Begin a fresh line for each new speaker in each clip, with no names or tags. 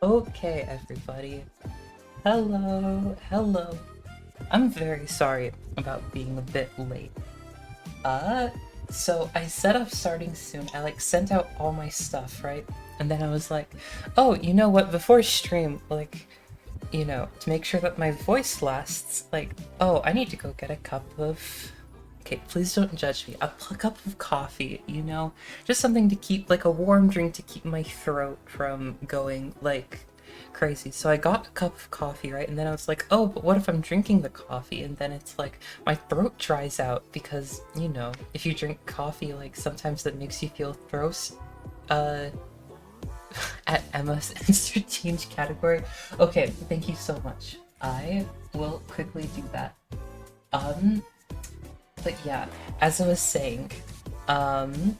Okay, everybody. Hello. I'm very sorry about being a bit late. Uh, so I set up starting soon. I sent out all my stuff, right? And then I was like, oh, you know what? Before stream, to make sure that my voice lasts, oh, I need to go get a cup of. Okay, please don't judge me. A cup of coffee, just something to keep, like a warm drink to keep my throat from going crazy. So I got a cup of coffee, right? And then I was like, oh, but what if I'm drinking the coffee? And then it's like my throat dries out because, if you drink coffee, sometimes that makes you feel gross. Uh, at Emma's answer change category. Okay, thank you so much. I will quickly do that. Um, but yeah, as I was saying, um,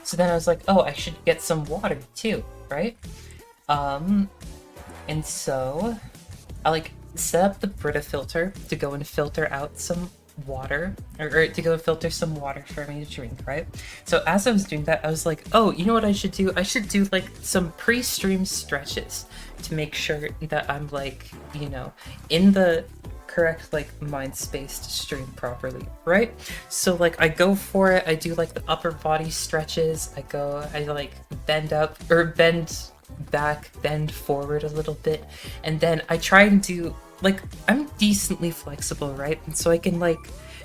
so then I was like, oh, I should get some water too, right? Um, and so I set up the Brita filter to go and filter out some water, or to go filter some water for me to drink, right? So as I was doing that, I was like, oh, you know what I should do? I should do some pre-stream stretches to make sure that I'm in the correct mind space to stream properly, right? So I go for it, I do the upper body stretches, I bend up or bend back, bend forward a little bit, and then I try and do I'm decently flexible, right? And so I can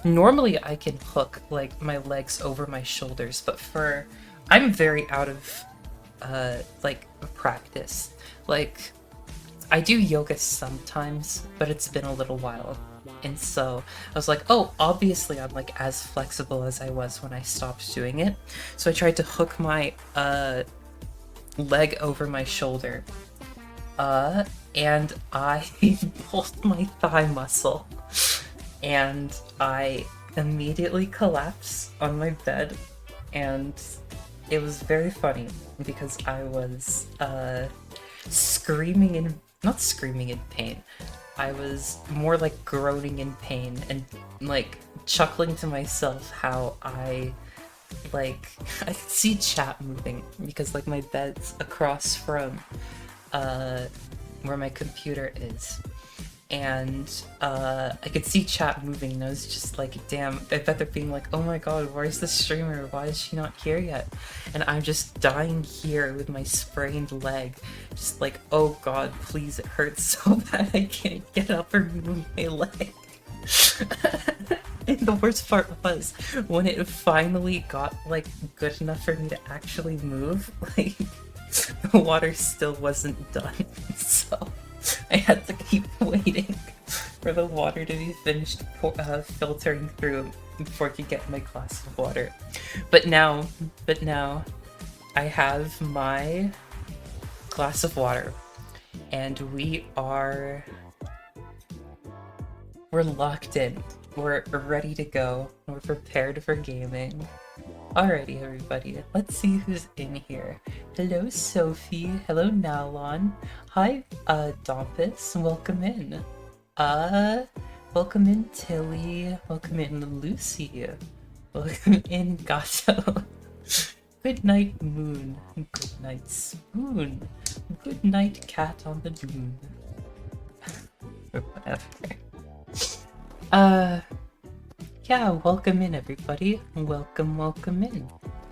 normally I can hook my legs over my shoulders, but I'm very out of practice. I do yoga sometimes, but it's been a little while. And so I was like, oh, obviously I'm as flexible as I was when I stopped doing it. So I tried to hook my leg over my shoulder. And I pulled my thigh muscle. And I immediately collapsed on my bed. And it was very funny because I was not screaming in pain. I was more groaning in pain and chuckling to myself how I could see chat moving because my bed's across from where my computer is, and I could see chat moving, and I was just damn, I bet they're being oh my god, where's the streamer, why is she not here yet? And I'm just dying here with my sprained leg, just oh god, please, it hurts so bad I can't get up or move my leg. And the worst part was when it finally got good enough for me to actually move, the water still wasn't done, so I had to keep waiting for the water to be finished filtering through before I could get my glass of water. But now I have my glass of water, and we're locked in. We're ready to go. We're prepared for gaming. Alrighty, everybody, let's see who's in here. Hello, Sophie. Hello, Nalon. Hi, Dompus. Welcome in. Welcome in, Tilly. Welcome in, Lucy. Welcome in, Gato. Good night, Moon. Good night, Spoon. Good night, Cat on the Moon. Or whatever. Yeah, welcome in, everybody. Welcome in.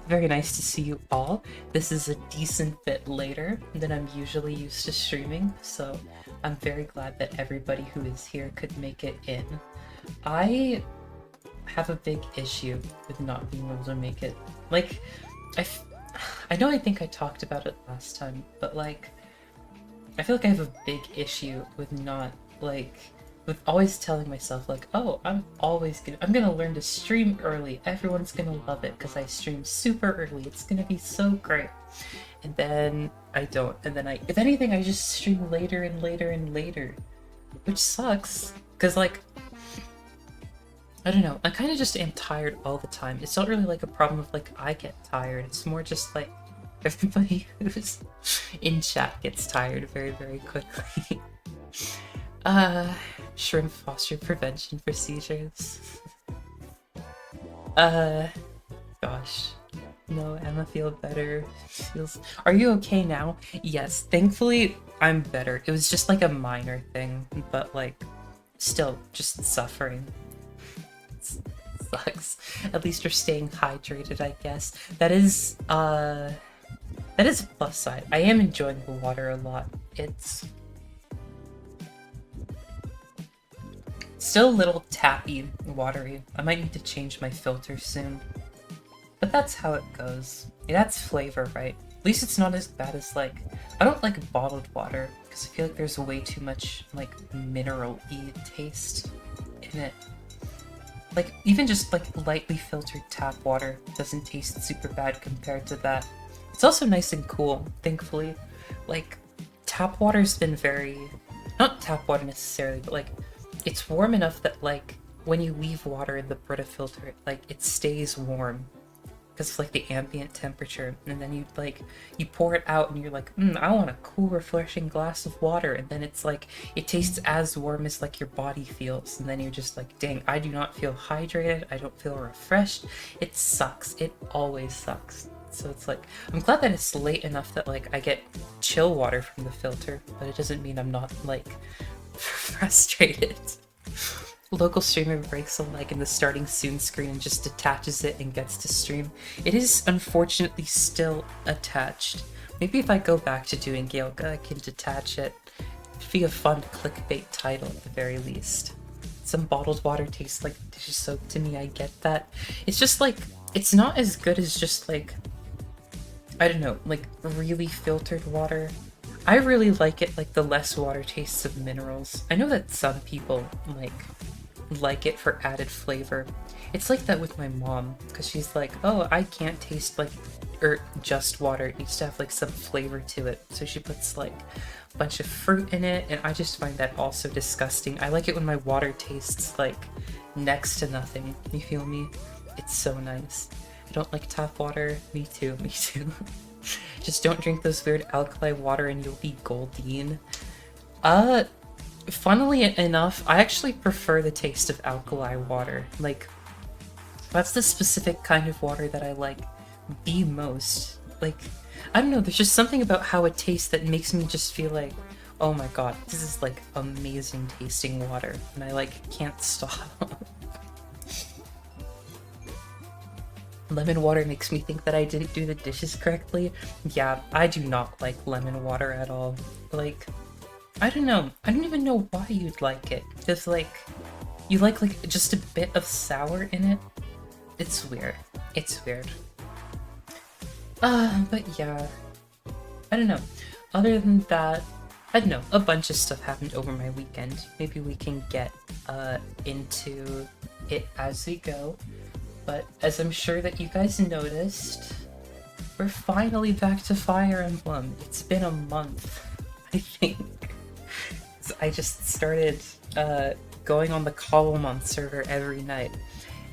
Very nice to see you all. This is a decent bit later than I'm usually used to streaming, so I'm very glad that everybody who is here could make it in. I have a big issue with not being able to make it. I know I think I talked about it last time, but I feel I have a big issue with not with always telling myself oh, I'm gonna learn to stream early, everyone's gonna love it because I stream super early, it's gonna be so great. And then I don't, and then if anything, I just stream later and later and later, which sucks because I don't know, I kind of just am tired all the time. It's not really a problem of I get tired, it's more just everybody who's in chat gets tired very, very quickly. Shrimp foster prevention procedures. Gosh. No, Emma, feel better. Feels. Are you okay now? Yes, thankfully I'm better. It was just like a minor thing, but like still just suffering. It sucks. At least you're staying hydrated, I guess. That is a plus side. I am enjoying the water a lot. It's still a little tappy, watery. I might need to change my filter soon. But that's how it goes. Yeah, that's flavor, right? At least it's not as bad as like... I don't like bottled water, because I feel like there's way too much like mineral-y taste in it. Like, even just like lightly filtered tap water doesn't taste super bad compared to that. It's also nice and cool, thankfully. Like, tap water's been very... Not tap water necessarily, but like, it's warm enough that like, when you leave water in the Brita filter, like, it stays warm. Because of like the ambient temperature, and then you pour it out and you're like, I want a cool refreshing glass of water, and then it's like it tastes as warm as like your body feels, and then you're just like, dang, I do not feel hydrated, I don't feel refreshed. It sucks. It always sucks. So it's like, I'm glad that it's late enough that like I get chill water from the filter, but it doesn't mean I'm not like frustrated. Local streamer breaks a leg in the starting soon screen and just detaches it and gets to stream. It is unfortunately still attached. Maybe if I go back to doing Gaelga, I can detach it. It'd be a fun clickbait title at the very least. Some bottled water tastes like dish soap to me, I get that. It's just like, it's not as good as just like, I don't know, like really filtered water. I really like it like the less water tastes of minerals. I know that some people like it for added flavor. It's like that with my mom, because she's like, oh, I can't taste like just water. It needs to have like some flavor to it. So she puts like a bunch of fruit in it, and I just find that also disgusting. I like it when my water tastes like next to nothing. You feel me? It's so nice. I don't like tap water. Me too, me too. Just don't drink those weird alkali water and you'll be golden. Funnily enough, I actually prefer the taste of alkali water. Like, that's the specific kind of water that I like the most. Like, I don't know, there's just something about how it tastes that makes me just feel like, oh my god, this is like amazing tasting water, and I like can't stop. Lemon water makes me think that I didn't do the dishes correctly. Yeah, I do not like lemon water at all. Like, I don't know. I don't even know why you'd like it. Just like, you like just a bit of sour in it? It's weird. It's weird. But yeah. I don't know. Other than that, I don't know. A bunch of stuff happened over my weekend. Maybe we can get into it as we go. But as I'm sure that you guys noticed, we're finally back to Fire Emblem. It's been a month, I think. I just started going on the Month server every night,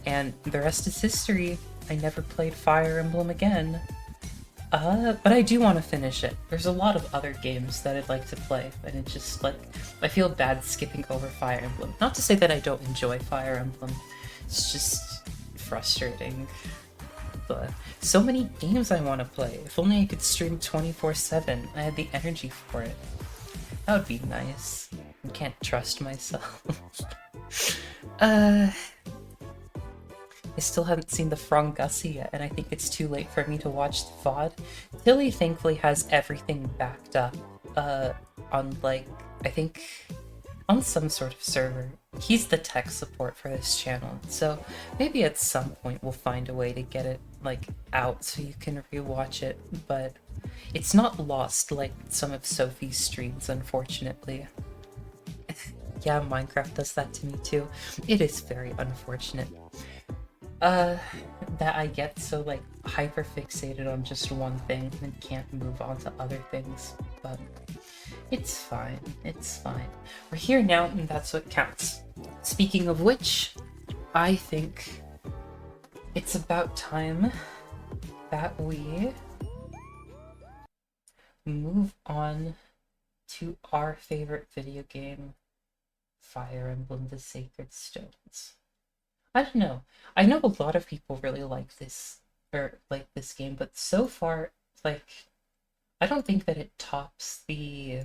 and the rest is history. I never played Fire Emblem again. But I do want to finish it. There's a lot of other games that I'd like to play, and it's just like, I feel bad skipping over Fire Emblem. Not to say that I don't enjoy Fire Emblem, it's just frustrating. But so many games I want to play. If only I could stream 24/7. I had the energy for it. That would be nice. I can't trust myself. I still haven't seen the Frongussie yet, and I think it's too late for me to watch the VOD. Tilly thankfully has everything backed up, on like, I think, on some sort of server. He's the tech support for this channel, so maybe at some point we'll find a way to get it, like, out so you can rewatch it, but it's not lost like some of Sophie's streams, unfortunately. Yeah, Minecraft does that to me too. It is very unfortunate. That I get so, like, hyper fixated on just one thing and can't move on to other things, but it's fine, it's fine. We're here now, and that's what counts. Speaking of which, I think it's about time that we move on to our favorite video game, Fire Emblem: The Sacred Stones. I don't know. I know a lot of people really like this or like this game, but so far, like, I don't think that it tops the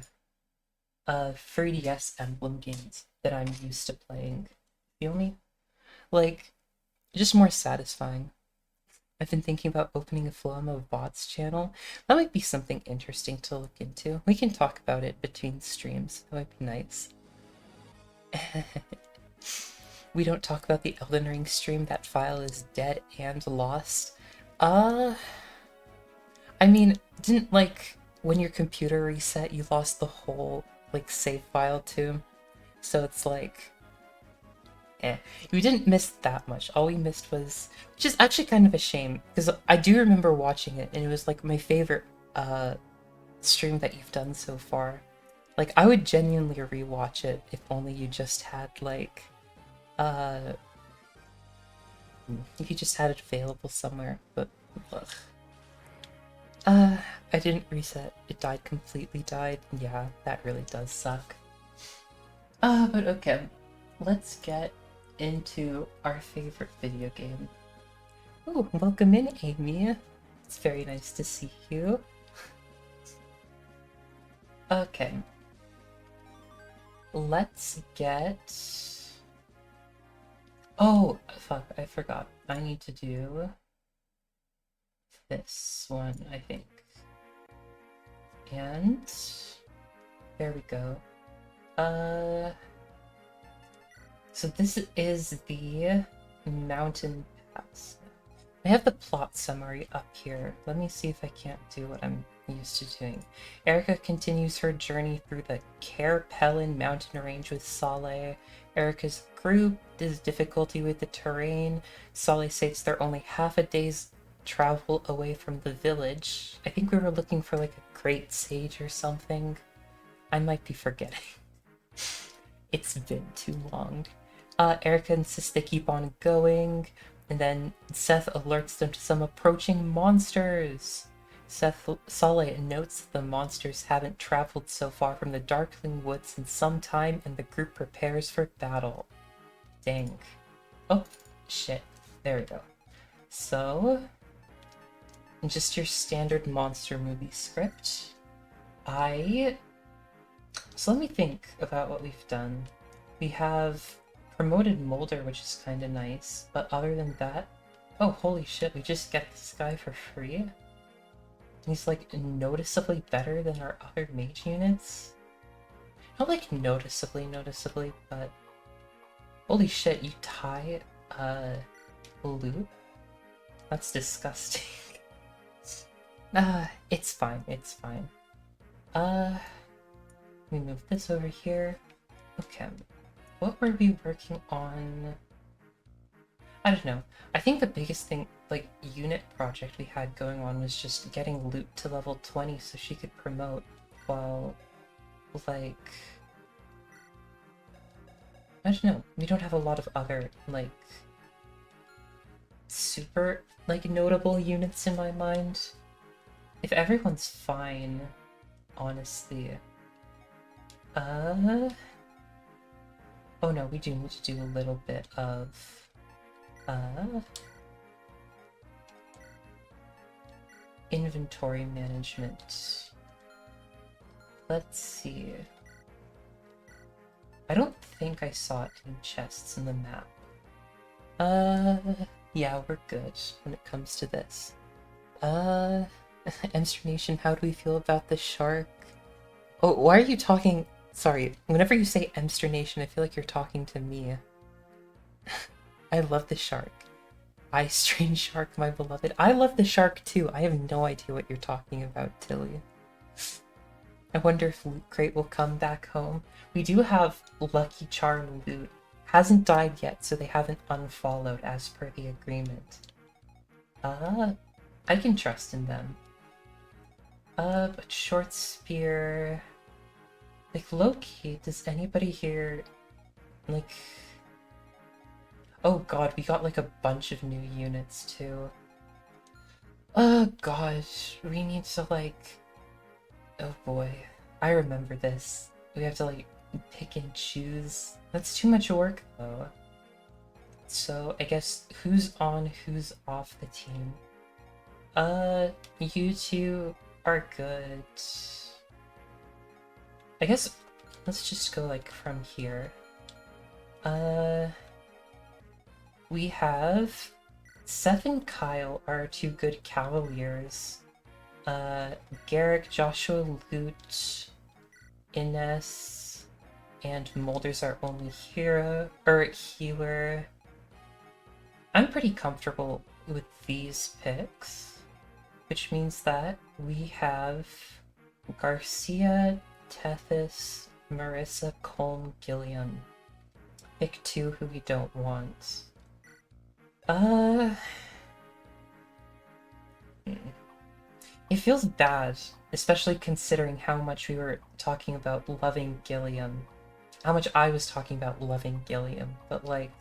3DS Emblem games that I'm used to playing. Feel me? Like, just more satisfying. I've been thinking about opening a flowemma VODs channel. That might be something interesting to look into. We can talk about it between streams. That might be nice. We don't talk about the Elden Ring stream. That file is dead and lost. Uh, I mean, didn't like when your computer reset, you lost the whole like save file too. So it's like, we didn't miss that much. All we missed was, which is actually kind of a shame because I do remember watching it and it was like my favorite stream that you've done so far. Like I would genuinely rewatch it if only you just had like uh if you just had it available somewhere, but ugh. I didn't reset. It completely died. Yeah, that really does suck. But okay. Let's get into our favorite video game. Oh, welcome in, Amy. It's very nice to see you. Okay. Let's get... Oh, fuck, I forgot. I need to do this one, I think. And there we go. So this is the mountain pass. I have the plot summary up here. Let me see if I can't do what I'm used to doing. Erica continues her journey through the Kerpellen mountain range with Saleh. Erica's group has difficulty with the terrain. Saleh states they're only half a day's travel away from the village. I think we were looking for like a great sage or something. I might be forgetting. It's been too long. Erica insists they keep on going, and then Seth alerts them to some approaching monsters. Saleh notes that the monsters haven't traveled so far from the Darkling Woods in some time, and the group prepares for battle. Dang. Oh, shit. There we go. So, just your standard monster movie script. So let me think about what we've done. We have promoted Molder, which is kind of nice, but other than that... Oh, holy shit, we just get this guy for free? He's like noticeably better than our other mage units? Not like noticeably, but... Holy shit, you tie loop? That's disgusting. It's fine, it's fine. Let me move this over here. Okay. What were we working on? I don't know. I think the biggest thing, like, unit project we had going on was just getting Loot to level 20 so she could promote while, like... I don't know. We don't have a lot of other, like, super, like, notable units in my mind. If everyone's fine, honestly. Oh no, we do need to do a little bit of... inventory management. Let's see. I don't think I saw any chests in the map. Yeah, we're good when it comes to this. Emster Nation, how do we feel about the shark? Oh, why are you talking... Sorry, whenever you say Emster Nation, I feel like you're talking to me. I love the shark. Eye strain shark, my beloved. I love the shark too. I have no idea what you're talking about, Tilly. I wonder if Loot Crate will come back home. We do have Lucky Charm Loot. Hasn't died yet, so they haven't unfollowed as per the agreement. I can trust in them. But Short Spear... Like, low-key, does anybody here... Like... Oh god, we got like a bunch of new units too. Oh gosh, we need to like... Oh boy, I remember this. We have to like pick and choose. That's too much work though. So I guess who's on, who's off the team? You two are good. I guess let's just go like from here. We have Seth and Kyle are our two good cavaliers. Garrick, Joshua, Lute, Ines, and Mulder's our only hero or healer. I'm pretty comfortable with these picks, which means that we have Garcia, Tethys, Marissa, Colm, Gilliam. Pick two who we don't want. It feels bad, especially considering how much we were talking about loving Gilliam. How much I was talking about loving Gilliam, but like...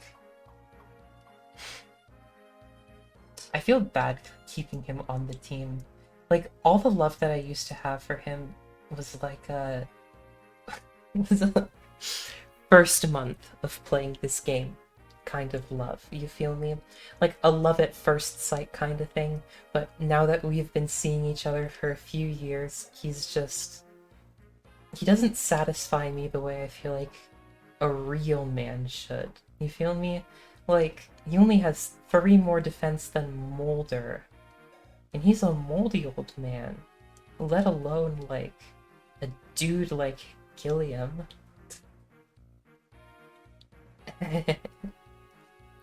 I feel bad keeping him on the team. Like, all the love that I used to have for him was like was a first month of playing this game kind of love, you feel me? Like a love at first sight kind of thing, but now that we've been seeing each other for a few years, he's just... he doesn't satisfy me the way I feel like a real man should. You feel me? Like, he only has 3 more defense than Mulder, and he's a moldy old man, let alone, like, a dude like Gilliam.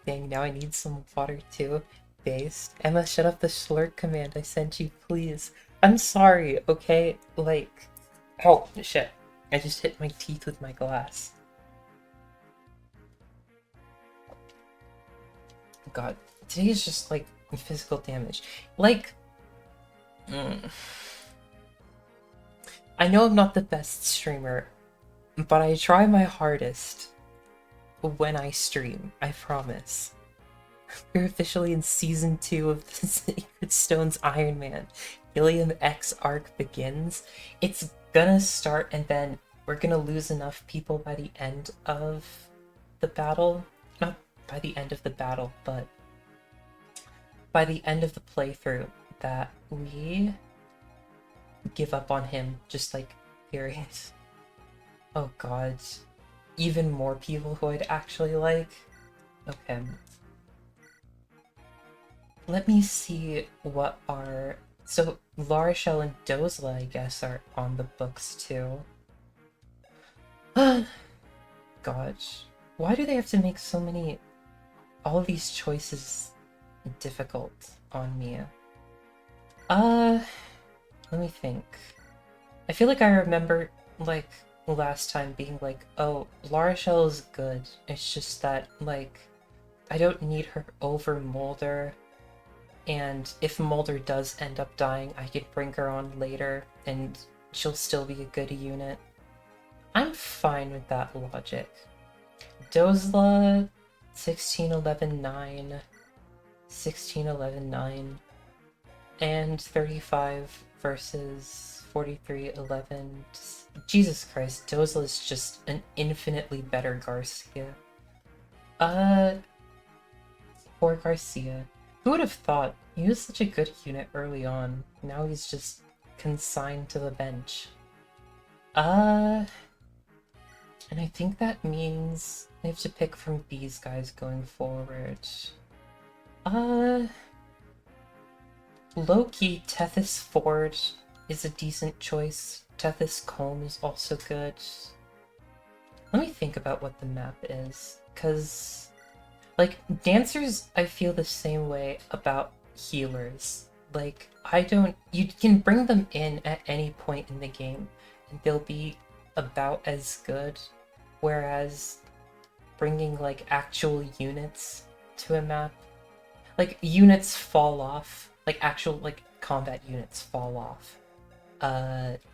Dang, now I need some water too. Based. Emma, shut up the slurk command I sent you, please. I'm sorry, okay? Like... oh, shit. I just hit my teeth with my glass. God, today is just, like, physical damage. Like... I know I'm not the best streamer, but I try my hardest when I stream, I promise. We're officially in Season 2 of the Sacred Stones Iron Man. Gilliam X arc begins. It's gonna start and then we're gonna lose enough people by the end of the battle. Not by the end of the battle, but by the end of the playthrough that we give up on him, just like, period. Oh god. Even more people who I'd actually like? Okay. Let me see what are... so, La Rochelle and Dozla, I guess, are on the books too. God. Why do they have to make so many... all of these choices difficult on me? Let me think. I feel like I remember, like, last time being like, oh, La Rochelle is good. It's just that, like, I don't need her over Mulder. And if Mulder does end up dying, I could bring her on later, and she'll still be a good unit. I'm fine with that logic. Dozla, 16-11-9, 16-11-9, and 35 versus 43-11. Jesus Christ, Dozla is just an infinitely better Garcia. Poor Garcia. Who would have thought? He was such a good unit early on. Now he's just consigned to the bench. And I think that means I have to pick from these guys going forward. Low-key, Tethys Ford is a decent choice. Tethys Colm is also good. Let me think about what the map is, because... like, dancers, I feel the same way about healers. Like, you can bring them in at any point in the game, and they'll be about as good, whereas bringing, like, actual units to a map, like, units fall off, like, actual, like, combat units fall off,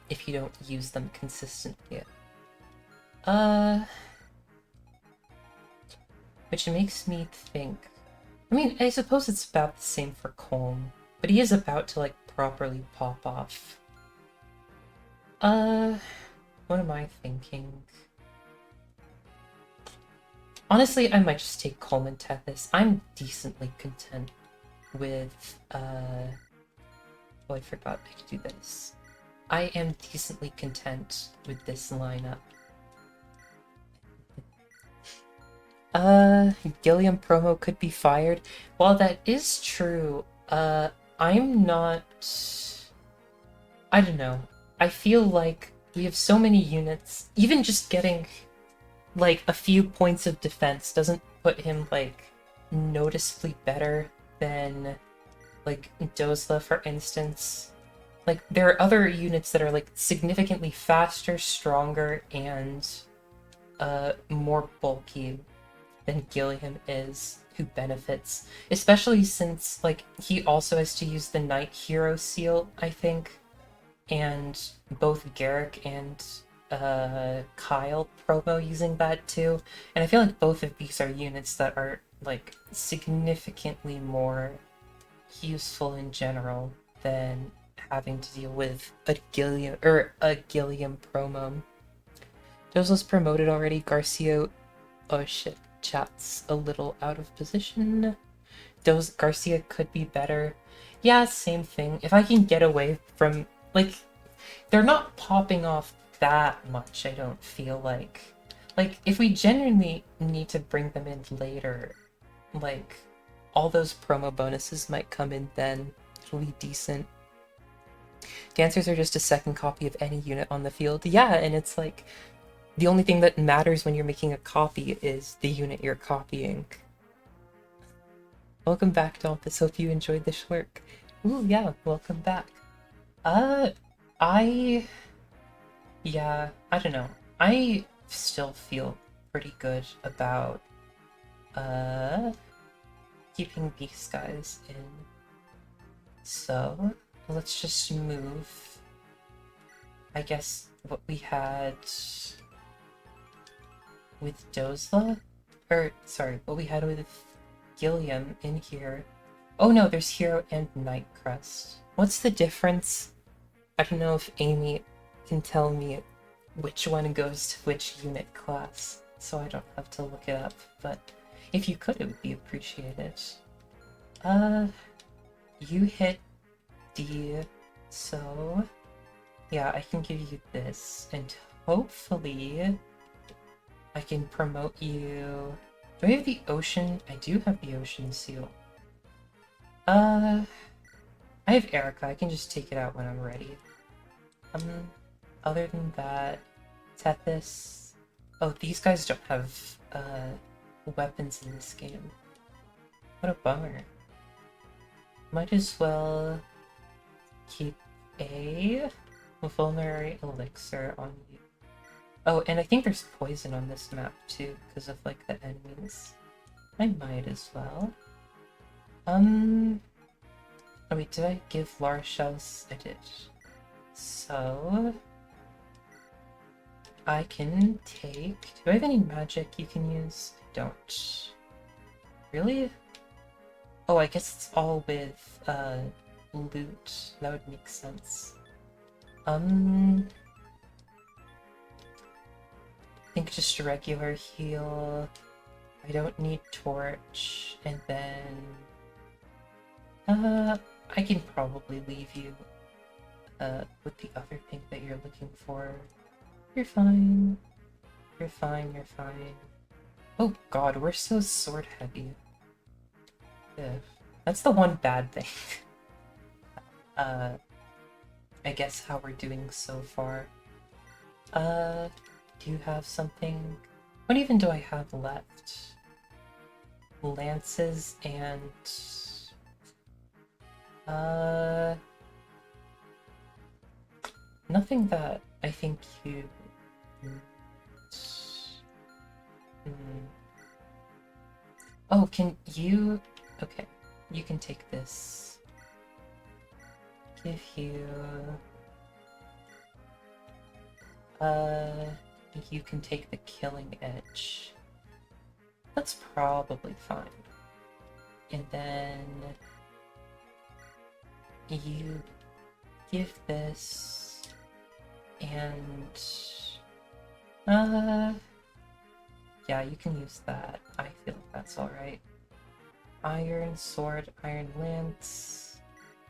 if you don't use them consistently. Which makes me think... I mean, I suppose it's about the same for Colm, but he is about to, like, properly pop off. What am I thinking? Honestly, I might just take Colm and Tethys. I'm decently content with, Oh, I forgot I could do this. I am decently content with this lineup. Gilliam promo could be fired. While that is true, I'm not... I don't know. I feel like we have so many units, even just getting, like, a few points of defense doesn't put him, like, noticeably better than, like, Dozla, for instance. Like, there are other units that are, like, significantly faster, stronger, and, more bulky than Gilliam is, who benefits. Especially since, like, he also has to use the Knight Hero seal, I think. And both Garrick and Kyle promo using that too. And I feel like both of these are units that are, like, significantly more useful in general than having to deal with a Gilliam promo. Those was promoted already. Garcia, oh shit, chat's a little out of position. Garcia could be better. Yeah, same thing. If I can get away from, like, they're not popping off that much, I don't feel like. Like, if we genuinely need to bring them in later, like, all those promo bonuses might come in then. It'll be decent. Dancers are just a second copy of any unit on the field. Yeah, and it's like, the only thing that matters when you're making a copy is the unit you're copying. Welcome back, Dompus. Hope you enjoyed this work. Ooh, yeah, welcome back. Yeah, I don't know. I still feel pretty good about, keeping these guys in. So, let's just move, I guess, what we had with Dozla? Or, sorry, what we had with Gilliam in here. Oh no, there's Hero and Nightcrest. What's the difference? I don't know if Amy can tell me which one goes to which unit class, so I don't have to look it up, but if you could, it would be appreciated. You hit D, so yeah, I can give you this, and hopefully I can promote you. Do I have the Ocean? I do have the Ocean seal. I have Erica, I can just take it out when I'm ready. Other than that, Tethys. Oh, these guys don't have weapons in this game. What a bummer. Might as well keep a vulnerary elixir on you. Oh, and I think there's poison on this map too, because of, like, the enemies. I might as well. Oh wait, did I give Lara shells? I did. So I can take... Do I have any magic you can use? I don't. Really? Oh, I guess it's all with loot. That would make sense. I think just a regular heal. I don't need torch, and then I can probably leave you with the other thing that you're looking for. You're fine. You're fine, you're fine. Oh god, we're so sword heavy. Yeah. That's the one bad thing. I guess how we're doing so far. Do you have something? What even do I have left? Lances and... nothing that I think you... Oh, can you... Okay, you can take this. Give you... You can take the Killing Edge. That's probably fine. And then... You give this... And... Yeah, you can use that. I feel like that's alright. Iron Sword, Iron Lance...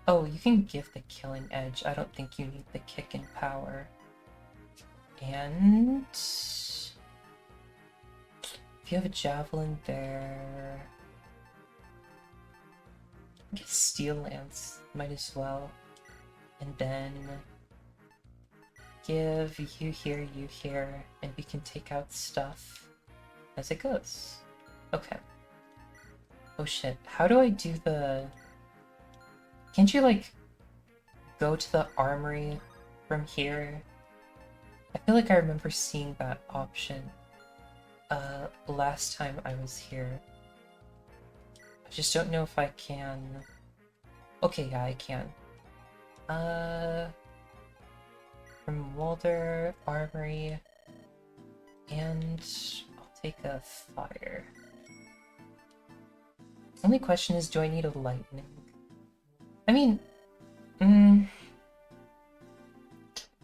Oh, you can give the killing edge. I don't think you need the kick and power. And if you have a javelin there, I guess steel lance might as well. And then give you here, and we can take out stuff as it goes. Okay. Oh shit, how do I do the... Can't you, like, go to the armory from here? I feel like I remember seeing that option last time I was here. I just don't know if I can... Okay, yeah, I can. From Walder, armory, and I'll take a fire. Only question is, do I need a lightning? I mean, I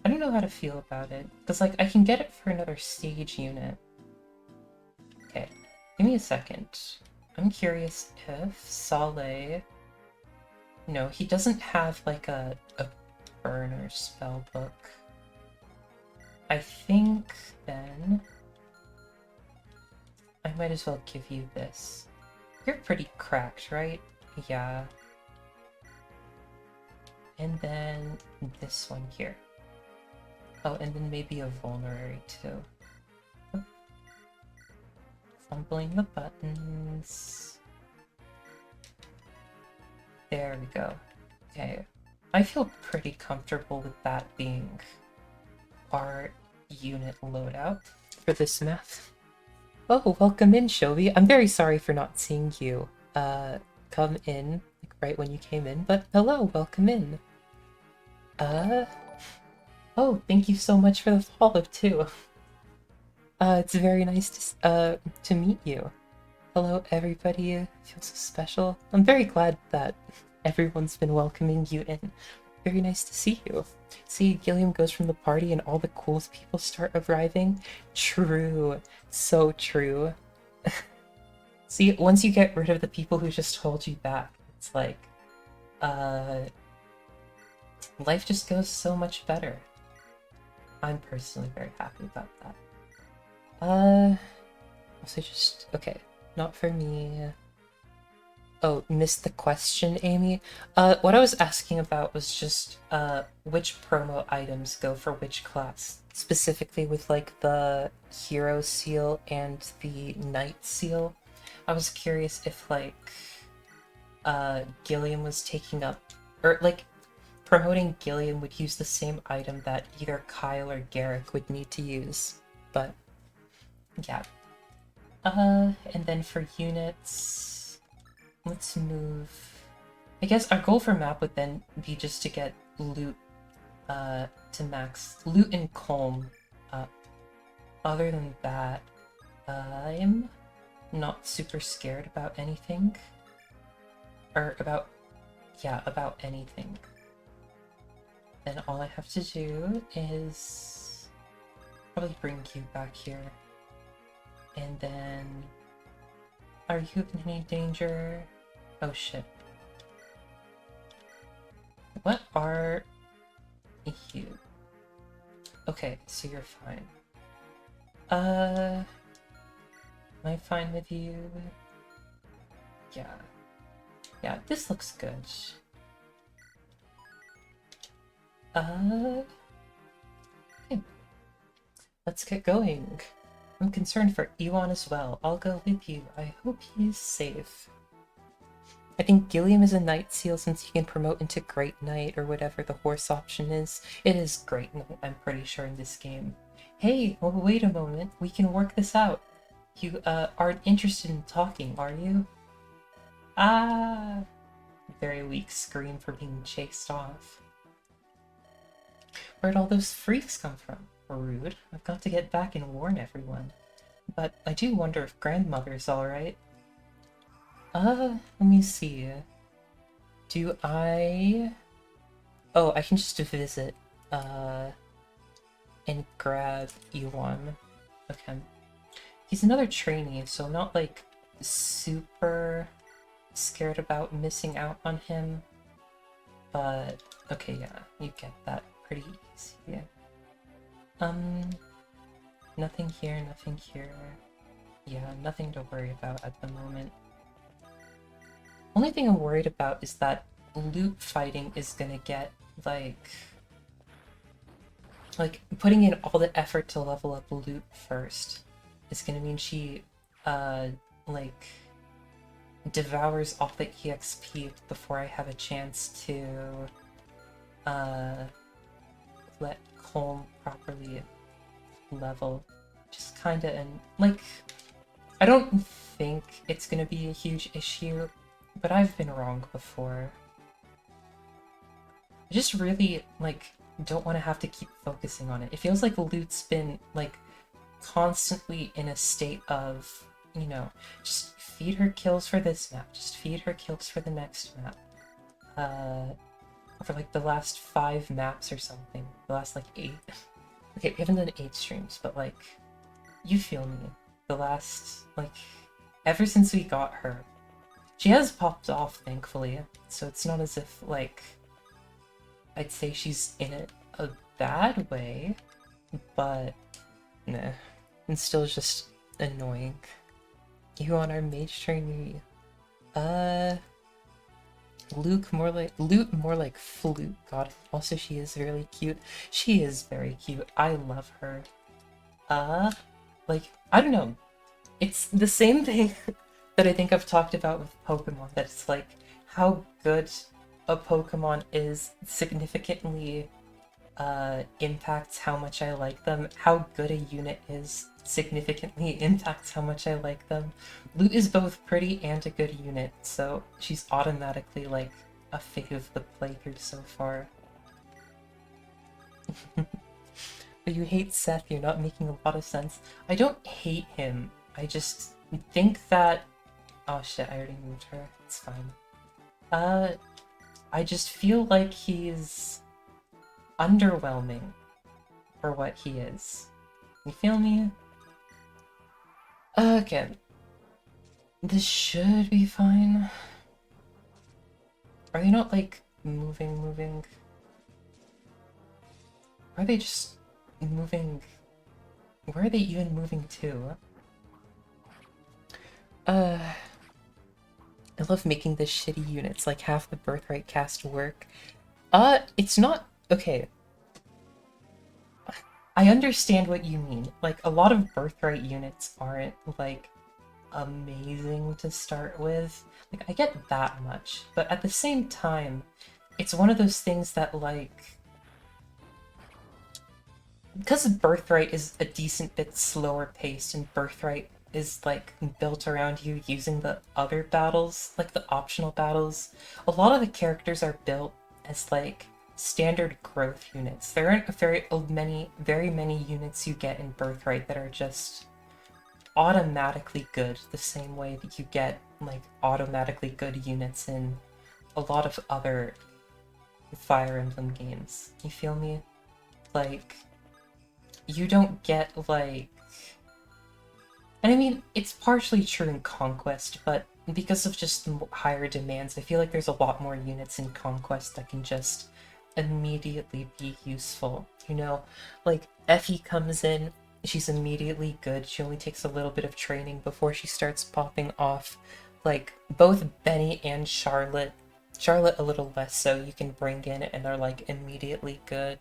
don't know how to feel about it, because, like, I can get it for another stage unit. Okay, give me a second. I'm curious if Saleh... No, he doesn't have, like, a burner spell book. I think, then... I might as well give you this. You're pretty cracked, right? Yeah. And then this one here. Oh, and then maybe a vulnerary too. Fumbling the buttons. There we go. Okay. I feel pretty comfortable with that being our unit loadout for this map. Oh, welcome in, Shelby. I'm very sorry for not seeing you come in like, right when you came in, but hello, welcome in. Oh, thank you so much for the follow too. It's very nice to meet you. Hello, everybody. It feels so special. I'm very glad that everyone's been welcoming you in. Very nice to see you. See, Gilliam goes from the party and all the cool people start arriving. True. So true. See, once you get rid of the people who just hold you back, it's like, life just goes so much better. I'm personally very happy about that. So just, okay, not for me. Oh, missed the question, Amy. What I was asking about was just, which promo items go for which class. Specifically with, like, the Hero Seal and the Knight Seal. I was curious if, like, Gilliam was taking up... Or, like, promoting Gilliam would use the same item that either Kyle or Garrick would need to use. But, yeah. And then for units... Let's move... I guess our goal for map would then be just to get loot to max. Loot and calm up. Other than that, I'm not super scared about anything. Or about... yeah, about anything. Then all I have to do is... probably bring you back here. And then... Are you in any danger? Oh shit. What are you? Okay, so you're fine. Am I fine with you? Yeah. Yeah, this looks good. Okay. Let's get going. I'm concerned for Ewan as well. I'll go with you. I hope he's safe. I think Gilliam is a Knight Seal since he can promote into Great Knight or whatever the horse option is. It is Great Knight, I'm pretty sure, in this game. Hey, well, wait a moment. We can work this out. You, aren't interested in talking, are you? Ah! Very weak scream for being chased off. Where'd all those freaks come from? Rude. I've got to get back and warn everyone. But I do wonder if grandmother's alright. Let me see. Do I... Oh, I can just visit, and grab Ewan. Okay. He's another trainee, so I'm not, like, super scared about missing out on him. But, okay, yeah, you get that pretty easy. Nothing here, nothing here. Yeah, nothing to worry about at the moment. Only thing I'm worried about is that loot fighting is gonna get, like, putting in all the effort to level up loot first is gonna mean she, like, devours all the EXP before I have a chance to, let Colm properly level. Just kinda, and, like, I don't think it's gonna be a huge issue, but I've been wrong before. I just really, like, don't want to have to keep focusing on it. It feels like loot's been, like, constantly in a state of, you know, just feed her kills for this map, just feed her kills for the next map. For, like, the last 5 maps or something. The last, like, 8. Okay, we haven't done 8 streams, but, like, you feel me. The last, like, ever since we got her. She has popped off, thankfully, so it's not as if, like, I'd say she's in it a bad way, but nah, it's still just annoying. You on our mage trainee? Luke more like flute. God, also she is really cute. She is very cute. I love her. Like, I don't know. It's the same thing that I think I've talked about with Pokemon, that it's like how good a Pokemon is significantly impacts how much I like them. How good a unit is significantly impacts how much I like them. Lute is both pretty and a good unit, so she's automatically like a fave of the playthrough so far. But you hate Seth, you're not making a lot of sense. I don't hate him, I just think that... Oh shit, I already moved her. It's fine. I just feel like he's underwhelming for what he is. You feel me? Okay. This should be fine. Are they not, like, moving? Are they just moving? Where are they even moving to? I love making the shitty units, like half the birthright cast work. It's not... Okay. I understand what you mean. Like, a lot of birthright units aren't, like, amazing to start with. Like, I get that much. But at the same time, it's one of those things that, like... Because birthright is a decent bit slower paced, and birthright is, like, built around you using the other battles, like the optional battles, a lot of the characters are built as, like, standard growth units. There aren't very many units you get in Birthright that are just automatically good, the same way that you get, like, automatically good units in a lot of other Fire Emblem games. You feel me? Like, you don't get, like... And I mean, it's partially true in Conquest, but because of just the higher demands, I feel like there's a lot more units in Conquest that can just immediately be useful. You know, like, Effie comes in, she's immediately good, she only takes a little bit of training before she starts popping off. Like, both Benny and Charlotte a little less so, you can bring in and are, like, immediately good.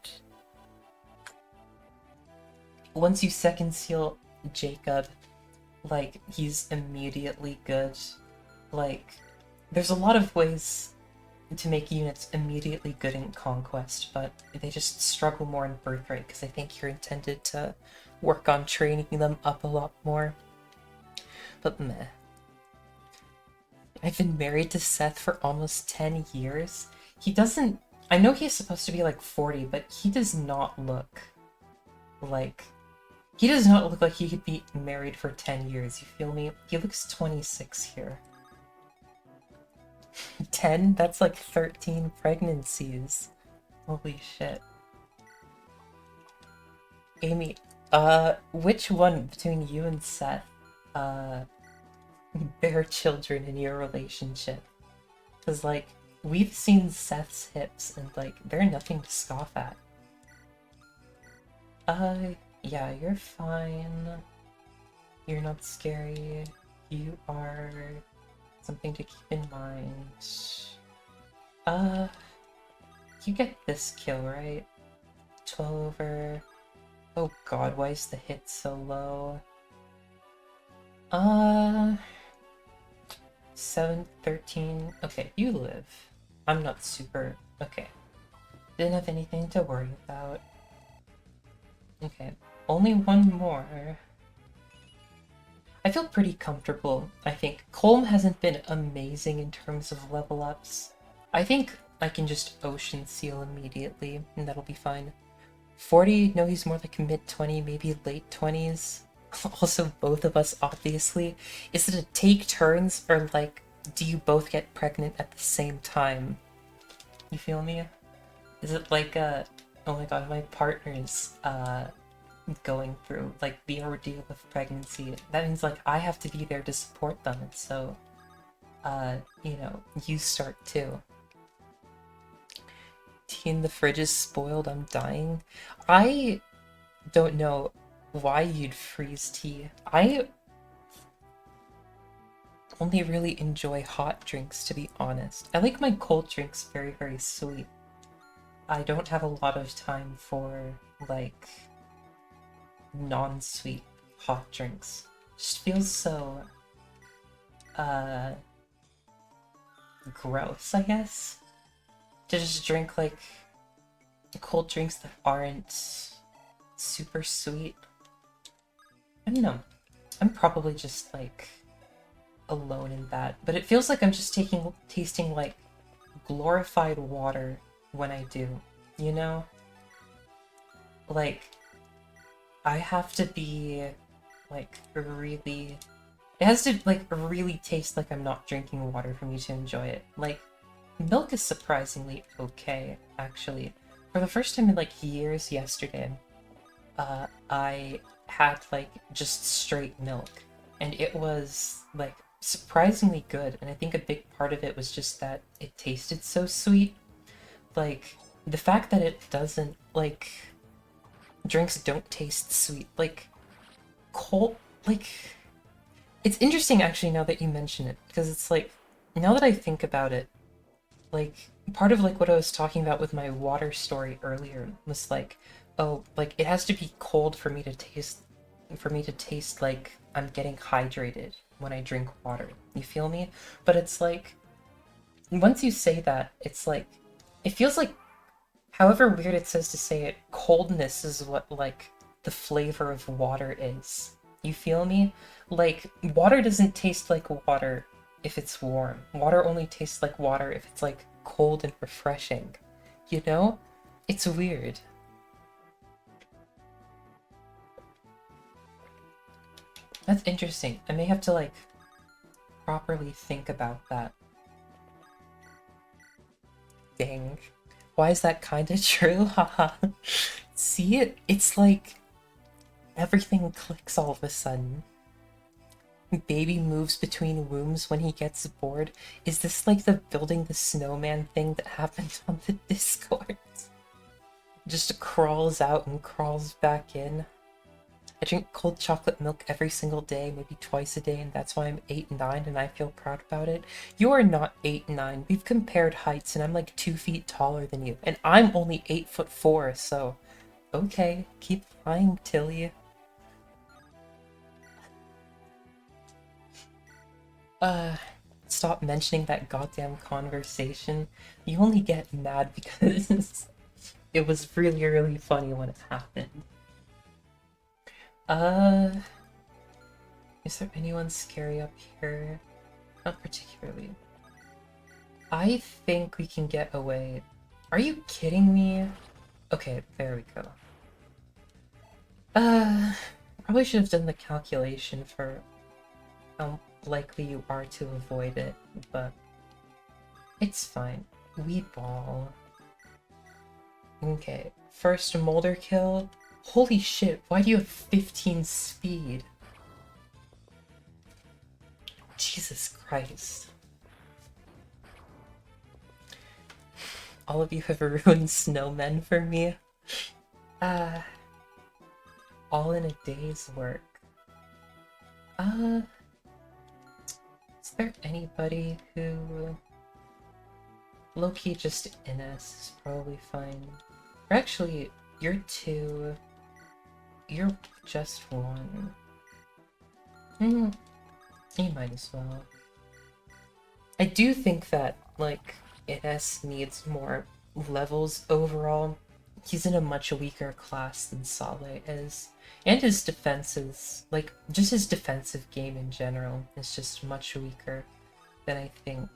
Once you second seal Jacob, like, he's immediately good. Like, there's a lot of ways to make units immediately good in Conquest, but they just struggle more in Birthright, because I think you're intended to work on training them up a lot more. But meh. I've been married to Seth for almost 10 years. He doesn't... I know he's supposed to be like 40, but he does not look like... He does not look like he could be married for 10 years, you feel me? He looks 26 here. 10? That's like 13 pregnancies. Holy shit. Amy, which one between you and Seth, bear children in your relationship? Because, like, we've seen Seth's hips, and, like, they're nothing to scoff at. Yeah, you're fine. You're not scary. You are something to keep in mind. Uh, you get this kill, right? 12 over... Oh god, why is the hit so low? 7, 13... Okay, you live. I'm not super... Okay. Didn't have anything to worry about. Okay, only one more. I feel pretty comfortable, I think. Colm hasn't been amazing in terms of level ups. I think I can just Ocean Seal immediately, and that'll be fine. 40? No, he's more like mid-20, maybe late 20s. Also, both of us, obviously. Is it a take turns, or like, do you both get pregnant at the same time? You feel me? Is it like oh my god, my partner's going through like the ordeal of pregnancy? That means like I have to be there to support them, and so you know, you start too. Tea in the fridge is spoiled, I'm dying. I don't know why you'd freeze tea. I only really enjoy hot drinks, to be honest. I like my cold drinks very, very sweet. I don't have a lot of time for, like, non-sweet hot drinks. Just feels so, gross, I guess? To just drink, like, cold drinks that aren't super sweet. I don't know. I'm probably just, like, alone in that. But it feels like I'm just tasting, like, glorified water when I do, you know? Like, I have to be, like, really... It has to, like, really taste like I'm not drinking water for me to enjoy it. Like, milk is surprisingly okay, actually. For the first time in, like, years yesterday, I had, like, just straight milk. And it was, like, surprisingly good. And I think a big part of it was just that it tasted so sweet. Like, the fact that it doesn't, like... Drinks don't taste sweet. Like, cold... Like... It's interesting, actually, now that you mention it. Because it's like, now that I think about it, like, part of, like, what I was talking about with my water story earlier was, like, oh, like, it has to be cold for me to taste like I'm getting hydrated when I drink water. You feel me? But it's like, once you say that, it's like, it feels like, however weird it says to say it, coldness is what, like, the flavor of water is. You feel me? Like, water doesn't taste like water if it's warm. Water only tastes like water if it's, like, cold and refreshing. You know? It's weird. That's interesting. I may have to, like, properly think about that. Dang. Why is that kinda true? Haha. See it? It's like everything clicks all of a sudden. Baby moves between wombs when he gets bored. Is this like the building the snowman thing that happened on the Discord? Just crawls out and crawls back in. I drink cold chocolate milk every single day, maybe twice a day, and that's why I'm 8'9" and I feel proud about it. You are not 8'9". We've compared heights and I'm like 2 feet taller than you. And I'm only 8'4", so... Okay, keep lying, Tilly. Stop mentioning that goddamn conversation. You only get mad because it was really, really funny when it happened. Is there anyone scary up here? Not particularly. I think we can get away. Are you kidding me? Okay, there we go. Probably should have done the calculation for how likely you are to avoid it, but it's fine. We ball. Okay, first Molder kill. Holy shit, why do you have 15 speed? Jesus Christ. all of you have ruined snowmen for me. Uh, all in a day's work. Uh, is there anybody who... Low-key just NS is probably fine. Or actually, you're 2. You're just 1. You might as well. I do think that, like, NS needs more levels overall. He's in a much weaker class than Saleh is. And his defense is, like, just his defensive game in general is just much weaker than I think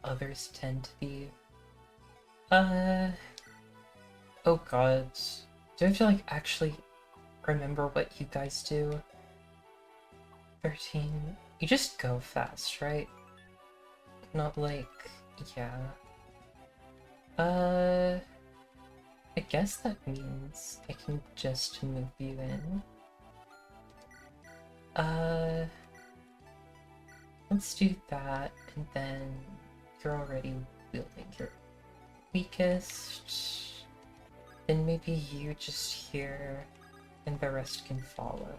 others tend to be. Oh god. Do I have to, like, actually remember what you guys do? 13. You just go fast, right? Not like... yeah. I guess that means I can just move you in. Let's do that, and then you're already wielding your weakest. Then maybe you just here, and the rest can follow.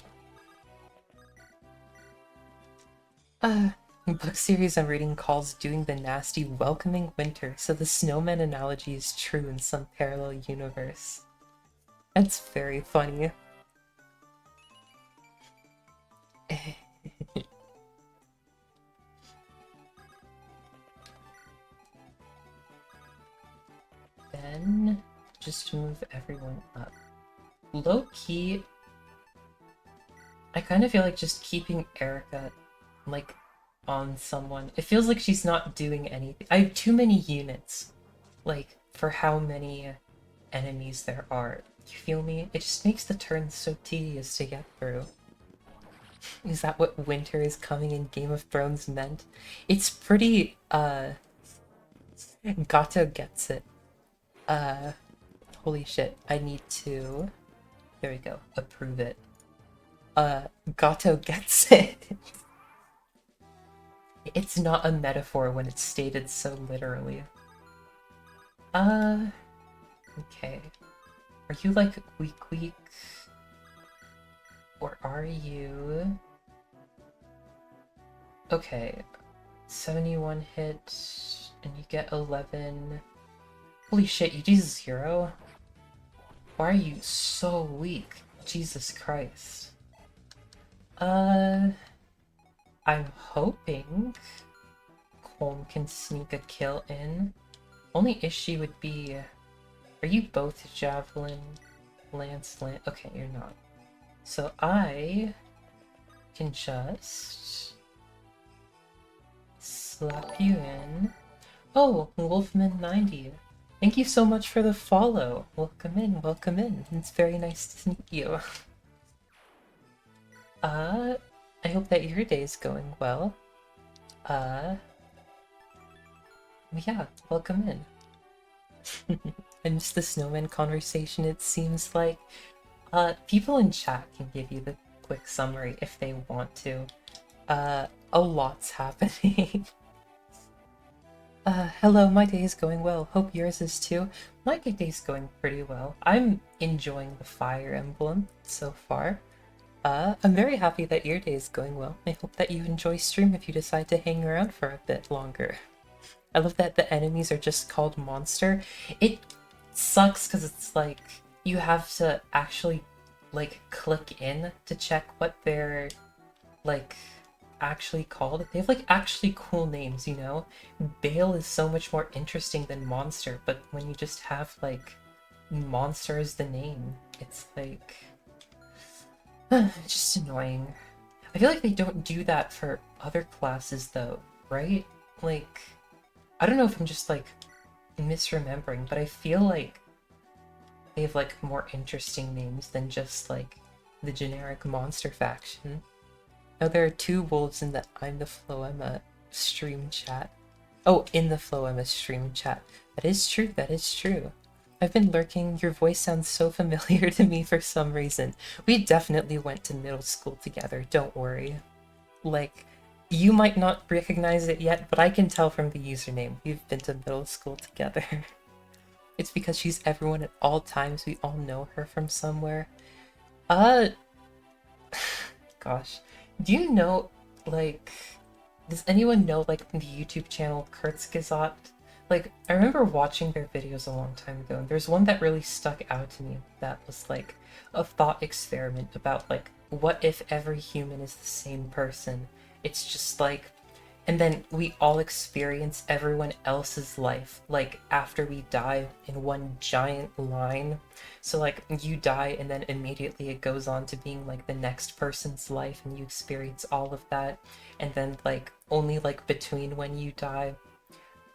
Book series I'm reading calls doing the nasty welcoming winter, so the snowman analogy is true in some parallel universe. That's very funny. Then, just move everyone up. Low-key, I kind of feel like just keeping Erica, like, on someone. It feels like she's not doing anything. I have too many units, like, for how many enemies there are. You feel me? It just makes the turns so tedious to get through. Is that what winter is coming in Game of Thrones meant? It's pretty, Gato gets it. Holy shit, I need to... There we go, approve it. Gato gets it. It's not a metaphor when it's stated so literally. Okay. Are you, like, weak? Or are you... Okay. 71 hit, and you get 11... Holy shit, you do 0? Why are you so weak? Jesus Christ. I'm hoping Colm can sneak a kill in. Only issue would be... Are you both Javelin? Lance? Okay, you're not. So I can just... slap you in. Oh, Wolfman90. Thank you so much for the follow. Welcome in, welcome in. It's very nice to meet you. I hope that your day's going well. Yeah, welcome in. I missed the snowman conversation, it seems like. People in chat can give you the quick summary if they want to. A lot's happening. Hello, my day is going well. Hope yours is too. My day's going pretty well. I'm enjoying the Fire Emblem so far. I'm very happy that your day is going well. I hope that you enjoy stream if you decide to hang around for a bit longer. I love that the enemies are just called monster. It sucks because it's like, you have to actually, like, click in to check what they're, like, actually called. They have, like, actually cool names, you know? Bale is so much more interesting than Monster, but when you just have, like, Monster as the name, it's like... it's just annoying. I feel like they don't do that for other classes, though, right? Like, I don't know if I'm just, like, misremembering, but I feel like they have, like, more interesting names than just, like, the generic monster faction. Now, there are 2 wolves in the I'm the Flowemma stream chat. Oh, in the Flowemma stream chat. That is true, that is true. I've been lurking. Your voice sounds so familiar to me for some reason. We definitely went to middle school together, don't worry. Like, you might not recognize it yet, but I can tell from the username. We've been to middle school together. It's because she's everyone at all times. We all know her from somewhere. Uh, Gosh. Do you know, like, does anyone know, like, the YouTube channel Kurzgesagt? Like, I remember watching their videos a long time ago, and there's one that really stuck out to me that was, like, a thought experiment about, like, what if every human is the same person? It's just, like, and then we all experience everyone else's life, like, after we die in one giant line. So, like, you die, and then immediately it goes on to being, like, the next person's life, and you experience all of that. And then, like, only, like, between when you die,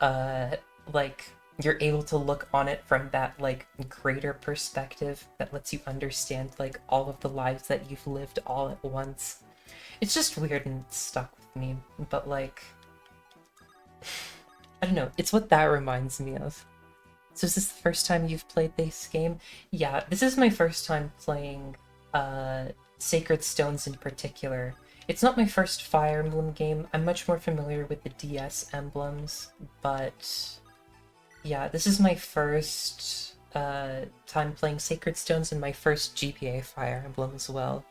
uh, like, you're able to look on it from that, like, greater perspective that lets you understand, like, all of the lives that you've lived all at once. It's just weird and it's stuck with me, but, like, I don't know, it's what that reminds me of. So is this the first time you've played this game? Yeah, this is my first time playing Sacred Stones in particular. It's not my first Fire Emblem game. I'm much more familiar with the DS emblems, but yeah, this is my first time playing Sacred Stones and my first GPA Fire Emblem as well.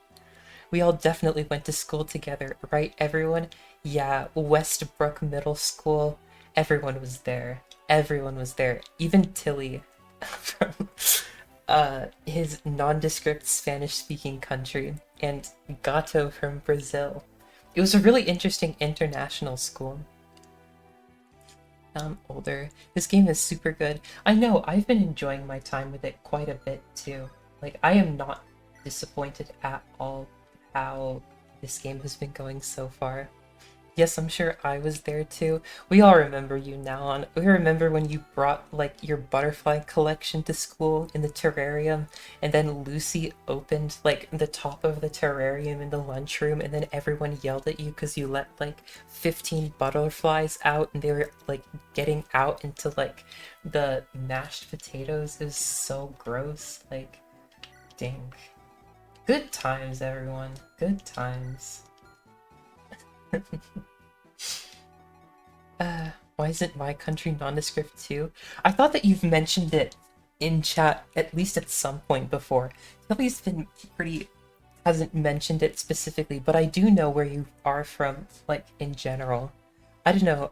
We all definitely went to school together, right, everyone? Yeah, Westbrook Middle School. Everyone was there. Everyone was there. Even Tilly from his nondescript Spanish-speaking country, and Gato from Brazil. It was a really interesting international school. I'm older. This game is super good. I know, I've been enjoying my time with it quite a bit too. Like, I am not disappointed at all how this game has been going so far. Yes, I'm sure I was there too. We all remember you now on. We remember when you brought like your butterfly collection to school in the terrarium, and then Lucy opened like the top of the terrarium in the lunchroom, and then everyone yelled at you because you let like 15 butterflies out, and they were like getting out into like the mashed potatoes. It was so gross. Like, dang. Good times, everyone. Good times. Why isn't my country nondescript too? I thought that you've mentioned it in chat at least at some point before. Nobody's been pretty hasn't mentioned it specifically, but I do know where you are from, like in general. I don't know.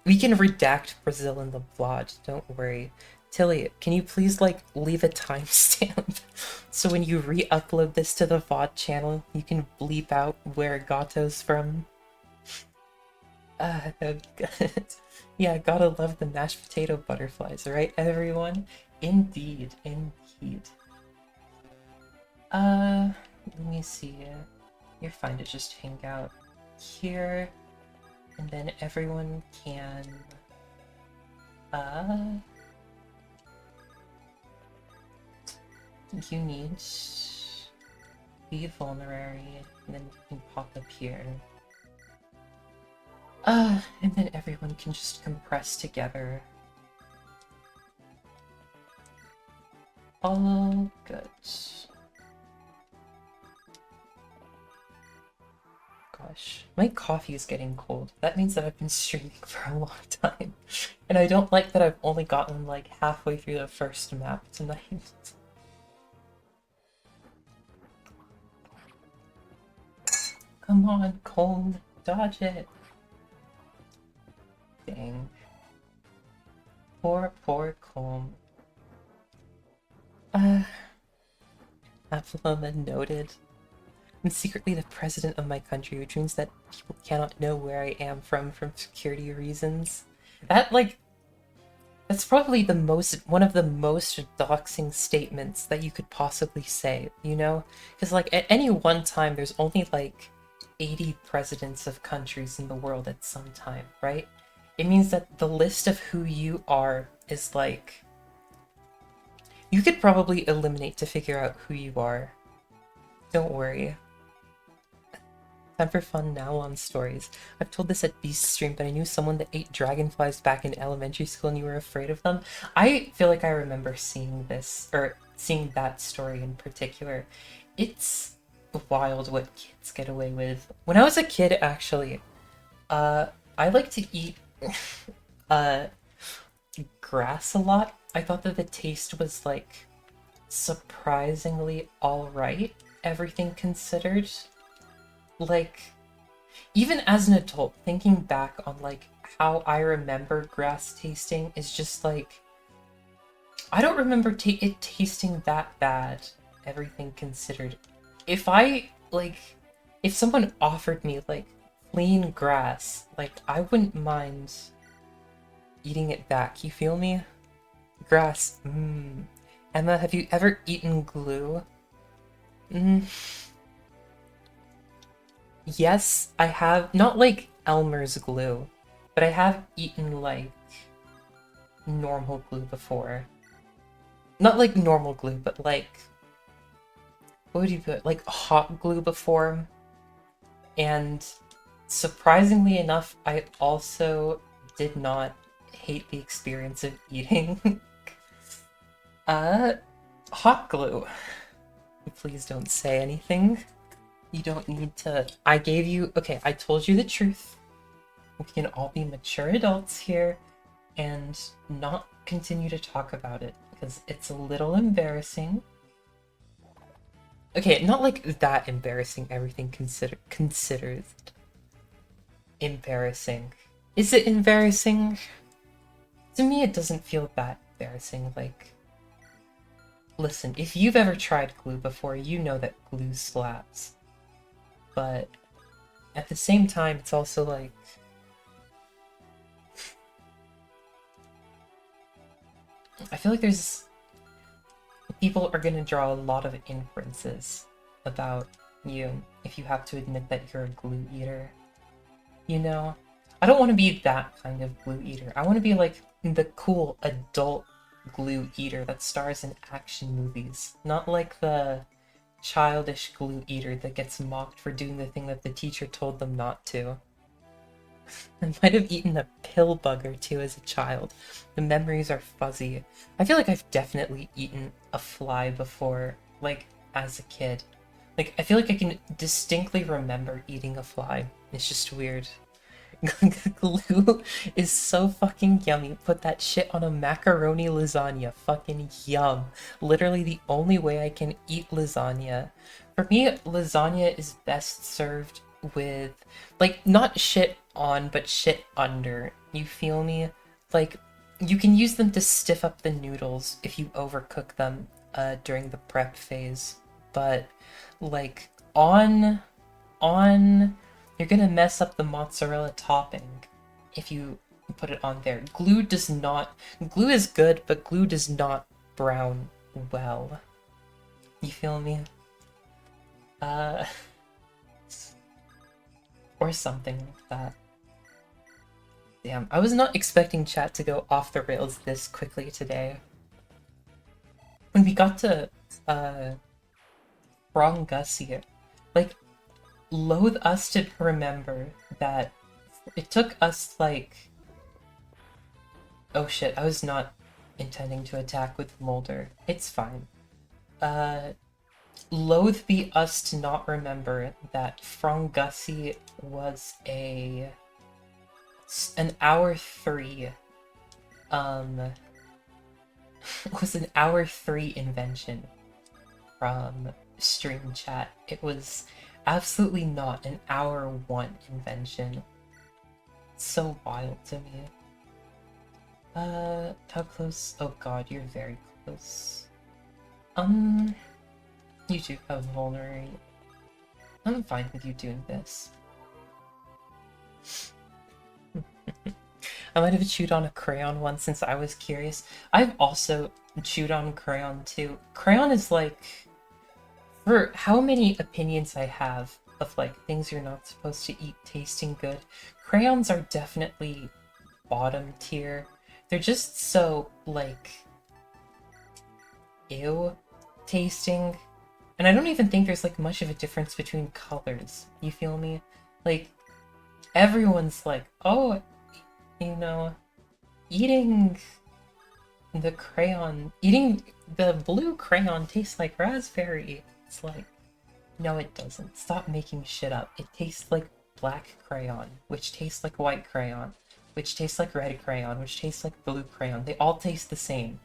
We can redact Brazil in the VOD, don't worry. Tilly, can you please like leave a timestamp so when you re-upload this to the VOD channel, you can bleep out where Gato's from? Yeah, gotta love the mashed potato butterflies, right, everyone? Indeed, indeed. Let me see. You're fine to just hang out here, and then everyone can, you need be vulnerary, and then you can pop up here. And then everyone can just compress together. All good. Gosh, my coffee is getting cold. That means that I've been streaming for a long time. And I don't like that I've only gotten like halfway through the first map tonight. Come on, Cone, dodge it. Dang. Poor Colm. Flowemma noted. I'm secretly the president of my country, which means that people cannot know where I am from security reasons. That, like, that's probably one of the most doxing statements that you could possibly say, you know? Because, like, at any one time, there's only, like, 80 presidents of countries in the world at some time, right? It means that the list of who you are is, like, you could probably eliminate to figure out who you are. Don't worry. Time for fun now on stories. I've told this at Beast Stream, but I knew someone that ate dragonflies back in elementary school and you were afraid of them. I feel like I remember seeing this, or seeing that story in particular. It's wild what kids get away with. When I was a kid, actually, I like to eat grass a lot, I thought that the taste was like surprisingly alright, everything considered. Like, even as an adult, thinking back on like how I remember grass tasting is just like, I don't remember it tasting that bad, everything considered. If I, like, if someone offered me, like, clean grass, like, I wouldn't mind eating it back, you feel me? Grass, mmm. Emma, have you ever eaten glue? Mm. Yes, I have, not like Elmer's glue, but I have eaten, like, normal glue before. Not like normal glue, but like, what would you put? Like hot glue before. And surprisingly enough, I also did not hate the experience of eating uh hot glue. Please don't say anything. You don't need to. I gave you, okay, I told you the truth. We can all be mature adults here and not continue to talk about it because it's a little embarrassing. Okay, not like that embarrassing, everything considered embarrassing. Is it embarrassing? To me, it doesn't feel that embarrassing. Like, listen, if you've ever tried glue before, you know that glue slaps. But at the same time, it's also like, I feel like there's people are gonna draw a lot of inferences about you if you have to admit that you're a glue eater. You know? I don't want to be that kind of glue eater. I want to be like the cool adult glue eater that stars in action movies. Not like the childish glue eater that gets mocked for doing the thing that the teacher told them not to. I might have eaten a pill bug or two as a child. The memories are fuzzy. I feel like I've definitely eaten a fly before, like, as a kid. Like, I feel like I can distinctly remember eating a fly. It's just weird. Glue is so fucking yummy. Put that shit on a macaroni lasagna. Fucking yum. Literally the only way I can eat lasagna. For me, lasagna is best served with, like, not shit on, but shit under. You feel me? Like, you can use them to stiff up the noodles if you overcook them during the prep phase. But, like, on you're gonna mess up the mozzarella topping if you put it on there. Glue does not... Glue is good, but glue does not brown well. You feel me? Or something like that. Damn, I was not expecting chat to go off the rails this quickly today. When we got to, Wrong Gussie, like, loathe us to remember that it took us, like... Oh shit, I was not intending to attack with Molder. It's fine. Loathe be us to not remember that Frongussie was an hour 3, was an hour 3 invention from stream chat. It was absolutely not an hour 1 invention. It's so wild to me. How close? Oh god, you're very close. You do have vulnerate. I'm fine with you doing this. I might have chewed on a crayon once since I was curious. I've also chewed on crayon too. Crayon is like... For how many opinions I have of like things you're not supposed to eat tasting good, crayons are definitely bottom tier. They're just so, like, ew tasting. And I don't even think there's, like, much of a difference between colors. You feel me? Like, everyone's like, oh, you know, eating eating the blue crayon tastes like raspberry. It's like, no it doesn't. Stop making shit up. It tastes like black crayon, which tastes like white crayon, which tastes like red crayon, which tastes like blue crayon. They all taste the same.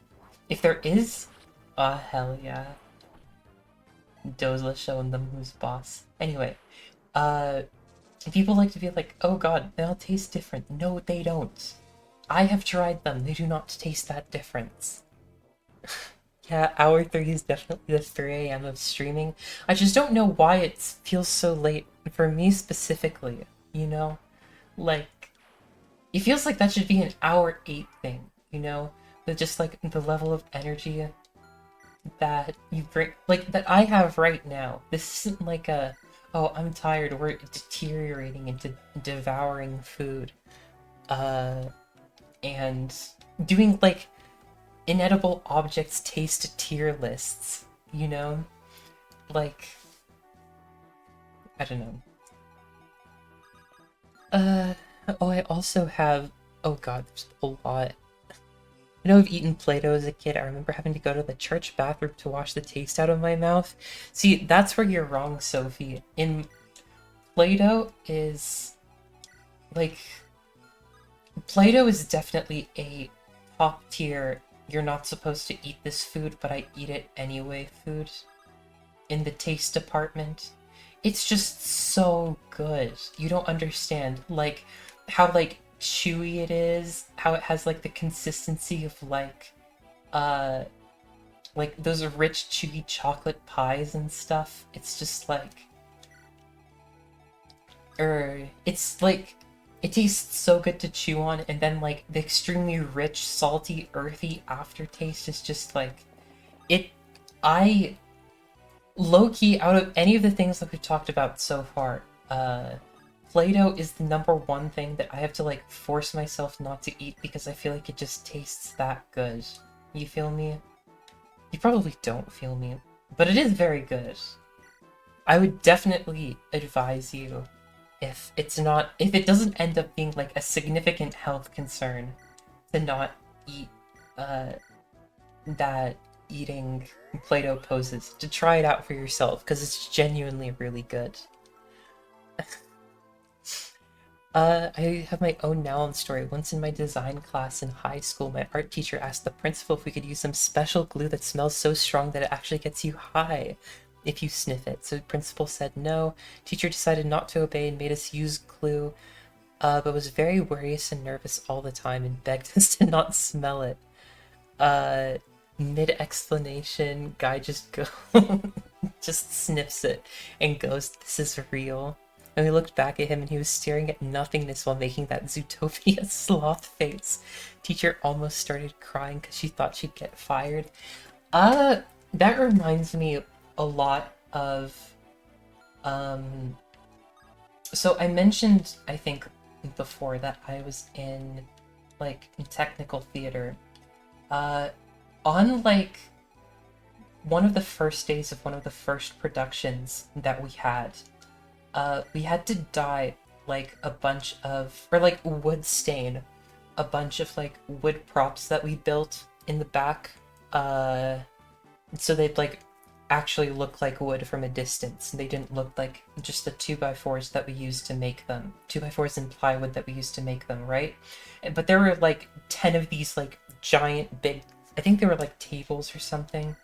If there is, hell yeah. Dozla showing them who's boss. Anyway, uh, people like to be like, oh god, they all taste different. No, they don't. I have tried them. They do not taste that different. Yeah, hour 3 is definitely the 3 a.m. of streaming. I just don't know why it feels so late for me specifically, you know? Like, it feels like that should be an hour 8 thing, you know? With just like the level of energy that you bring, like that I have right now. This isn't like a, oh, I'm tired, we're deteriorating into devouring food. Uh, and doing like inedible objects taste tier lists, you know? Like, I don't know. Uh, oh, I also have, oh god, there's a lot. I know I've eaten Play-Doh as a kid. I remember having to go to the church bathroom to wash the taste out of my mouth. See, that's where you're wrong, Sophie. In Play-Doh is, like, Play-Doh is definitely a top tier, you're not supposed to eat this food, but I eat it anyway food. In the taste department. It's just so good. You don't understand, like, how, like, chewy it is, how it has, like, the consistency of, uh, like, those rich, chewy chocolate pies and stuff. It's just, like, it's, like, it tastes so good to chew on, and then, like, the extremely rich, salty, earthy aftertaste is just, like, it, I low-key, out of any of the things that we've talked about so far, Play-Doh is the #1 thing that I have to, like, force myself not to eat because I feel like it just tastes that good. You feel me? You probably don't feel me, but it is very good. I would definitely advise you, if it doesn't end up being, like, a significant health concern, to not eat, uh, that eating Play-Doh poses, to try it out for yourself, because it's genuinely really good. I have my own Noun story. Once in my design class in high school, my art teacher asked the principal if we could use some special glue that smells so strong that it actually gets you high if you sniff it. So the principal said no. Teacher decided not to obey and made us use glue, but was very worrious and nervous all the time and begged us to not smell it. Mid-explanation, guy just just sniffs it and goes, "This is real." And we looked back at him and he was staring at nothingness while making that Zootopia sloth face. Teacher almost started crying because she thought she'd get fired. That reminds me a lot of, so I mentioned, I think, before that I was in, like, technical theater. On, like, one of the first days of one of the first productions that we had to dye, like, a bunch of, or, like, wood stain a bunch of, like, wood props that we built in the back, so they'd, like, actually look like wood from a distance. They didn't look like just the 2x4s that we used to make them. 2x4s and plywood that we used to make them, right? But there were, like, 10 of these, like, giant, big, I think they were, like, tables or something.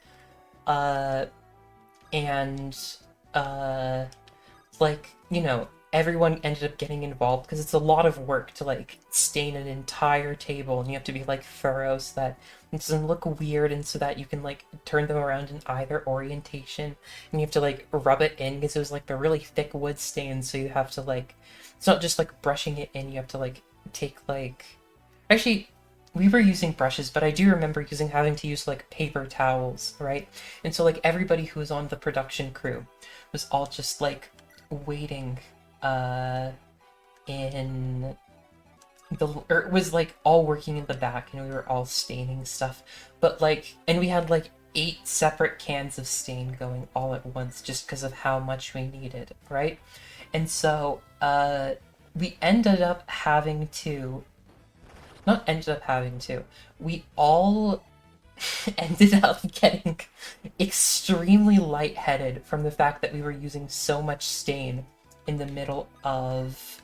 And, like, you know, everyone ended up getting involved because it's a lot of work to, like, stain an entire table, and you have to be, like, thorough so that it doesn't look weird and so that you can, like, turn them around in either orientation. And you have to, like, rub it in because it was, like, the really thick wood stain, so you have to, like, it's not just, like, brushing it in, you have to, like, take, like, actually, we were using brushes, but I do remember having to use, like, paper towels, right? And so, like, everybody who was on the production crew was all just, like, waiting in the, or it was, like, all working in the back, and we were all staining stuff, but, like, and we had, like, 8 separate cans of stain going all at once just because of how much we needed, right? And so we ended up having to, not ended up having to, we all ended up getting extremely lightheaded from the fact that we were using so much stain in the middle of,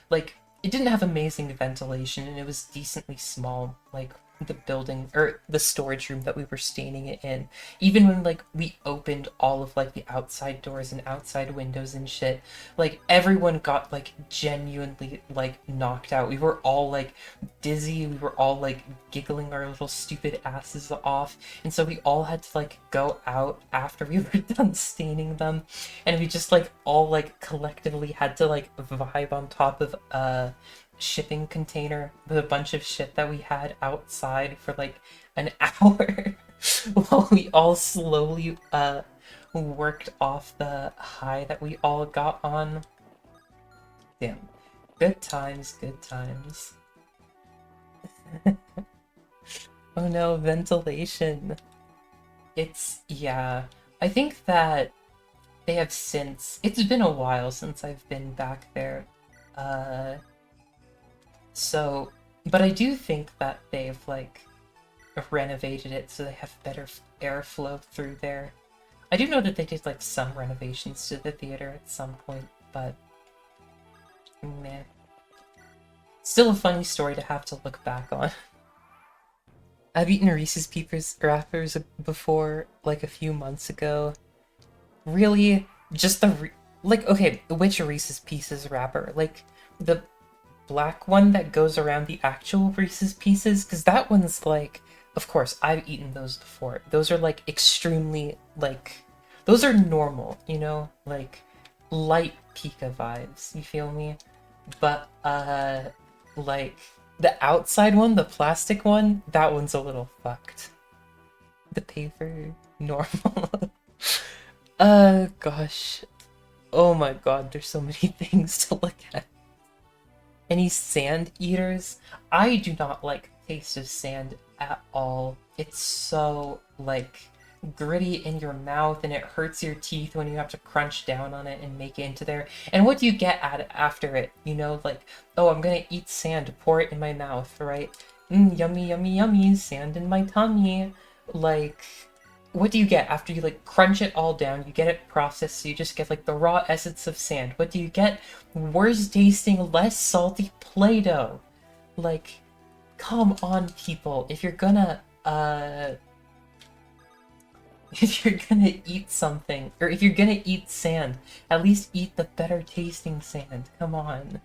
like, it didn't have amazing ventilation and it was decently small. Like, the building or the storage room that we were staying in. Even when like we opened all of like the outside doors and outside windows and shit, like everyone got like genuinely like knocked out. We were all like dizzy, we were all like giggling our little stupid asses off, and so we all had to like go out after we were done staining them, and we just like all like collectively had to like vibe on top of shipping container with a bunch of shit that we had outside for like an hour while we all slowly worked off the high that we all got on. Damn. Good times, good times. Oh no, ventilation. Yeah. I think that they have since... It's been a while since I've been back there. So, but I do think that they've, like, renovated it so they have better airflow through there. I do know that they did, like, some renovations to the theater at some point, but... meh. Still a funny story to have to look back on. I've eaten Reese's Pieces wrappers before, like, a few months ago. Really? Just the... like, okay, which Reese's Pieces wrapper? Like, the black one that goes around the actual Reese's Pieces? Because that one's like... Of course, I've eaten those before. Those are, like, extremely, like... Those are normal, you know? Like, light Pika vibes, you feel me? But, like... The outside one, the plastic one, that one's a little fucked. The paper, normal. Gosh. Oh my god, there's so many things to look at. Any sand eaters? I do not like the taste of sand at all. It's so, like, gritty in your mouth, and it hurts your teeth when you have to crunch down on it and make it into there. And what do you get at it after it? You know, like, oh, I'm gonna eat sand, pour it in my mouth, right? Yummy, yummy, yummy, sand in my tummy. Like, what do you get after you, like, crunch it all down? You get it processed, so you just get, like, the raw essence of sand. What do you get? Worse tasting, less salty Play-Doh. Like, come on, people. If you're gonna eat something, or if you're gonna eat sand, at least eat the better tasting sand. Come on.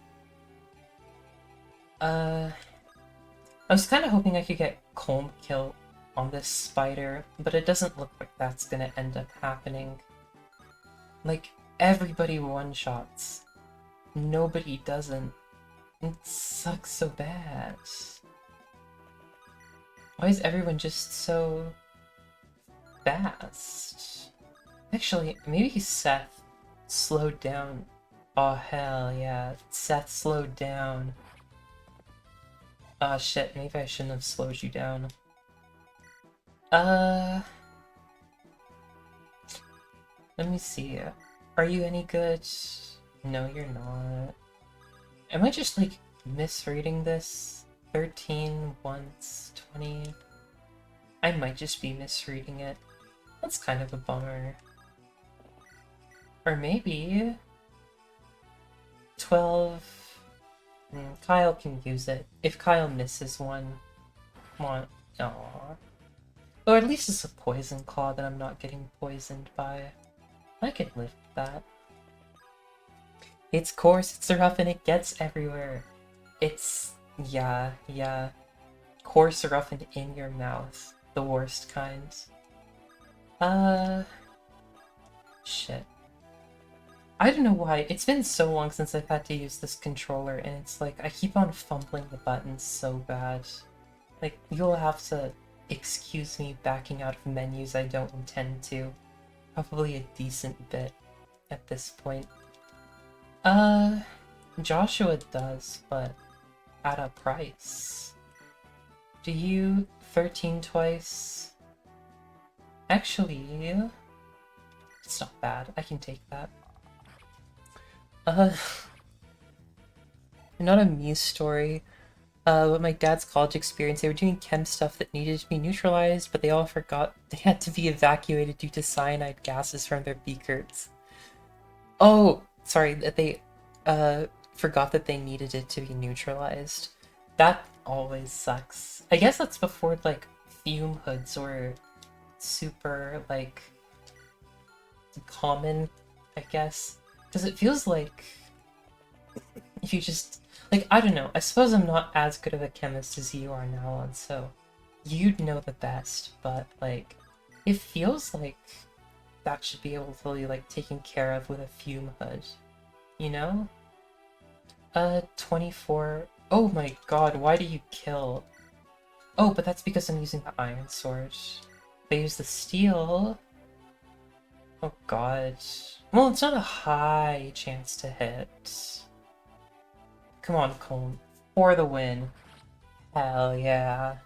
I was kind of hoping I could get comb kill on this spider, but it doesn't look like that's gonna end up happening. Like, everybody one-shots. Nobody doesn't. It sucks so bad. Why is everyone just so fast? Actually, maybe Seth slowed down. Oh, hell yeah. Seth slowed down. Oh shit, maybe I shouldn't have slowed you down. Let me see. Are you any good? No, you're not. Am I just, like, misreading this? 13 once, 20... I might just be misreading it. That's kind of a bummer. Or maybe... 12... Kyle can use it. If Kyle misses one... Aww. Or at least it's a poison claw that I'm not getting poisoned by. I could live with that. It's coarse, it's rough, and it gets everywhere. It's... yeah. Coarse, rough, and in your mouth. The worst kind. Shit. I don't know why. It's been so long since I've had to use this controller, and it's like, I keep on fumbling the buttons so bad. Like, you'll have to excuse me backing out of menus I don't intend to. Probably a decent bit at this point. Joshua does, but at a price. Do you 13 twice? Actually, it's not bad. I can take that. Not a Muse story. But my dad's college experience, they were doing chem stuff that needed to be neutralized, but they all forgot they had to be evacuated due to cyanide gases from their beakers. Oh, sorry, that they forgot that they needed it to be neutralized. That always sucks. I guess that's before, like, fume hoods were super, like, common, I guess. Because it feels like if you just, like, I don't know, I suppose I'm not as good of a chemist as you are now, and so you'd know the best, but, like, it feels like that should be able to be, like, taken care of with a fume hood, you know? 24. Oh my god, why do you kill? Oh, but that's because I'm using the iron sword. If I use the steel... Oh god. Well, it's not a high chance to hit. Come on, Colm. For the win. Hell yeah.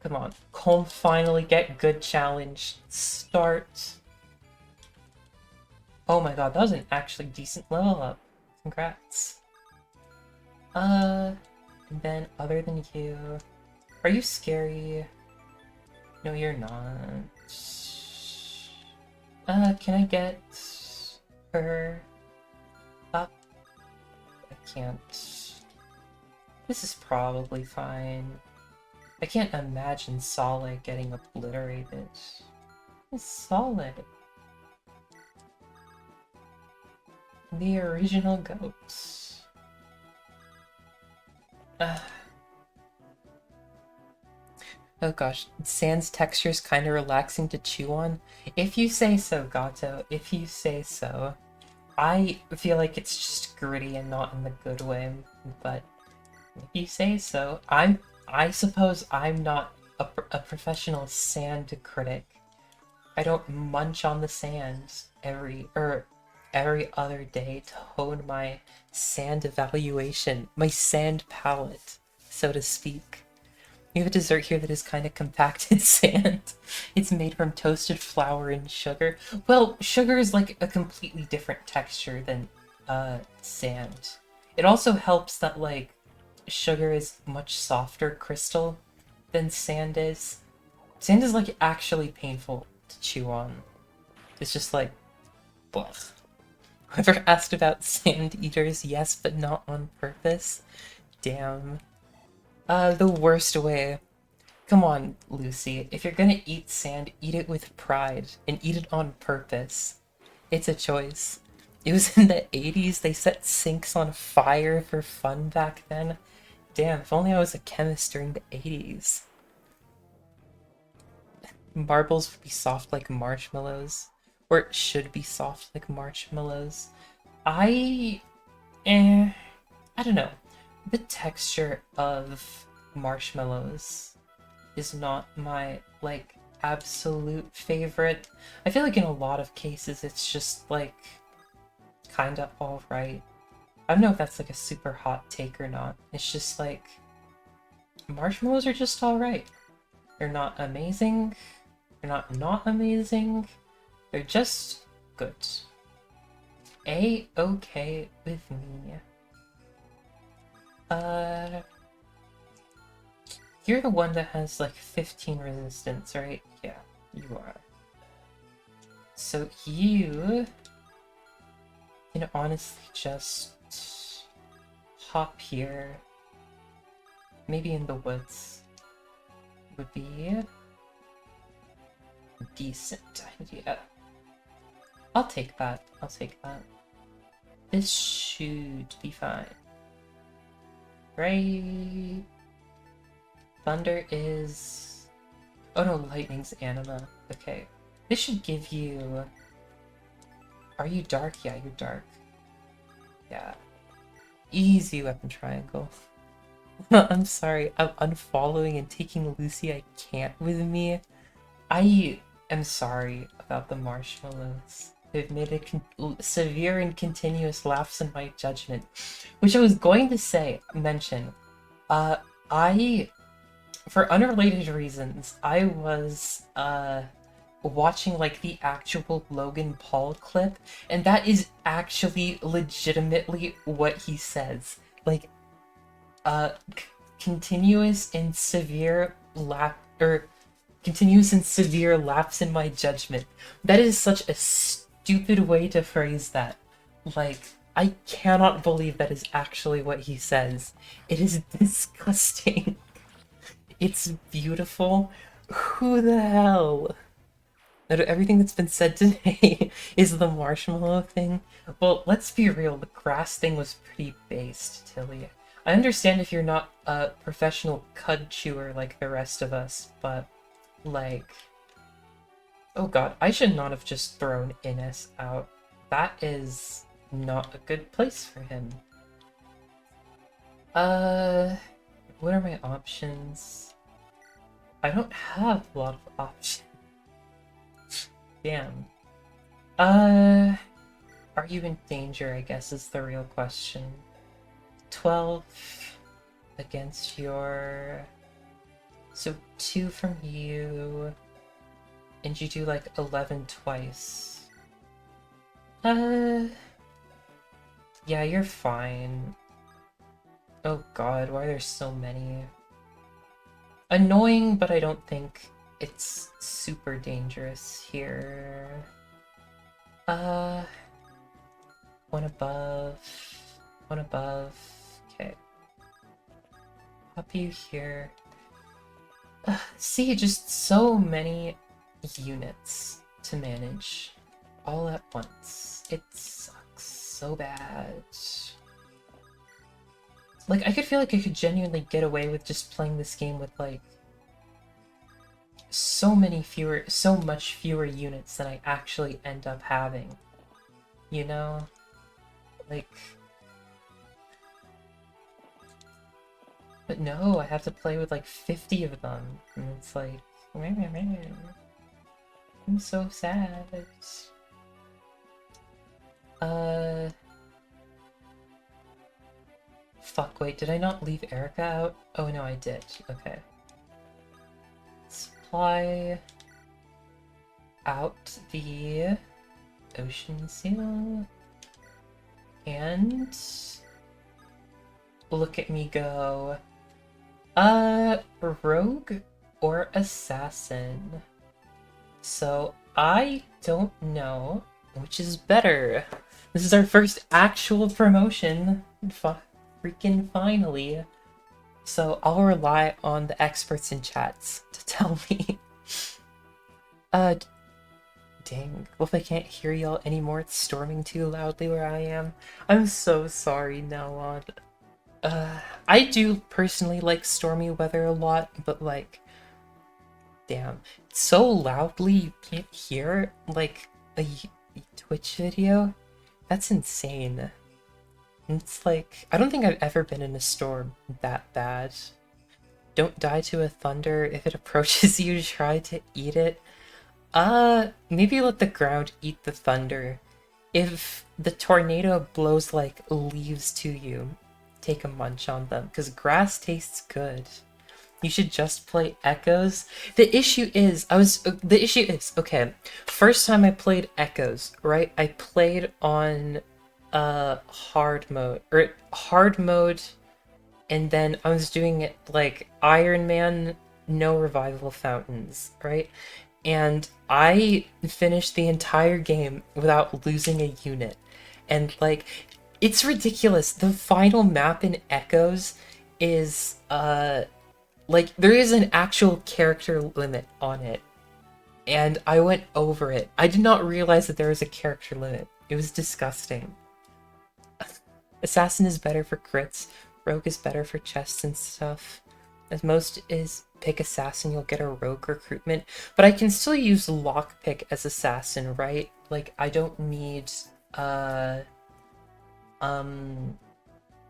Come on. Colm, finally get good challenge. Start. Oh my god, that was an actually decent level up. Congrats. And then other than you... Are you scary? No, you're not. Can I get her up? I can't. This is probably fine. I can't imagine Solid getting obliterated. It's Solid. The original goats. Oh gosh, sand's texture is kind of relaxing to chew on. If you say so, Gato, if you say so. I feel like it's just gritty and not in the good way, but if you say so. I suppose I'm not a professional sand critic. I don't munch on the sand every other day to hone my sand evaluation, my sand palette, so to speak. We have a dessert here that is kind of compacted sand. It's made from toasted flour and sugar. Well, sugar is like a completely different texture than sand. It also helps that like sugar is much softer crystal than sand is. Sand is like actually painful to chew on. It's just like, blech. Whoever asked about sand eaters, yes, but not on purpose. Damn. The worst way. Come on, Lucy. If you're gonna eat sand, eat it with pride, and eat it on purpose. It's a choice. It was in the 80s, they set sinks on fire for fun back then. Damn, if only I was a chemist during the 80s. Marbles would be soft like marshmallows. Or it should be soft like marshmallows. I don't know. The texture of marshmallows is not my, like, absolute favorite. I feel like in a lot of cases it's just, like, kinda alright. I don't know if that's, like, a super hot take or not. It's just, like, marshmallows are just alright. They're not amazing. They're not amazing. They're just good. A-okay with me. You're the one that has like 15 resistance, right? Yeah, you are. So you can honestly just hop here. Maybe in the woods would be a decent idea. I'll take that. I'll take that. This should be fine. Right. Thunder is... Oh no, lightning's anima. Okay. This should give you... Are you dark? Yeah, you're dark. Yeah. Easy weapon triangle. I'm sorry, I'm unfollowing and taking Lucy I can't with me. I am sorry about the marshmallows. They've made a severe and continuous lapse in my judgment. Which I was going to mention. For unrelated reasons, I was, watching, like, the actual Logan Paul clip, and that is actually legitimately what he says. Like, continuous and severe lapse in my judgment. That is such a stupid way to phrase that. Like, I cannot believe that is actually what he says. It is disgusting. It's beautiful. Who the hell? Out of everything that's been said today is the marshmallow thing. Well, let's be real, the grass thing was pretty based, Tilly. I understand if you're not a professional cud chewer like the rest of us, but, like... Oh god, I should not have just thrown Ines out. That is not a good place for him. What are my options? I don't have a lot of options. Damn. Are you in danger, I guess is the real question. 12 against your... So 2 from you... And you do like 11 twice. Yeah, you're fine. Oh god, why are there so many? Annoying, but I don't think it's super dangerous here. One above. One above. Okay. Pop you here. See, just so many units to manage all at once. It sucks so bad. Like, I could feel like I could genuinely get away with just playing this game with, like, so much fewer units than I actually end up having. You know? Like... But no, I have to play with, like, 50 of them. And it's like... I'm so sad. Fuck, wait, did I not leave Erica out? Oh no, I did. Okay. Supply out the ocean seal. And look at me go. Rogue or assassin? So I don't know which is better. This is our first actual promotion. Freaking finally. So I'll rely on the experts in chats to tell me. Dang. Well, if I can't hear y'all anymore, it's storming too loudly where I am. I'm so sorry, Nelon. I do personally like stormy weather a lot, but like, damn, so loudly you can't hear like a Twitch video? That's insane. It's like, I don't think I've ever been in a storm that bad. Don't die to a thunder. If it approaches you, try to eat it. Maybe let the ground eat the thunder. If the tornado blows like leaves to you, take a munch on them, because grass tastes good. You should just play Echoes. The issue is, okay, first time I played Echoes, right? I played on hard mode, and then I was doing it like Iron Man, no revival fountains, right? And I finished the entire game without losing a unit. And like, it's ridiculous. The final map in Echoes is like, there is an actual character limit on it. And I went over it. I did not realize that there was a character limit. It was disgusting. Assassin is better for crits. Rogue is better for chests and stuff. As most is pick Assassin, you'll get a Rogue recruitment. But I can still use Lockpick as Assassin, right? Like, I don't need,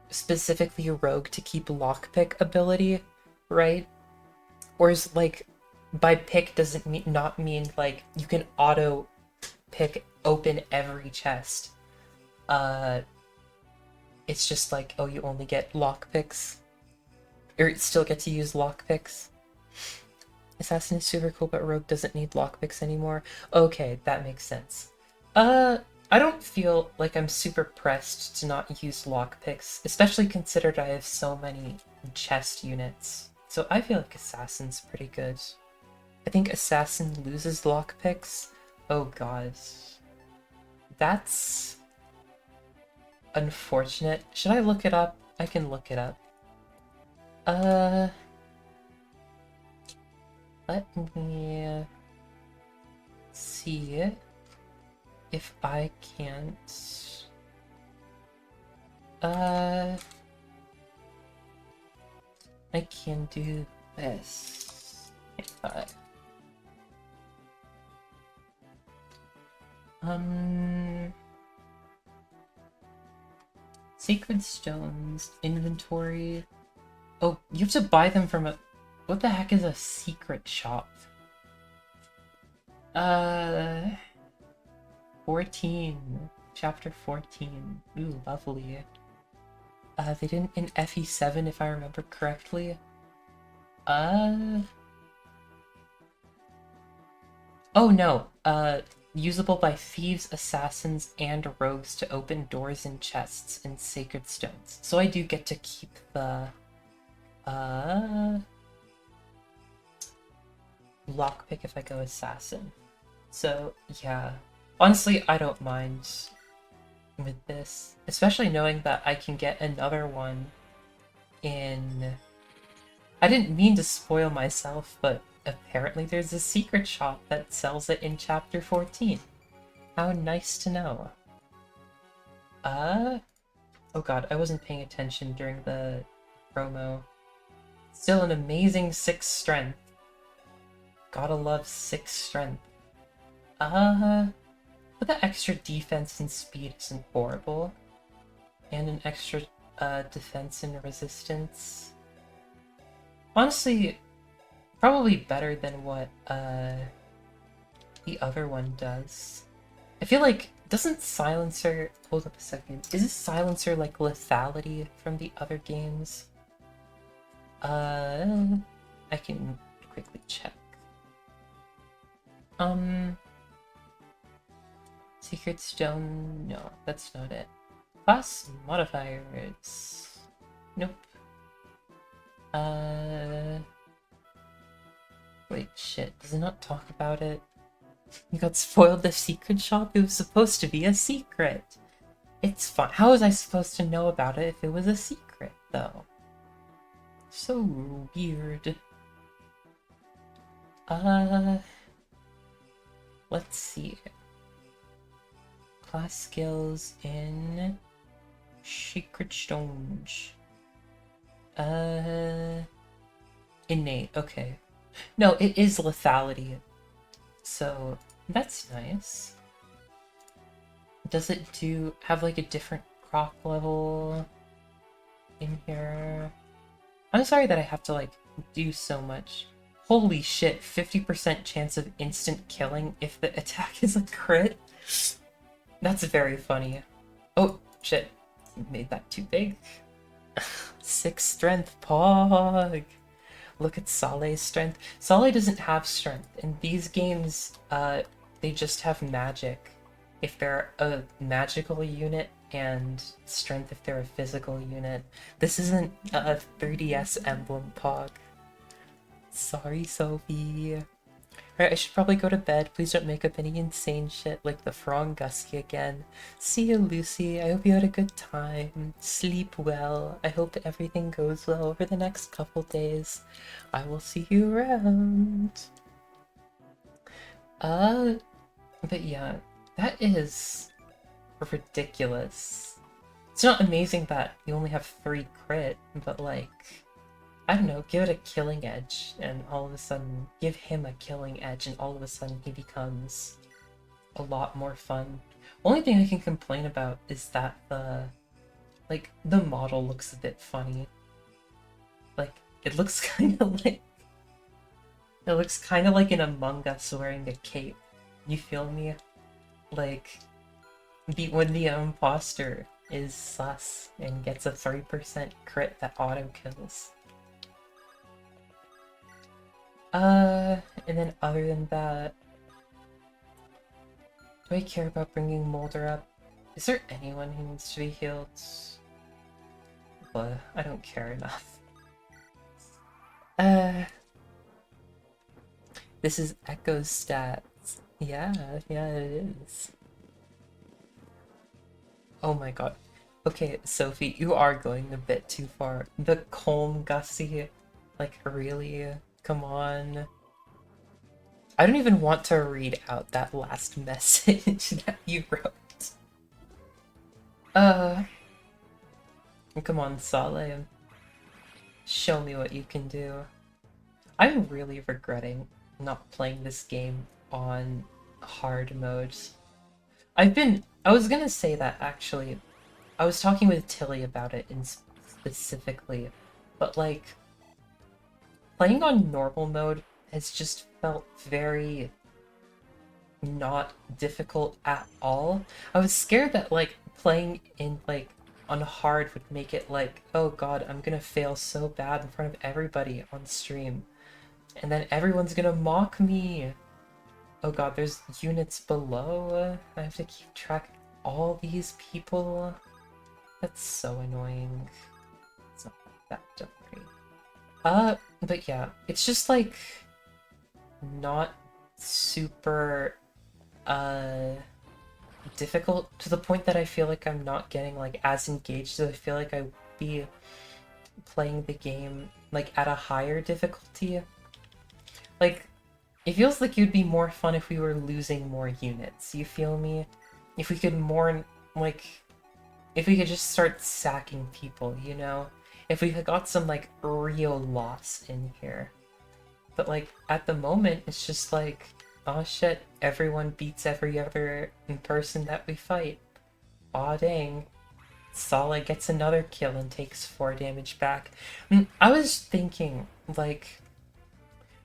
specifically Rogue to keep Lockpick ability, right? Whereas, like, by pick doesn't not mean, like, you can auto pick open every chest. It's just like, oh, you only get lockpicks. Or still get to use lockpicks. Assassin is super cool, but Rogue doesn't need lockpicks anymore. Okay, that makes sense. I don't feel like I'm super pressed to not use lockpicks, especially considered I have so many chest units. So I feel like Assassin's pretty good. I think Assassin loses lockpicks. Oh god. That's unfortunate. Should I look it up? I can look it up. Uh, let me see if I can't. I can do this. Sacred stones, inventory. Oh, you have to buy them from a... What the heck is a secret shop? 14. Chapter 14. Ooh, lovely. They didn't in FE7 if I remember correctly. Oh no, usable by thieves, assassins, and rogues to open doors and chests and sacred stones. So I do get to keep the, lockpick if I go assassin. So, yeah. Honestly, I don't mind with this. Especially knowing that I can get another one in... I didn't mean to spoil myself, but apparently there's a secret shop that sells it in Chapter 14. How nice to know. Oh god, I wasn't paying attention during the promo. Still an amazing 6 strength. Gotta love 6 strength. But the extra defense and speed isn't horrible. And an extra defense and resistance. Honestly, probably better than what the other one does. I feel like, doesn't Silencer... Hold up a second. Is this Silencer like lethality from the other games? I can quickly check. Secret Stone... No, that's not it. Class modifiers... Nope. Wait, shit, does it not talk about it? You got spoiled the secret shop? It was supposed to be a secret! It's fun. How was I supposed to know about it if it was a secret, though? So weird. Let's see. Class skills in... Secret Stones. Innate, okay. No, it is lethality. So, that's nice. Does it have like a different proc level in here? I'm sorry that I have to like do so much. Holy shit, 50% chance of instant killing if the attack is a crit? That's very funny. Oh, shit. Made that too big. 6 strength, Pog! Look at Sale's strength. Sale doesn't have strength. In these games, they just have magic if they're a magical unit, and strength if they're a physical unit. This isn't a 3DS Emblem, Pog. Sorry, Sophie. Alright, I should probably go to bed. Please don't make up any insane shit like the Frongusky again. See you, Lucy. I hope you had a good time. Sleep well. I hope everything goes well over the next couple days. I will see you around. But yeah, that is ridiculous. It's not amazing that you only have 3 crit, but like... I don't know, give it a killing edge, and all of a sudden, give him a killing edge, and all of a sudden he becomes a lot more fun. Only thing I can complain about is that the model looks a bit funny. Like, it looks kind of like... It looks kind of like an Among Us wearing a cape. You feel me? Like, when the imposter is sus and gets a 3% crit that auto-kills. And then other than that, do I care about bringing Molder up? Is there anyone who needs to be healed? But I don't care enough. This is Echo's stats. Yeah, it is. Oh my god. Okay, Sophie, you are going a bit too far. The calm Gussie, like really? Come on. I don't even want to read out that last message that you wrote. Uh, come on, Saleh. Show me what you can do. I'm really regretting not playing this game on hard modes. I was gonna say that actually. I was talking with Tilly about it in specifically, but like, playing on normal mode has just felt very not difficult at all. I was scared that like playing in like on hard would make it like, oh god, I'm gonna fail so bad in front of everybody on stream. And then everyone's gonna mock me. Oh god, there's units below. I have to keep track of all these people. That's so annoying. It's not that, don't worry. But yeah, it's just like not super difficult to the point that I feel like I'm not getting like as engaged as I feel like I would be playing the game like at a higher difficulty. Like, it feels like it would be more fun if we were losing more units, you feel me? If we could more, like, if we could just start sacking people, you know? If we had got some, like, real loss in here. But, like, at the moment, it's just like, oh shit, everyone beats every other person that we fight. Aw dang. Sala gets another kill and takes 4 damage back. I was thinking, like,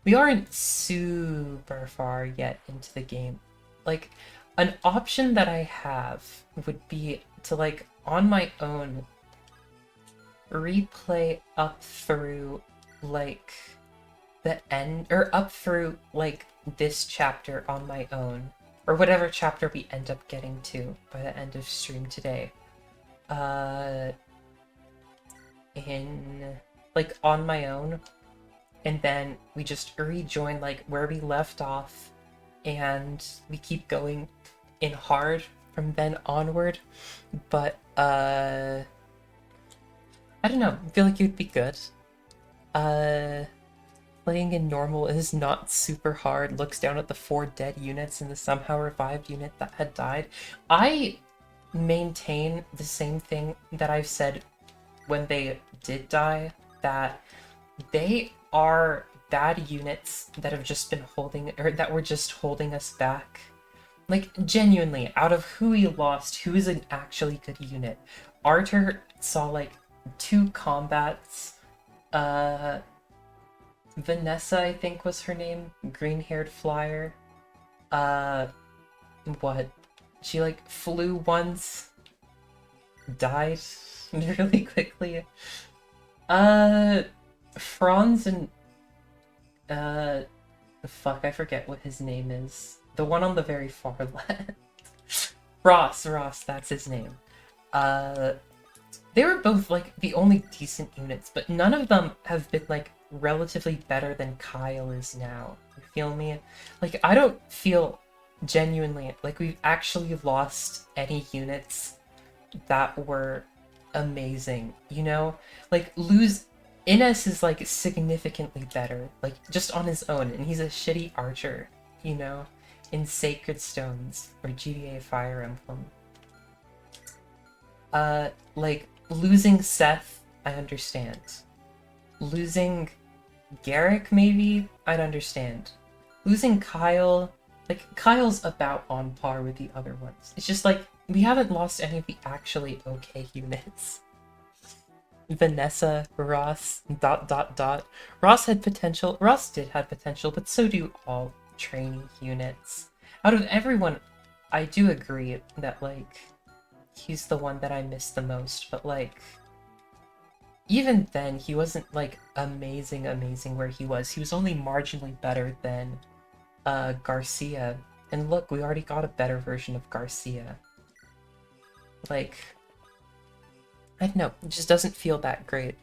we aren't super far yet into the game. Like, an option that I have would be to, like, on my own, replay up through, like, the end, or up through, like, this chapter on my own, or whatever chapter we end up getting to by the end of stream today. Like, on my own, and then we just rejoin like where we left off and we keep going in hard from then onward. But I don't know, I feel like it would be good. Playing in normal is not super hard. Looks down at the 4 dead units and the somehow revived unit that had died. I maintain the same thing that I've said when they did die, that they are bad units that have just been holding, or that were just holding us back. Like, genuinely, out of who we lost, who is an actually good unit? Arthur saw, like, 2 combats. Vanessa, I think was her name. Green-haired flyer. What? She, like, flew once. Died really quickly. Franz and fuck, I forget what his name is. The one on the very far left. Ross, that's his name. They were both like the only decent units, but none of them have been like relatively better than Kyle is now. You feel me? Like, I don't feel genuinely like we've actually lost any units that were amazing, you know? Like, Innes is, like, significantly better, like, just on his own, and he's a shitty archer, you know? In Sacred Stones, or GTA Fire Emblem. Like, losing Seth, I understand. Losing Garrick, maybe? I'd understand. Losing Kyle, like, Kyle's about on par with the other ones. It's just, like, we haven't lost any of the actually okay units. Vanessa, Ross, ... Ross had potential. Ross did have potential, but so do all training units. Out of everyone, I do agree that, like, he's the one that I miss the most, but, like, even then, he wasn't, like, amazing where he was. He was only marginally better than, Garcia. And look, we already got a better version of Garcia. Like, I don't know, it just doesn't feel that great.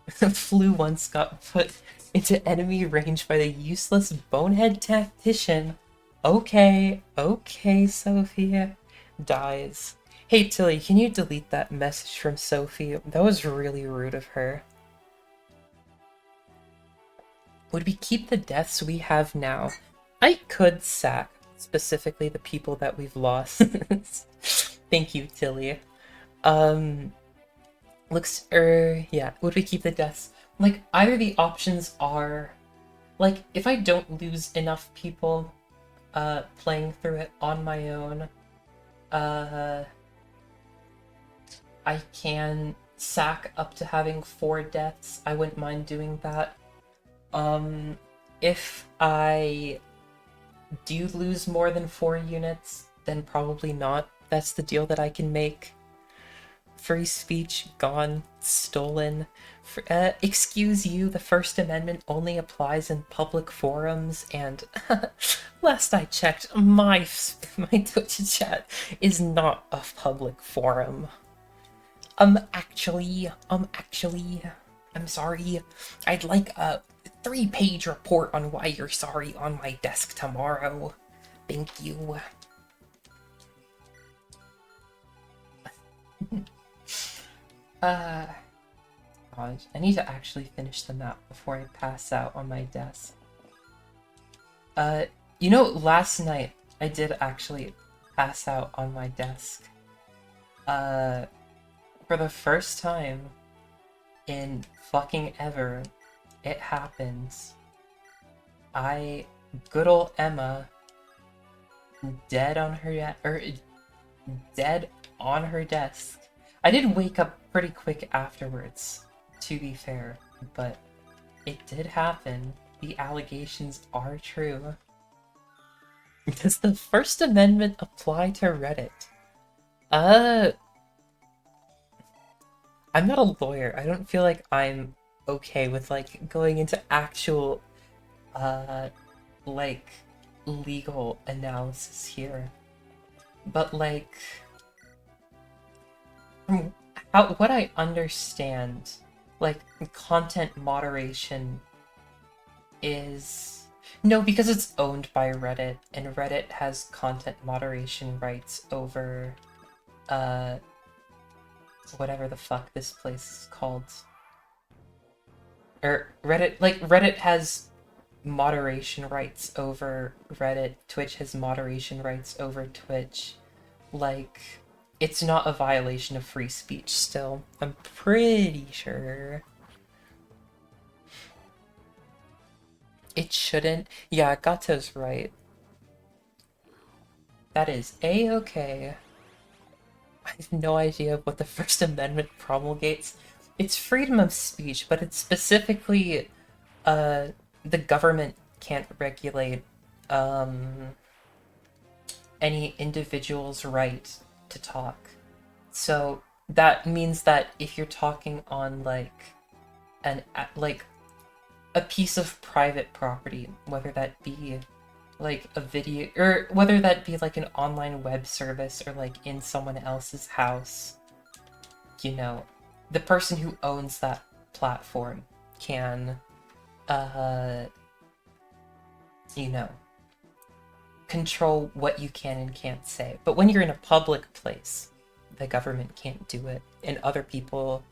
Flu once got put into enemy range by the useless bonehead tactician. Okay, Sophia. Dies. Hey Tilly, can you delete that message from Sophie? That was really rude of her. Would we keep the deaths we have now? I could sack specifically the people that we've lost. Thank you, Tilly. Yeah, would we keep the deaths? Like, either the options are, like, if I don't lose enough people, playing through it on my own, I can sack up to having 4 deaths. I wouldn't mind doing that. If I do lose more than 4 units, then probably not. That's the deal that I can make. Free speech gone, stolen. Excuse you, the First Amendment only applies in public forums, and last I checked, my Twitch chat is not a public forum. Actually, I'm sorry. I'd like a 3-page report on why you're sorry on my desk tomorrow. Thank you. Gosh, I need to actually finish the map before I pass out on my desk. You know, last night I did actually pass out on my desk. For the first time in fucking ever, it happens. Good ol' Emma, dead on her desk. I did wake up pretty quick afterwards, to be fair, but it did happen. The allegations are true. Does the First Amendment apply to Reddit? I'm not a lawyer. I don't feel like I'm okay with, like, going into actual, like, legal analysis here. But, like, from what I understand, like, content moderation is... No, because it's owned by Reddit, and Reddit has content moderation rights over, whatever the fuck this place is called. Reddit has moderation rights over Reddit, Twitch has moderation rights over Twitch. Like, it's not a violation of free speech still. I'm pretty sure. It shouldn't. Yeah, Gato's right. That is A-okay. I have no idea what the First Amendment promulgates. It's freedom of speech, but it's specifically, the government can't regulate, any individual's right to talk. So that means that if you're talking on, like, a piece of private property, whether that be like a video, or whether that be like an online web service or like in someone else's house, you know, the person who owns that platform can, you know, control what you can and can't say. But when you're in a public place, the government can't do it, and other people...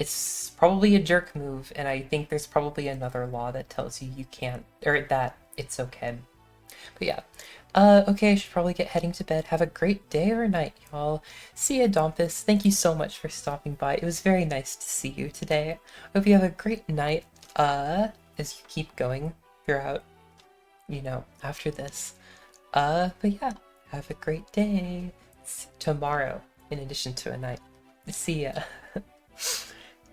It's probably a jerk move, and I think there's probably another law that tells you you can't, or that it's okay. But yeah. Okay, I should probably get heading to bed. Have a great day or night, y'all. See ya, Dompus. Thank you so much for stopping by. It was very nice to see you today. Hope you have a great night, as you keep going throughout, you know, after this. But yeah, have a great day. Tomorrow, in addition to a night. See ya.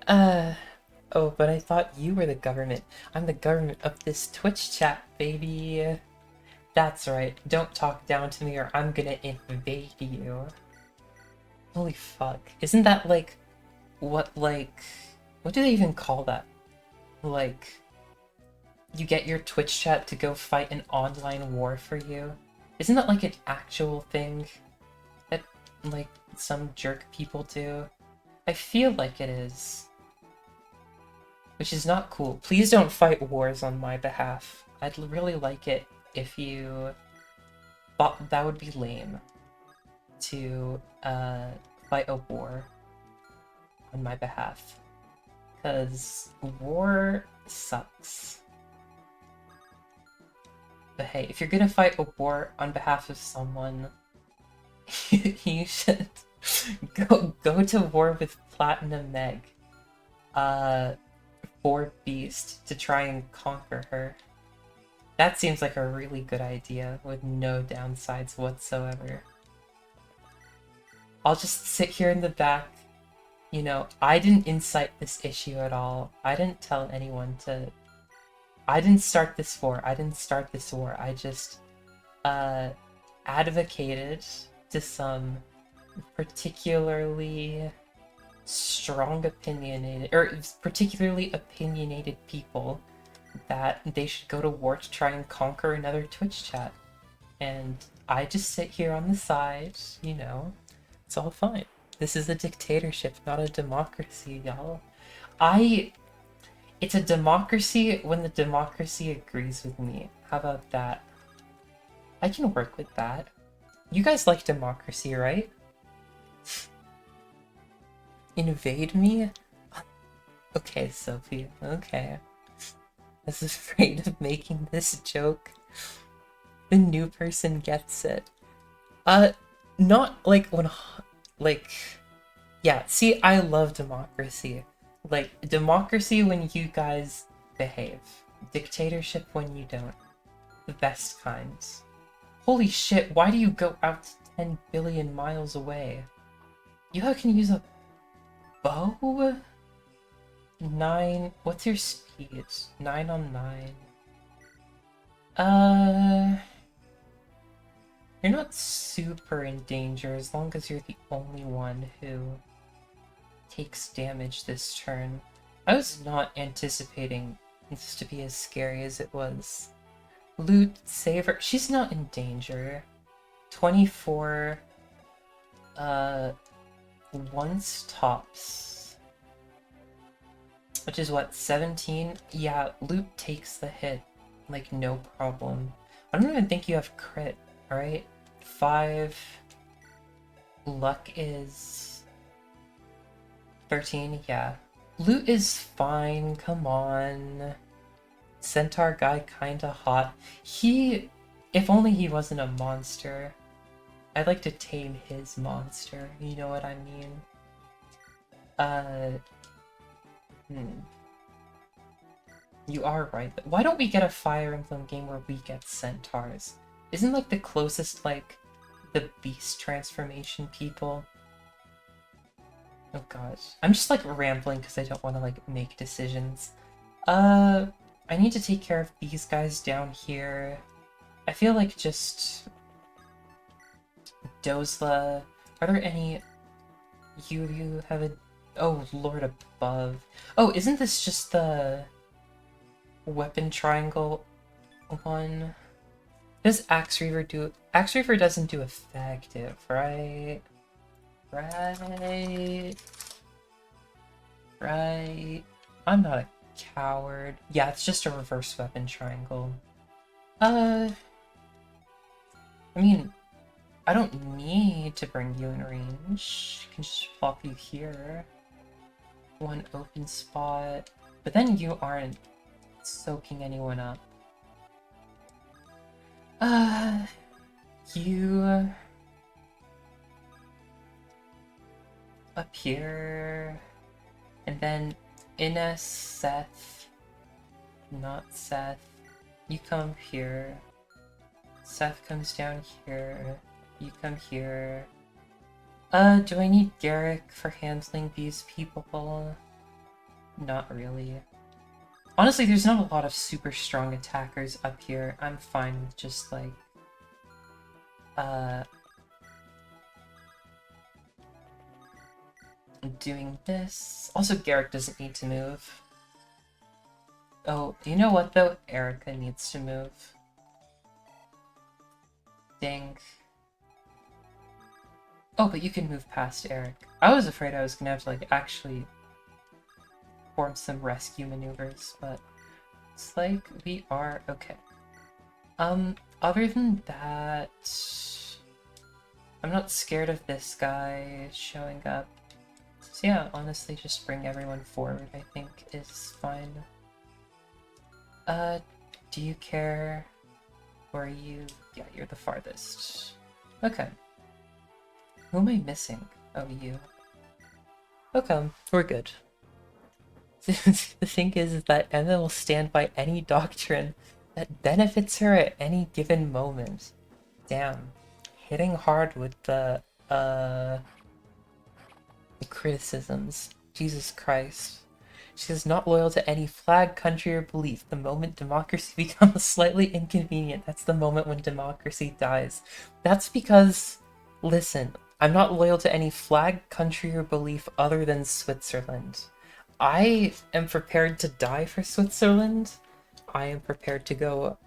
Oh, but I thought you were the government. I'm the government of this Twitch chat, baby. That's right. Don't talk down to me or I'm gonna invade you. Holy fuck. Isn't that like... what do they even call that? Like... you get your Twitch chat to go fight an online war for you? Isn't that like an actual thing that, like, some jerk people do? I feel like it is. Which is not cool. Please don't fight wars on my behalf. I'd really like it if you... but that would be lame. to fight a war on my behalf. Because war sucks. But hey, if you're gonna fight a war on behalf of someone, you should go to war with Platinum Meg. For Beast to try and conquer her. That seems like a really good idea with no downsides whatsoever. I'll just sit here in the back. You know, I didn't incite this issue at all. I didn't tell anyone to... I didn't start this war. I just advocated to some particularly particularly opinionated people that they should go to war to try and conquer another Twitch chat. And I just sit here on the side, you know, it's all fine. This is a dictatorship, not a democracy, y'all. It's a democracy when the democracy agrees with me. How about that? I can work with that. You guys like democracy, right? Invade me? Okay, Sophie, okay. I was afraid of making this joke. The new person gets it. Not like when... Like... Yeah, see, I love democracy. Like, democracy when you guys behave. Dictatorship when you don't. The best kinds. Holy shit, why do you go out 10 billion miles away? You can use a bow? 9... What's your speed? 9 on 9. You're not super in danger as long as you're the only one who takes damage this turn. I was not anticipating this to be as scary as it was. Loot, save her. She's not in danger. 24... once tops. Which is what, 17? Yeah, loot takes the hit. Like, no problem. I don't even think you have crit, alright? 5. Luck is... 13, yeah. Loot is fine, come on. Centaur guy kinda hot. If only he wasn't a monster. I'd like to tame his monster, you know what I mean? You are right. Why don't we get a Fire Emblem game where we get centaurs? Isn't like the closest, like, the beast transformation people? Oh gosh. I'm just like rambling because I don't want to like make decisions. I need to take care of these guys down here. I feel like just... Dozla... Are there any... You have a... Oh, Lord Above. Oh, isn't this just the... Weapon Triangle one? Does Axe Reaver do... Axe Reaver doesn't do effective, right? Right... I'm not a coward. Yeah, it's just a reverse weapon triangle. I mean, I don't need to bring you in range. I can just plop you here. One open spot. But then you aren't soaking anyone up. You... Up here... And then Ines, Seth... Not Seth. You come here. Seth comes down here. You come here. Do I need Garrick for handling these people? Not really. Honestly, there's not a lot of super strong attackers up here. I'm fine with just, like... doing this. Also, Garrick doesn't need to move. Oh, you know what, though? Erica needs to move. Dang. Oh, but you can move past Eric. I was afraid I was gonna have to, like, actually perform some rescue maneuvers, but it's like we are okay. Other than that... I'm not scared of this guy showing up. So yeah, honestly, just bring everyone forward, I think, is fine. Do you care? Or are you... Yeah, you're the farthest. Okay. Who am I missing? Oh, you. Okay, we're good. The thing is that Emma will stand by any doctrine that benefits her at any given moment. Damn. Hitting hard with the criticisms. Jesus Christ. She is not loyal to any flag, country, or belief. The moment democracy becomes slightly inconvenient, that's the moment when democracy dies. That's because, listen, I'm not loyal to any flag, country, or belief other than Switzerland. I am prepared to die for Switzerland. I am prepared to go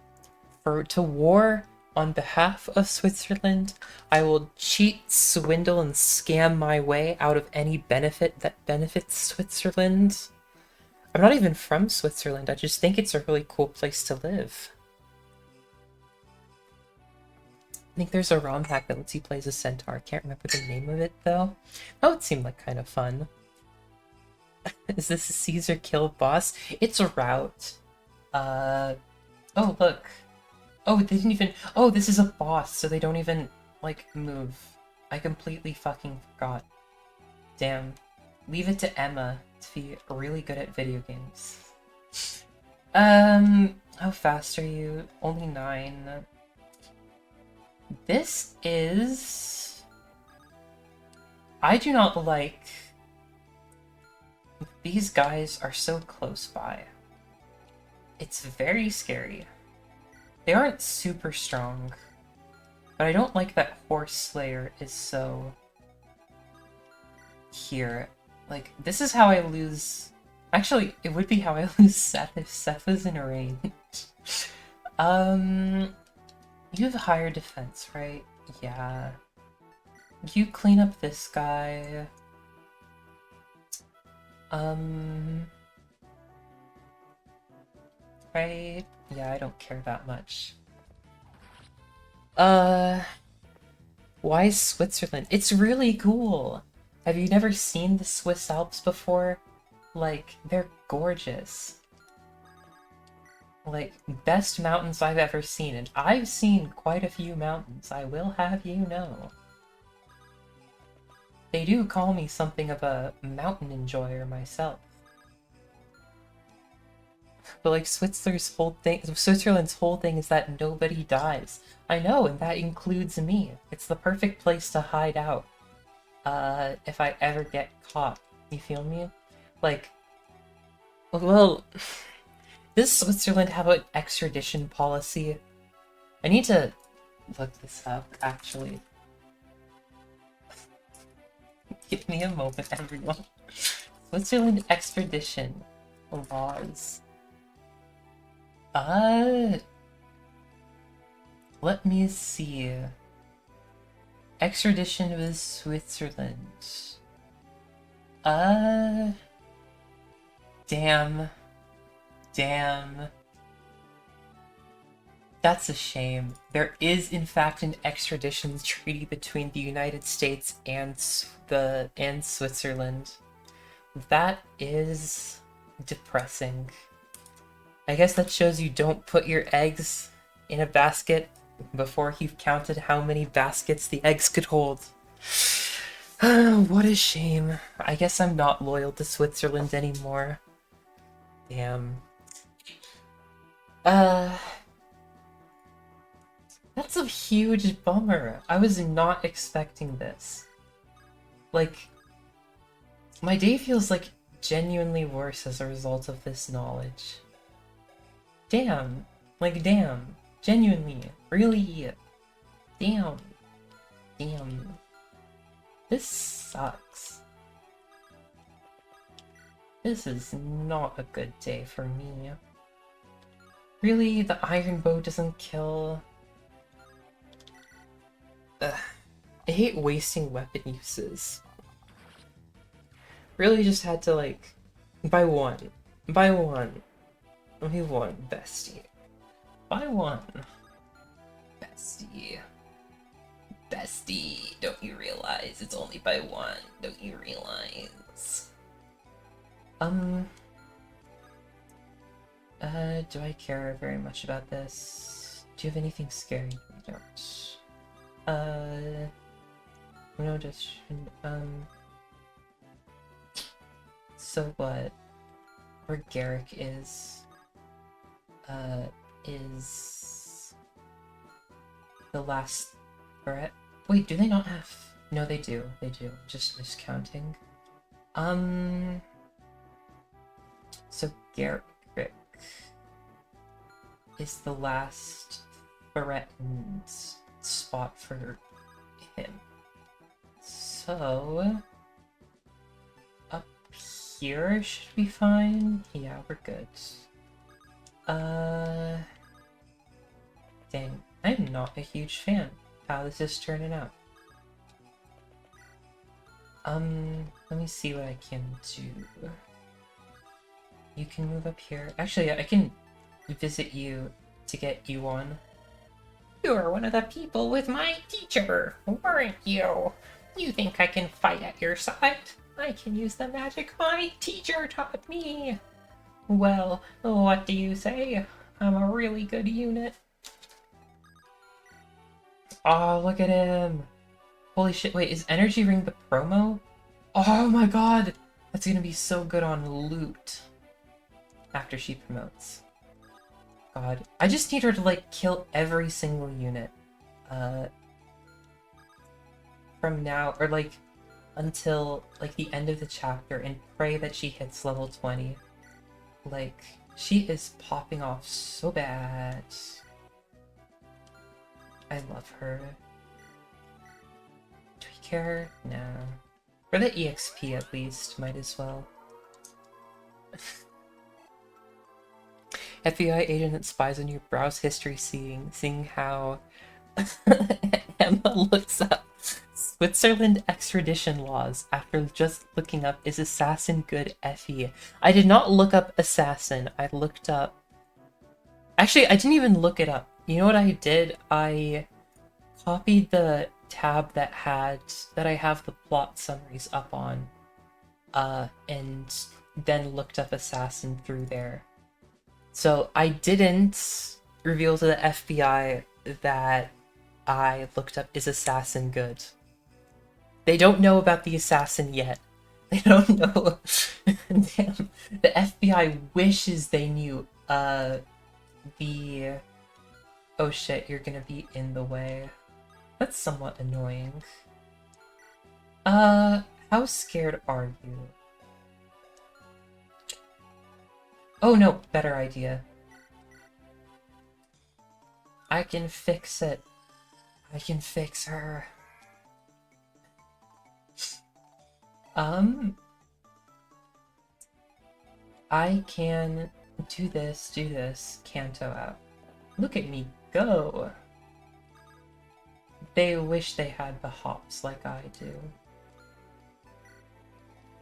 to war on behalf of Switzerland. I will cheat, swindle, and scam my way out of any benefit that benefits Switzerland. I'm not even from Switzerland, I just think it's a really cool place to live. I think there's a ROM hack that lets you play as a centaur. I can't remember the name of it, though. That would seem like kind of fun. Is this a Caesar kill boss? It's a route. Oh, look. Oh, they didn't even... Oh, this is a boss, so they don't even, like, move. I completely fucking forgot. Damn. Leave it to Emma to be really good at video games. How fast are you? Only 9. This is... I do not like... These guys are so close by. It's very scary. They aren't super strong, but I don't like that Horse Slayer is so... here. Like, this is how I lose... Actually, it would be how I lose Seth if Seth was in range. You have higher defense, right? Yeah. You clean up this guy. Right? Yeah, I don't care that much. Why Switzerland? It's really cool! Have you never seen the Swiss Alps before? Like, they're gorgeous. Like, best mountains I've ever seen, and I've seen quite a few mountains, I will have you know. They do call me something of a mountain enjoyer myself. But like, Switzerland's whole thing is that nobody dies. I know, and that includes me. It's the perfect place to hide out. If I ever get caught. You feel me? Like, well, does Switzerland have an extradition policy? I need to look this up, actually. Give me a moment, everyone. Switzerland extradition laws. Let me see. Extradition with Switzerland. Damn. That's a shame. There is, in fact, an extradition treaty between the United States and Switzerland. That is depressing. I guess that shows you don't put your eggs in a basket before you've counted how many baskets the eggs could hold. What a shame. I guess I'm not loyal to Switzerland anymore. Damn. That's a huge bummer. I was not expecting this. Like, my day feels like genuinely worse as a result of this knowledge. Damn. Like, damn. Genuinely. Really. Damn. This sucks. This is not a good day for me. Really? The iron bow doesn't kill? Ugh. I hate wasting weapon uses. Really just had to, like, by one. Only one, bestie. By one. Bestie. Bestie, don't you realize it's only by one? Don't you realize? Do I care very much about this? Do you have anything scary? You don't. No, just, so what? Where Garrick is the last threat? Wait, do they not have... No, they do. They do. Just counting. So Garrick is the last threatened spot for him. So up here should be fine. Yeah, we're good. Dang, I'm not a huge fan how this is turning out. Let me see what I can do. You can move up here. Actually, I can visit you to get you on. You were one of the people with my teacher, weren't you? You think I can fight at your side? I can use the magic my teacher taught me. Well, what do you say? I'm a really good unit. Oh, look at him. Holy shit, wait, is Energy Ring the promo? Oh my god! That's gonna be so good on loot. After she promotes. God. I just need her to, like, kill every single unit. From now, or, like, until, like, the end of the chapter, and pray that she hits level 20. Like, she is popping off so bad. I love her. Do we care? No. For the EXP, at least, might as well. FBI agent that spies on your browse history, seeing how Emma looks up Switzerland extradition laws after just looking up is assassin good FE. I did not look up assassin. I looked up... Actually, I didn't even look it up. You know what I did? I copied the tab that I have the plot summaries up on, and then looked up assassin through there. So I didn't reveal to the FBI that I looked up is assassin good. They don't know about the assassin yet. They don't know. Damn. The FBI wishes they knew. Oh shit, you're gonna be in the way. That's somewhat annoying. How scared are you? Oh no, better idea. I can fix it. I can fix her. I can do this, Kanto out. Look at me go! They wish they had the hops like I do.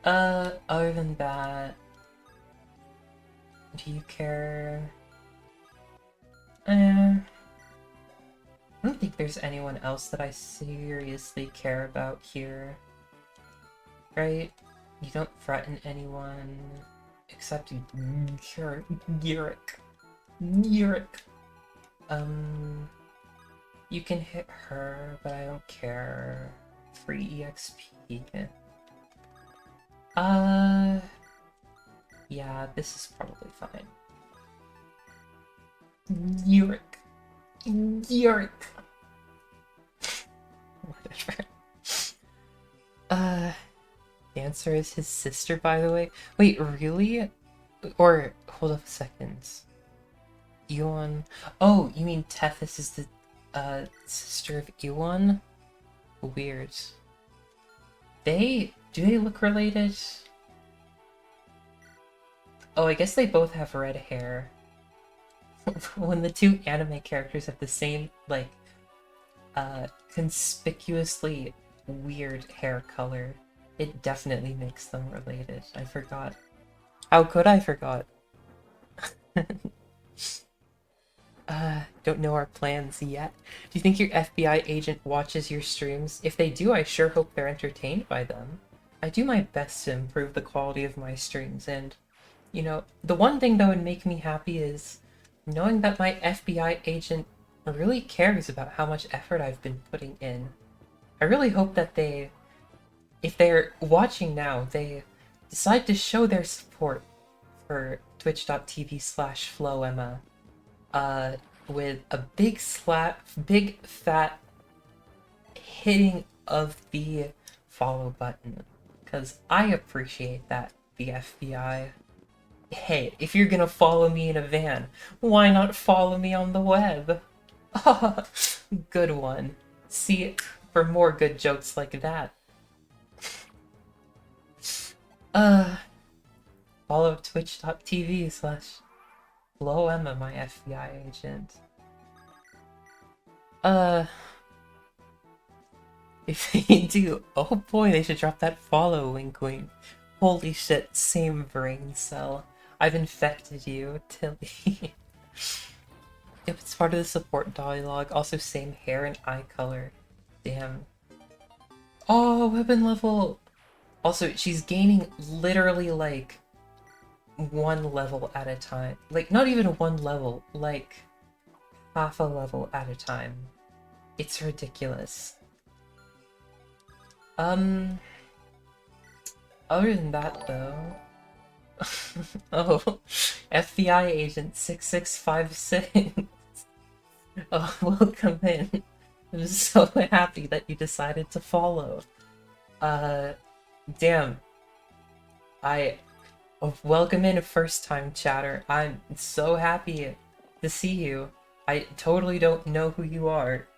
Other than that... Do you care? I don't think there's anyone else that I seriously care about here. Right? You don't threaten anyone except you. Yurik. You can hit her, but I don't care. Free EXP. Yeah, this is probably fine. Yurik. Whatever. Dancer is his sister, by the way. Wait, really? Or, hold up a second. Ewan... Oh, you mean Tethys is the, sister of Ewan? Weird. Do they look related? Oh, I guess they both have red hair. When the two anime characters have the same, like, conspicuously weird hair color, it definitely makes them related. I forgot. How could I forgot? don't know our plans yet. Do you think your FBI agent watches your streams? If they do, I sure hope they're entertained by them. I do my best to improve the quality of my streams, and, you know, the one thing that would make me happy is knowing that my FBI agent really cares about how much effort I've been putting in. I really hope that if they're watching now, they decide to show their support for twitch.tv/flowemma, with a big fat hitting of the follow button, because I appreciate that, the FBI. Hey, if you're gonna follow me in a van, why not follow me on the web? Good one. See, for more good jokes like that. Follow twitch.tv/flowemma, my FBI agent. If they do, oh boy, they should drop that follow, wink wink. Holy shit, same brain cell. I've infected you, Tilly. Yep, it's part of the support dialogue. Also same hair and eye color. Damn. Oh, weapon level! Also, she's gaining literally, like, one level at a time. Like, not even one level, like, half a level at a time. It's ridiculous. Other than that, though... Oh, FBI Agent 6656. Oh, welcome in. I'm so happy that you decided to follow. Damn. Welcome in, first-time chatter. I'm so happy to see you. I totally don't know who you are.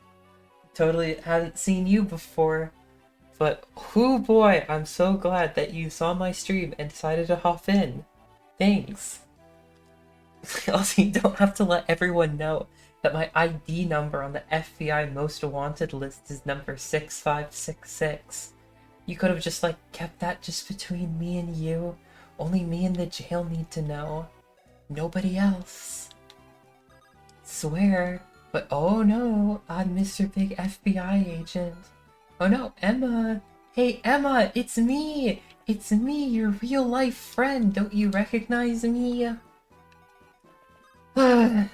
Totally hadn't seen you before. But, whoo boy, I'm so glad that you saw my stream and decided to hop in. Thanks. Also, you don't have to let everyone know that my ID number on the FBI Most Wanted list is number 6566. You could have just, like, kept that just between me and you. Only me and the jail need to know. Nobody else. Swear. But oh no, I'm Mr. Big FBI Agent. Oh no, Emma! Hey Emma, it's me! It's me, your real life friend! Don't you recognize me? You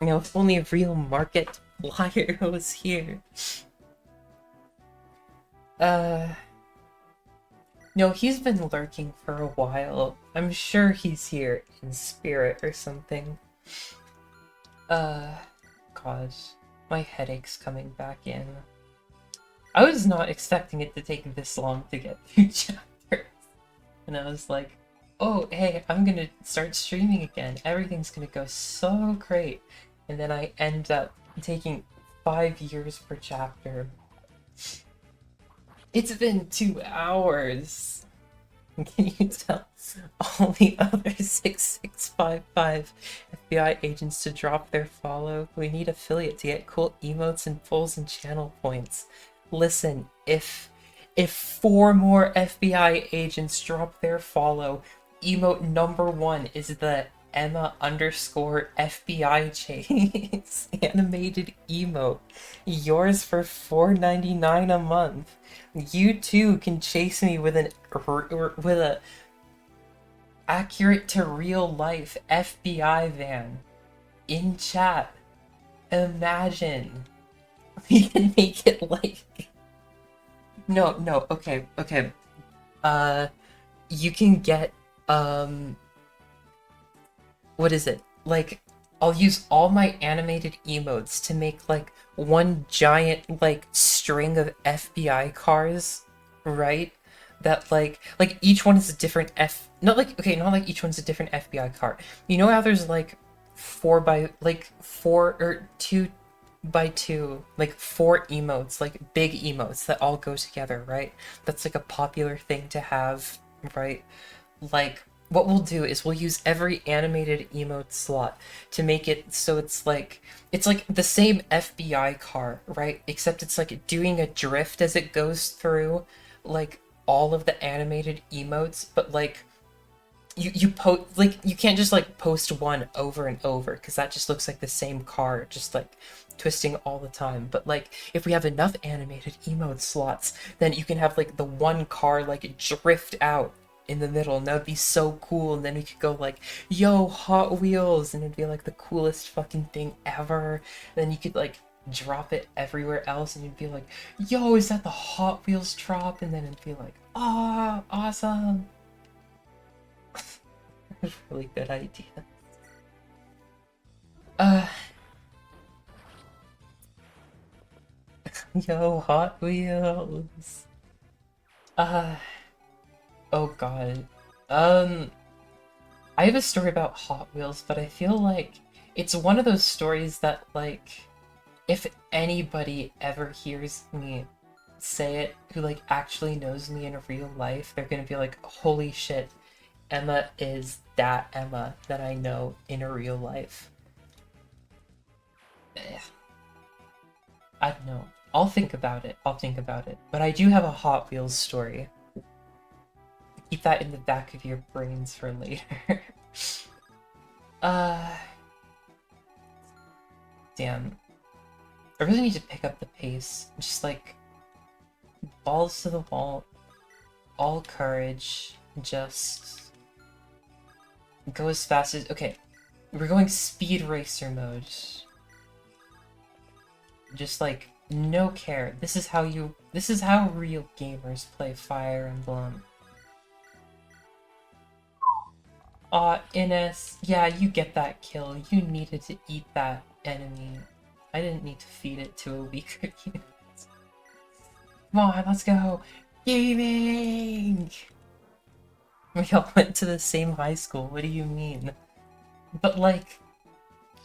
know, if only a real market liar was here. No, he's been lurking for a while. I'm sure he's here in spirit or something. Gosh, my headache's coming back in. I was not expecting it to take this long to get through chapters. And I was like, oh, hey, I'm gonna start streaming again. Everything's gonna go so great. And then I end up taking 5 years per chapter. It's been 2 hours. Can you tell all the other 6655 FBI agents to drop their follow? We need affiliate to get cool emotes and pulls and channel points. Listen, if 4 more FBI agents drop their follow, emote number 1 is the Emma_FBI chase animated emote. Yours for $4.99 a month. You too can chase me with a accurate to real life FBI van in chat. Imagine. We can make it like... No, okay. You can get, what is it? Like, I'll use all my animated emotes to make, like, one giant, like, string of FBI cars, right? That, like each one is a different not like each one's a different FBI car. You know how there's, like, 4 or 2 by 2, like 4 emotes, like big emotes that all go together, right? That's like a popular thing to have, right? Like, what we'll do is we'll use every animated emote slot to make it so it's like the same FBI car, right? Except it's like doing a drift as it goes through, like, all of the animated emotes, but like you post like you can't just like post one over and over because that just looks like the same car just like twisting all the time. But like if we have enough animated emote slots, then you can have like the one car like drift out in the middle, and that would be so cool. And then we could go like, yo, Hot Wheels, and it'd be like the coolest fucking thing ever. And then you could like drop it everywhere else, and you'd be like, yo, is that the Hot Wheels drop? And then it'd be like, ah, awesome. Really good idea. Uh, yo, Hot Wheels. Uh, oh god. Um, I have a story about Hot Wheels, but I feel like it's one of those stories that, like, if anybody ever hears me say it, who, like, actually knows me in real life, they're gonna be like, holy shit, Emma is that Emma that I know in real life. Eh, I don't know. I'll think about it. I'll think about it. But I do have a Hot Wheels story. Keep that in the back of your brains for later. uh... Damn. I really need to pick up the pace. Just like, balls to the wall. All courage. Just... go as fast as... Okay. We're going speed racer mode. Just like, no care. This is how real gamers play Fire Emblem. Aw, Ines, yeah, you get that kill. You needed to eat that enemy. I didn't need to feed it to a weaker unit. Come on, let's go! Gaming! We all went to the same high school, what do you mean? But like,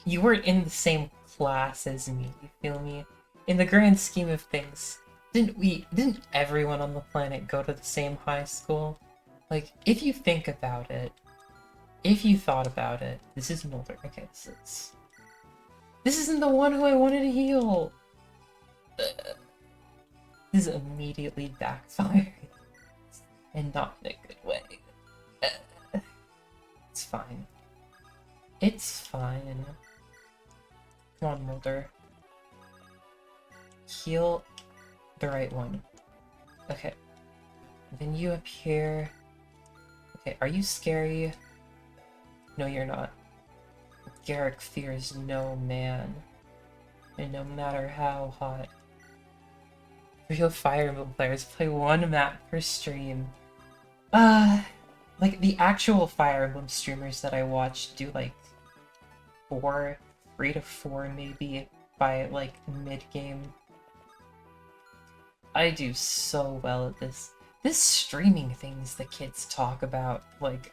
you weren't in the same class as me, you feel me? In the grand scheme of things, didn't everyone on the planet go to the same high school? Like, if you think about it, if you thought about it, this is Mulder. Okay, this isn't the one who I wanted to heal! This is immediately backfired. And not in a good way. It's fine. It's fine. Come on, Mulder. Heal the right one. Okay. Then you appear... Okay, are you scary? No, you're not. Garrick fears no man. And no matter how hot. Real Fire Emblem players play one map per stream. Like, the actual Fire Emblem streamers that I watch do, like, 3 to 4 maybe, by, like, mid-game. I do so well at this. This streaming things the kids talk about, like...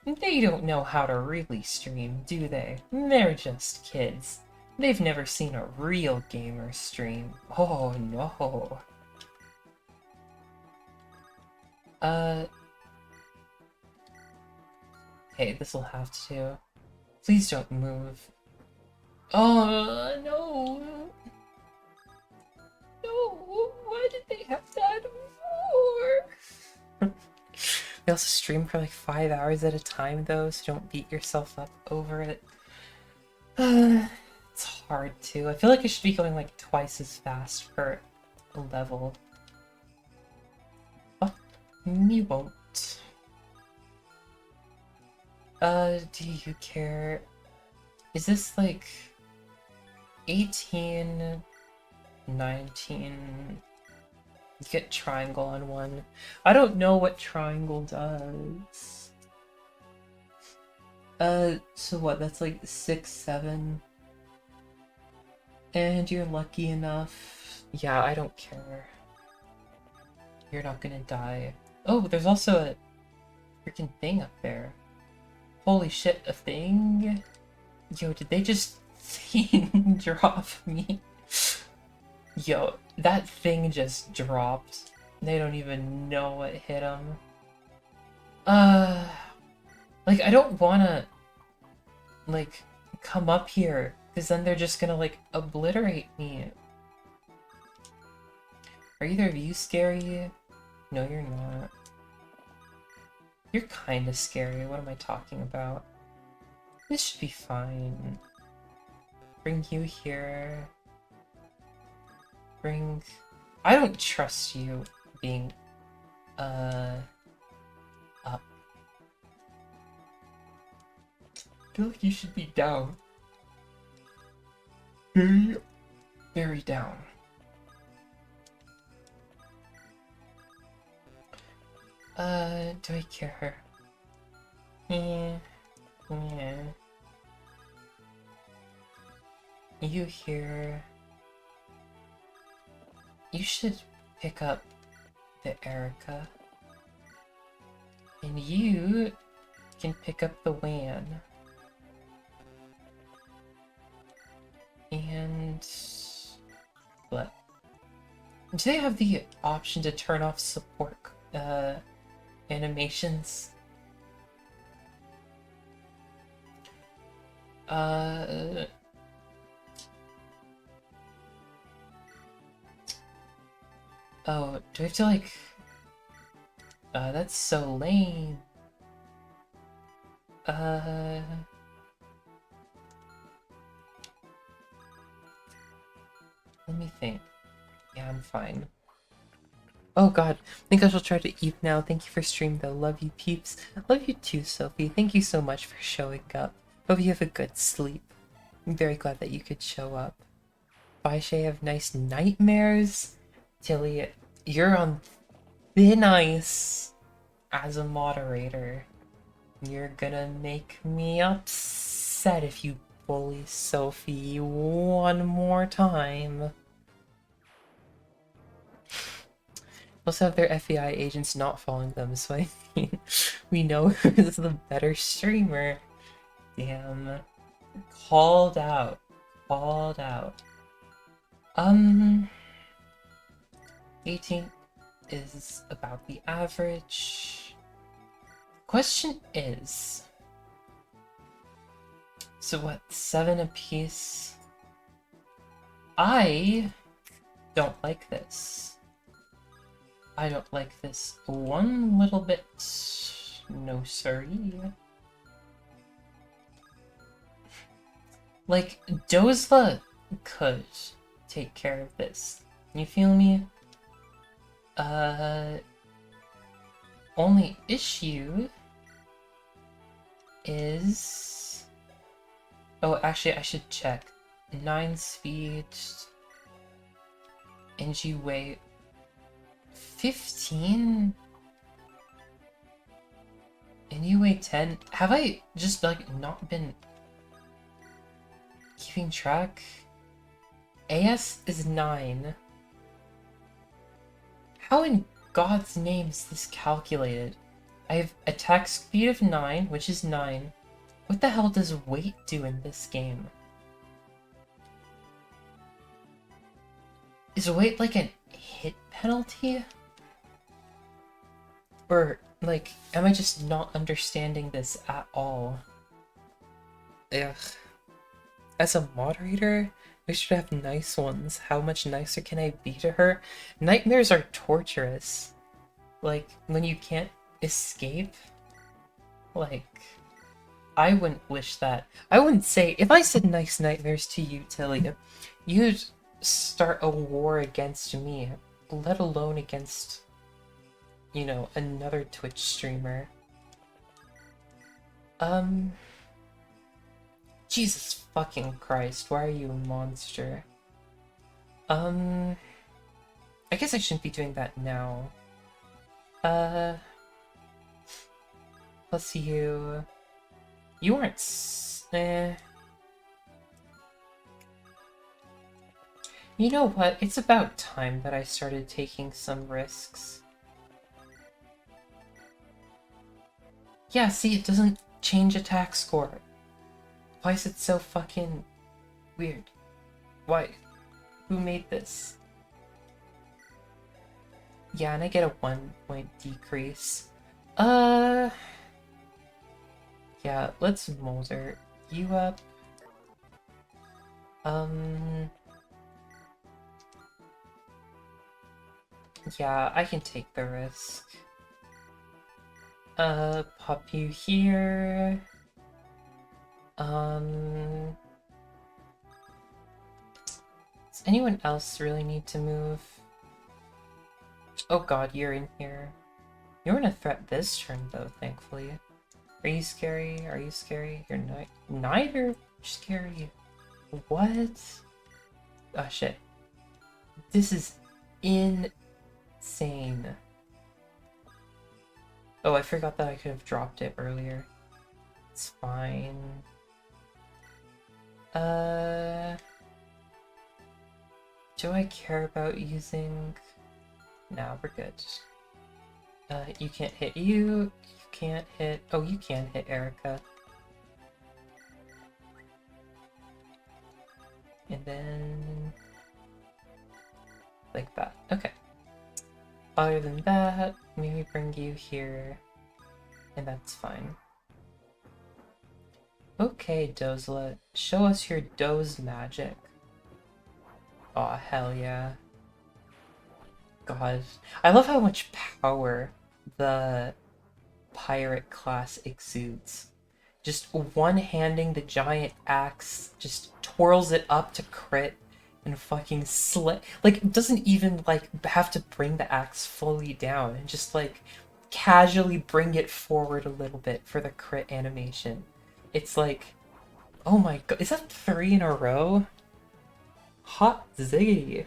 They don't know how to really stream, do they? They're just kids. They've never seen a real gamer stream. Oh no. Okay, this'll have to. Please don't move. Oh no. No, why did they have that war? They also stream for like 5 hours at a time though, so don't beat yourself up over it. It's hard to. I feel like I should be going like twice as fast per level. Oh, you won't. Do you care? Is this like 18, 19? You get triangle on one. I don't know what triangle does. So what, that's like 6, 7. And you're lucky enough. Yeah, I don't care. You're not gonna die. Oh, there's also a freaking thing up there. Holy shit, a thing? Yo, did they just thing drop me? Yo, that thing just dropped. They don't even know what hit them. Like, I don't wanna, like, come up here, because then they're just gonna, like, obliterate me. Are either of you scary? No, you're not. You're kind of scary. What am I talking about? This should be fine. Bring you here. Bring... I don't trust you being, up. I feel like you should be down. Very, very down. Do I care? Yeah. You here. You should pick up the Erica. And you can pick up the WAN. And... what? Do they have the option to turn off support, animations? Oh, do I have to, like... that's so lame. Let me think. Yeah, I'm fine. Oh god, I think I shall try to eat now. Thank you for stream though. Love you peeps. Love you too, Sophie. Thank you so much for showing up. Hope you have a good sleep. I'm very glad that you could show up. Bye, Shay. Have nice nightmares. Tilly, you're on thin ice as a moderator. You're gonna make me upset if you bully Sophie one more time. Also have their FBI agents not following them, so I mean, we know who's the better streamer. Damn. Called out. Called out. 18 is about the average. Question is... so what, 7 apiece? I don't like this. I don't like this one little bit. No siree. Like, Dozla could take care of this. You feel me? Only issue is... oh, actually, I should check. 9 speed... NG weight... 15? And you weigh 10? Have I just, like, not been keeping track? AS is 9. How in God's name is this calculated? I have attack speed of 9, which is 9. What the hell does weight do in this game? Is weight like a hit penalty? Or, like, am I just not understanding this at all? Ugh. As a moderator, I should have nice ones. How much nicer can I be to her? Nightmares are torturous. Like, when you can't escape. Like, I wouldn't wish that. I wouldn't say, if I said nice nightmares to you, Tilly, you'd start a war against me, let alone against, you know, another Twitch streamer. Jesus fucking Christ, why are you a monster? I guess I shouldn't be doing that now. Plus you... you aren't You know what? It's about time that I started taking some risks. Yeah, see, it doesn't change attack score. Why is it so fucking weird? Why? Who made this? Yeah, and I get a 1-point decrease. Yeah, let's molder you up. Yeah, I can take the risk. Pop you here. Does anyone else really need to move? Oh god, you're in here. You're in a threat this turn, though, thankfully. Are you scary? Are you scary? You're neither scary. What? Oh shit. This is insane. Oh, I forgot that I could have dropped it earlier. It's fine. Do I care about using... Nah, we're good. You can't hit you. You can't hit... Oh, you can hit Erica. And then... like that. Okay. Other than that, maybe bring you here. And that's fine. Okay, Dozla. Show us your Doze magic. Aw, hell yeah. God. I love how much power the pirate class exudes. Just one-handing the giant axe, just twirls it up to crit, and fucking like, doesn't even, like, have to bring the axe fully down, and just, like, casually bring it forward a little bit for the crit animation. It's like, oh my god, is that 3 in a row? Hot ziggity.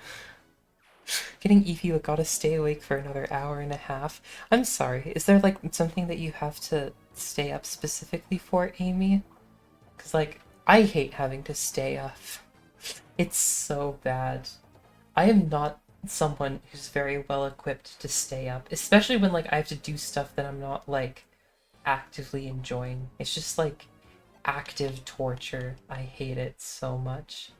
Getting Eevee gotta stay awake for another hour and a half. I'm sorry, is there, like, something that you have to stay up specifically for, Amy? Because, like, I hate having to stay up. It's so bad. I am not someone who's very well equipped to stay up, especially when, like, I have to do stuff that I'm not, like, actively enjoying. It's just, like, active torture. I hate it so much.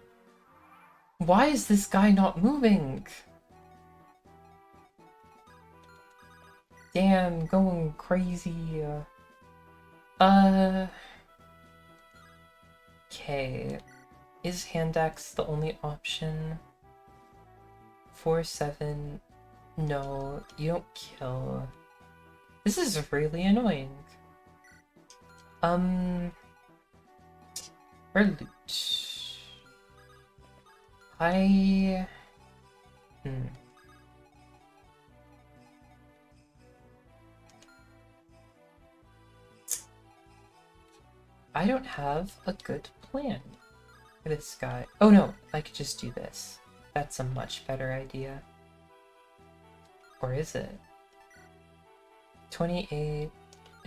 Why is this guy not moving? Damn, going crazy. Okay. Is hand axe the only option? 4-7. No, you don't kill. This is really annoying. Or loot. I don't have a good plan for this guy. Oh no, I could just do this. That's a much better idea. Or is it? 28,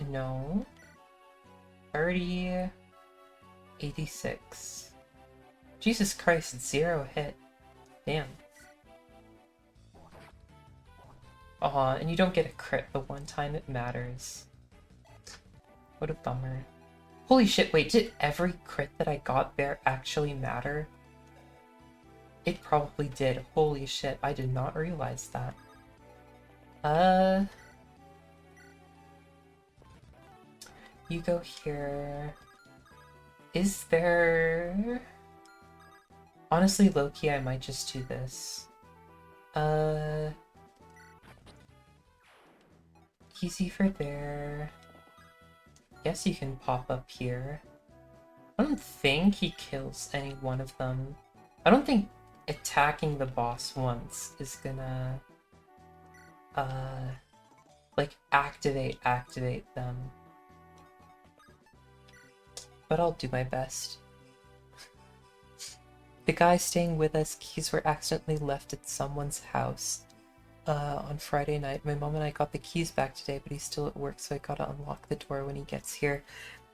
no. 30, 86. Jesus Christ, 0 hit. Damn. Aw, and you don't get a crit the one time it matters. What a bummer. Holy shit, wait, did every crit that I got there actually matter? It probably did. Holy shit, I did not realize that. You go here. Is there... Honestly, low-key, I might just do this. Easy for there. Guess you can pop up here. I don't think he kills any one of them. I don't think attacking the boss once is gonna... like, activate them. But I'll do my best. The guy staying with us, keys were accidentally left at someone's house on Friday night. My mom and I got the keys back today, but he's still at work, so I gotta unlock the door when he gets here.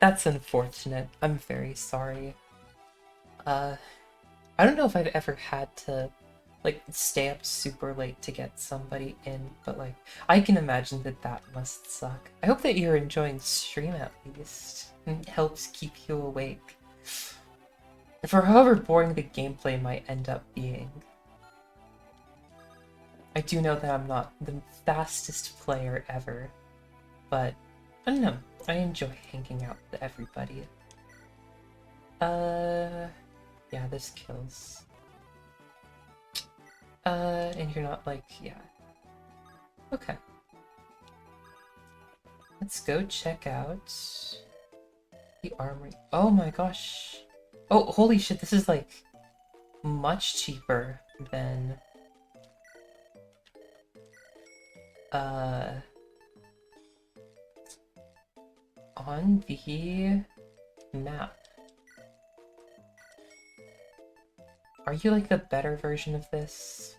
That's unfortunate. I'm very sorry. I don't know if I've ever had to, like, stay up super late to get somebody in, but, like, I can imagine that that must suck. I hope that you're enjoying the stream at least. It helps keep you awake. For however boring the gameplay might end up being. I do know that I'm not the fastest player ever, but I don't know. I enjoy hanging out with everybody. Yeah, this kills. And you're not like, yeah. Okay. Let's go check out the armory. Oh my gosh. Oh, holy shit, this is like much cheaper than on the map. Are you like the better version of this?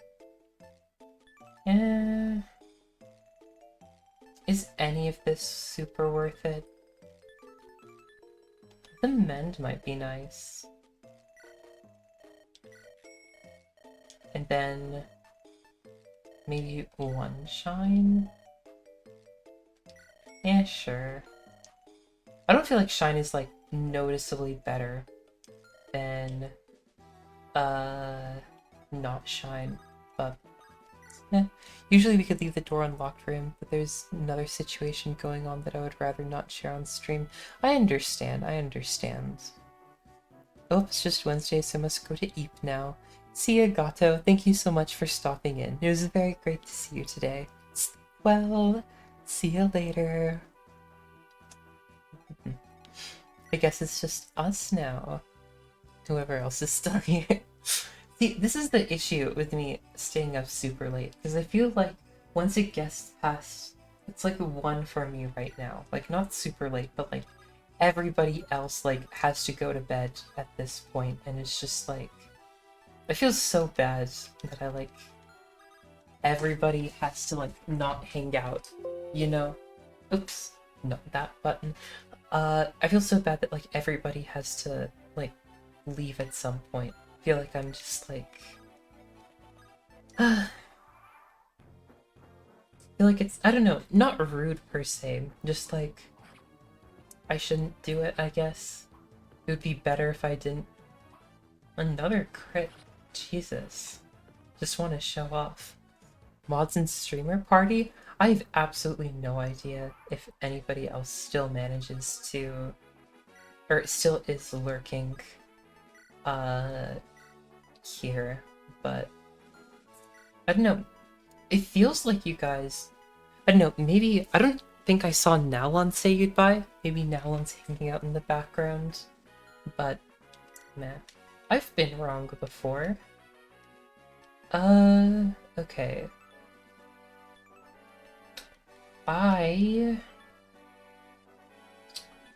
Eh. Is any of this super worth it? The mend might be nice. And then maybe one shine? Yeah, sure. I don't feel like shine is like noticeably better than not shine, but yeah. Usually we could leave the door unlocked for him, but there's another situation going on that I would rather not share on stream. I understand, I understand. Oh, it's just Wednesday, so I must go to Eep now. See ya, Gato. Thank you so much for stopping in. It was very great to see you today. Well, see you later. I guess it's just us now. Whoever else is still here. See, this is the issue with me staying up super late, because I feel like once it gets past, it's like 1 for me right now. Like, not super late, but like, everybody else like has to go to bed at this point, and it's just like, I feel so bad that I like, everybody has to like not hang out, you know? Oops, not that button. I feel so bad that like everybody has to like leave at some point. I feel like I'm just like, I feel like it's, I don't know, not rude per se, just like, I shouldn't do it, I guess. It would be better if I didn't. Another crit, Jesus. Just want to show off. Mods and streamer party? I have absolutely no idea if anybody else still manages to, or still is lurking, here, but I don't know. It feels like you guys, I don't know, maybe, I don't think I saw Nalon say goodbye. Maybe Nalon's hanging out in the background, but man, I've been wrong before. Okay.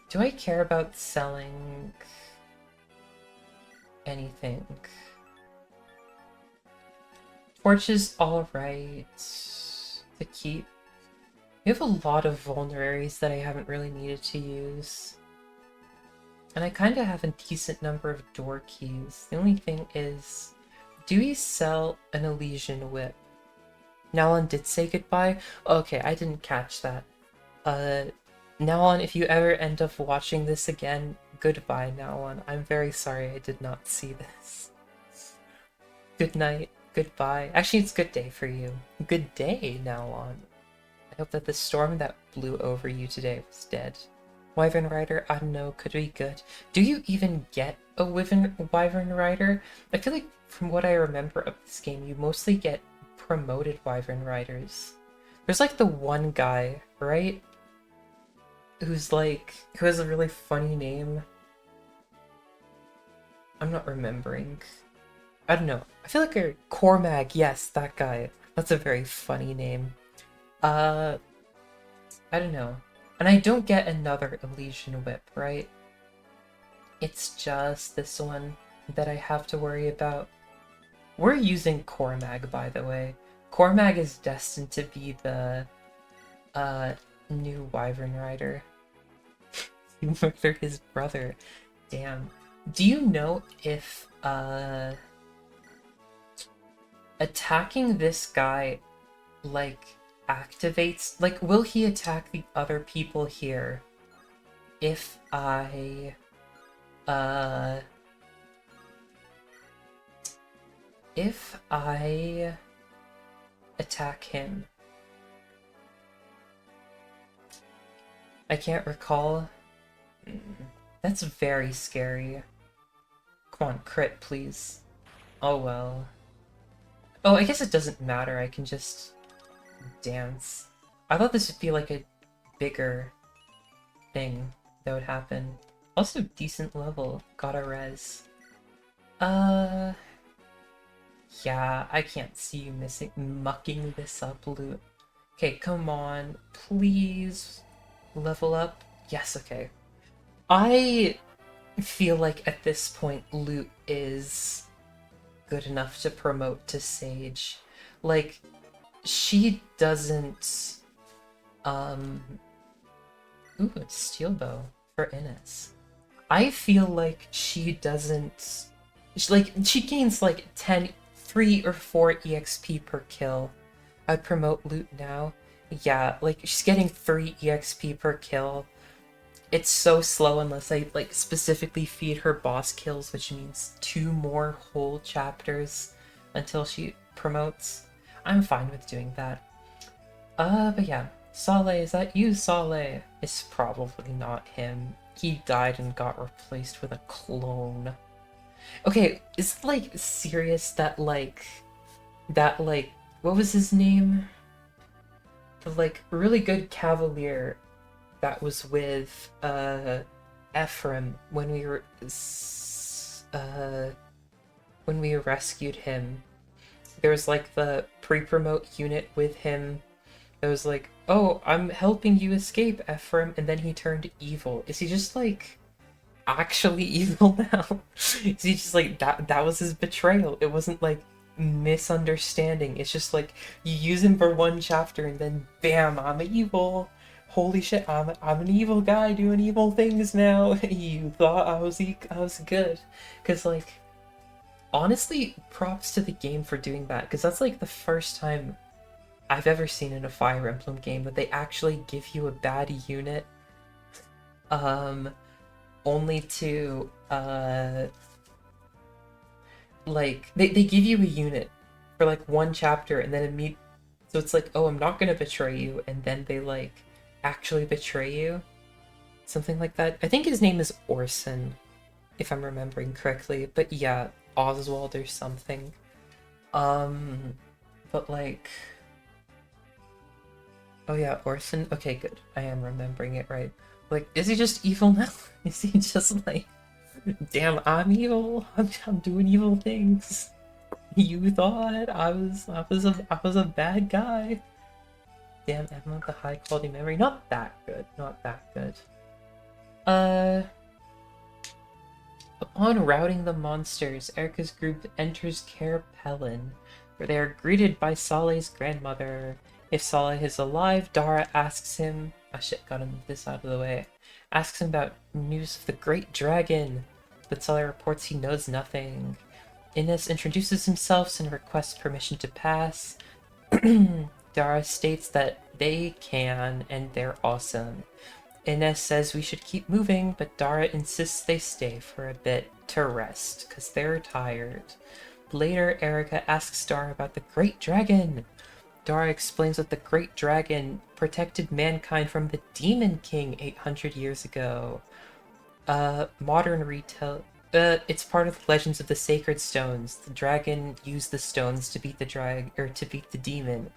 Do I care about selling anything? Torch is alright to keep. We have a lot of vulneraries that I haven't really needed to use. And I kind of have a decent number of door keys. The only thing is, do we sell an Elysian Whip? Nalon did say goodbye? Okay, I didn't catch that. Nalon, if you ever end up watching this again, goodbye, Nalon. I'm very sorry I did not see this. Good night, goodbye. Actually, it's good day for you. Good day, Nalon. I hope that the storm that blew over you today was dead. Wyvern Rider, I don't know, could be good. Do you even get a Wyvern Rider? I feel like from what I remember of this game, you mostly get promoted Wyvern Riders. There's like the one guy, right? Who has a really funny name. I'm not remembering. I don't know. I feel like Cormag, yes, that guy. That's a very funny name. I don't know. And I don't get another Elysian Whip, right? It's just this one that I have to worry about. We're using Cormag, by the way. Cormag is destined to be the new Wyvern Rider. You murdered his brother. Damn. Do you know if attacking this guy like activates, like, will he attack the other people here if I attack him? I can't recall. That's very scary. Come on, crit, please. Oh well. Oh, I guess it doesn't matter, I can just dance. I thought this would be like a bigger thing that would happen. Also, decent level. Got a res. Uh, yeah, I can't see you mucking this up, Loot. Okay, come on. Please level up. Yes, okay. I feel like at this point, Loot is good enough to promote to Sage. Like, she doesn't, um... Ooh, it's Steel Bow for Innes. I feel like she doesn't... she gains like 10, 3 or 4 EXP per kill. I'd promote Loot now. Yeah, like, she's getting 3 EXP per kill. It's so slow unless I, like, specifically feed her boss kills, which means 2 more whole chapters until she promotes. I'm fine with doing that. But yeah. Saleh, is that you, Saleh? It's probably not him. He died and got replaced with a clone. Okay, is it, like, serious that, what was his name? The, like, really good cavalier that was with, Ephraim when we rescued him. There was, like, the pre-promote unit with him. It was like, oh, I'm helping you escape, Ephraim, and then he turned evil. Is he just, like, actually evil now? Is he just, like, that was his betrayal? It wasn't, like, misunderstanding. It's just, like, you use him for one chapter, and then, bam, I'm evil. Holy shit, I'm an evil guy doing evil things now. You thought I was good. Because, like, honestly, props to the game for doing that, because that's, like, the first time I've ever seen in a Fire Emblem game that they actually give you a bad unit, only to, like, they give you a unit for, like, one chapter, and then so it's like, oh, I'm not gonna betray you, and then they, like, actually betray you? Something like that. I think his name is Orson, if I'm remembering correctly, but yeah, Oswald or something. But, like... Oh yeah, Orson? Okay, good. I am remembering it right. Like, is he just evil now? Is he just like, damn, I'm evil. I'm doing evil things. You thought I was a bad guy. Damn, Emma, the high quality memory. Not that good. Not that good. Uh, Upon routing the monsters, Erica's group enters Care Pelin, where they are greeted by Saleh's grandmother. If Saleh is alive, Dara asks him... Ah shit, gotta move this out of the way. Asks him about news of the Great Dragon, but Saleh reports he knows nothing. Innes introduces himself and requests permission to pass. Dara states that they can, and they're awesome. Innes says we should keep moving, but Dara insists they stay for a bit to rest, because they're tired. Later, Erica asks Dara about the Great Dragon. Dara explains that the Great Dragon protected mankind from the Demon King 800 years ago. Modern retail... it's part of the Legends of the Sacred Stones. The dragon used the stones to beat to beat the demon.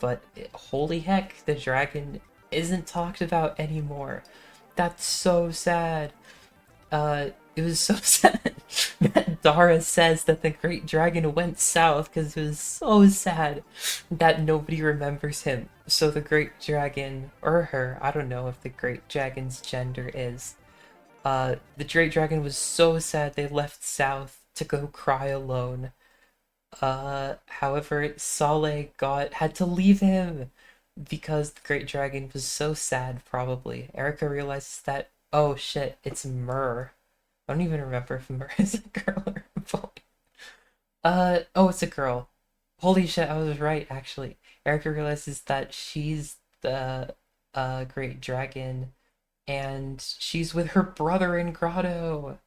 But holy heck, the dragon isn't talked about anymore. That's so sad. It was so sad that Dara says that the Great Dragon went south because it was so sad that nobody remembers him. So the Great Dragon, or her, I don't know if the Great Dragon's gender is, the Great Dragon was so sad they left south to go cry alone. However, Saleh had to leave him because the Great Dragon was so sad, probably. Erica realizes that, oh shit, it's Myrrh. I don't even remember if Myrrh is a girl or a boy. Oh, it's a girl. Holy shit, I was right, actually. Erica realizes that she's the, Great Dragon, and she's with her brother in Grotto.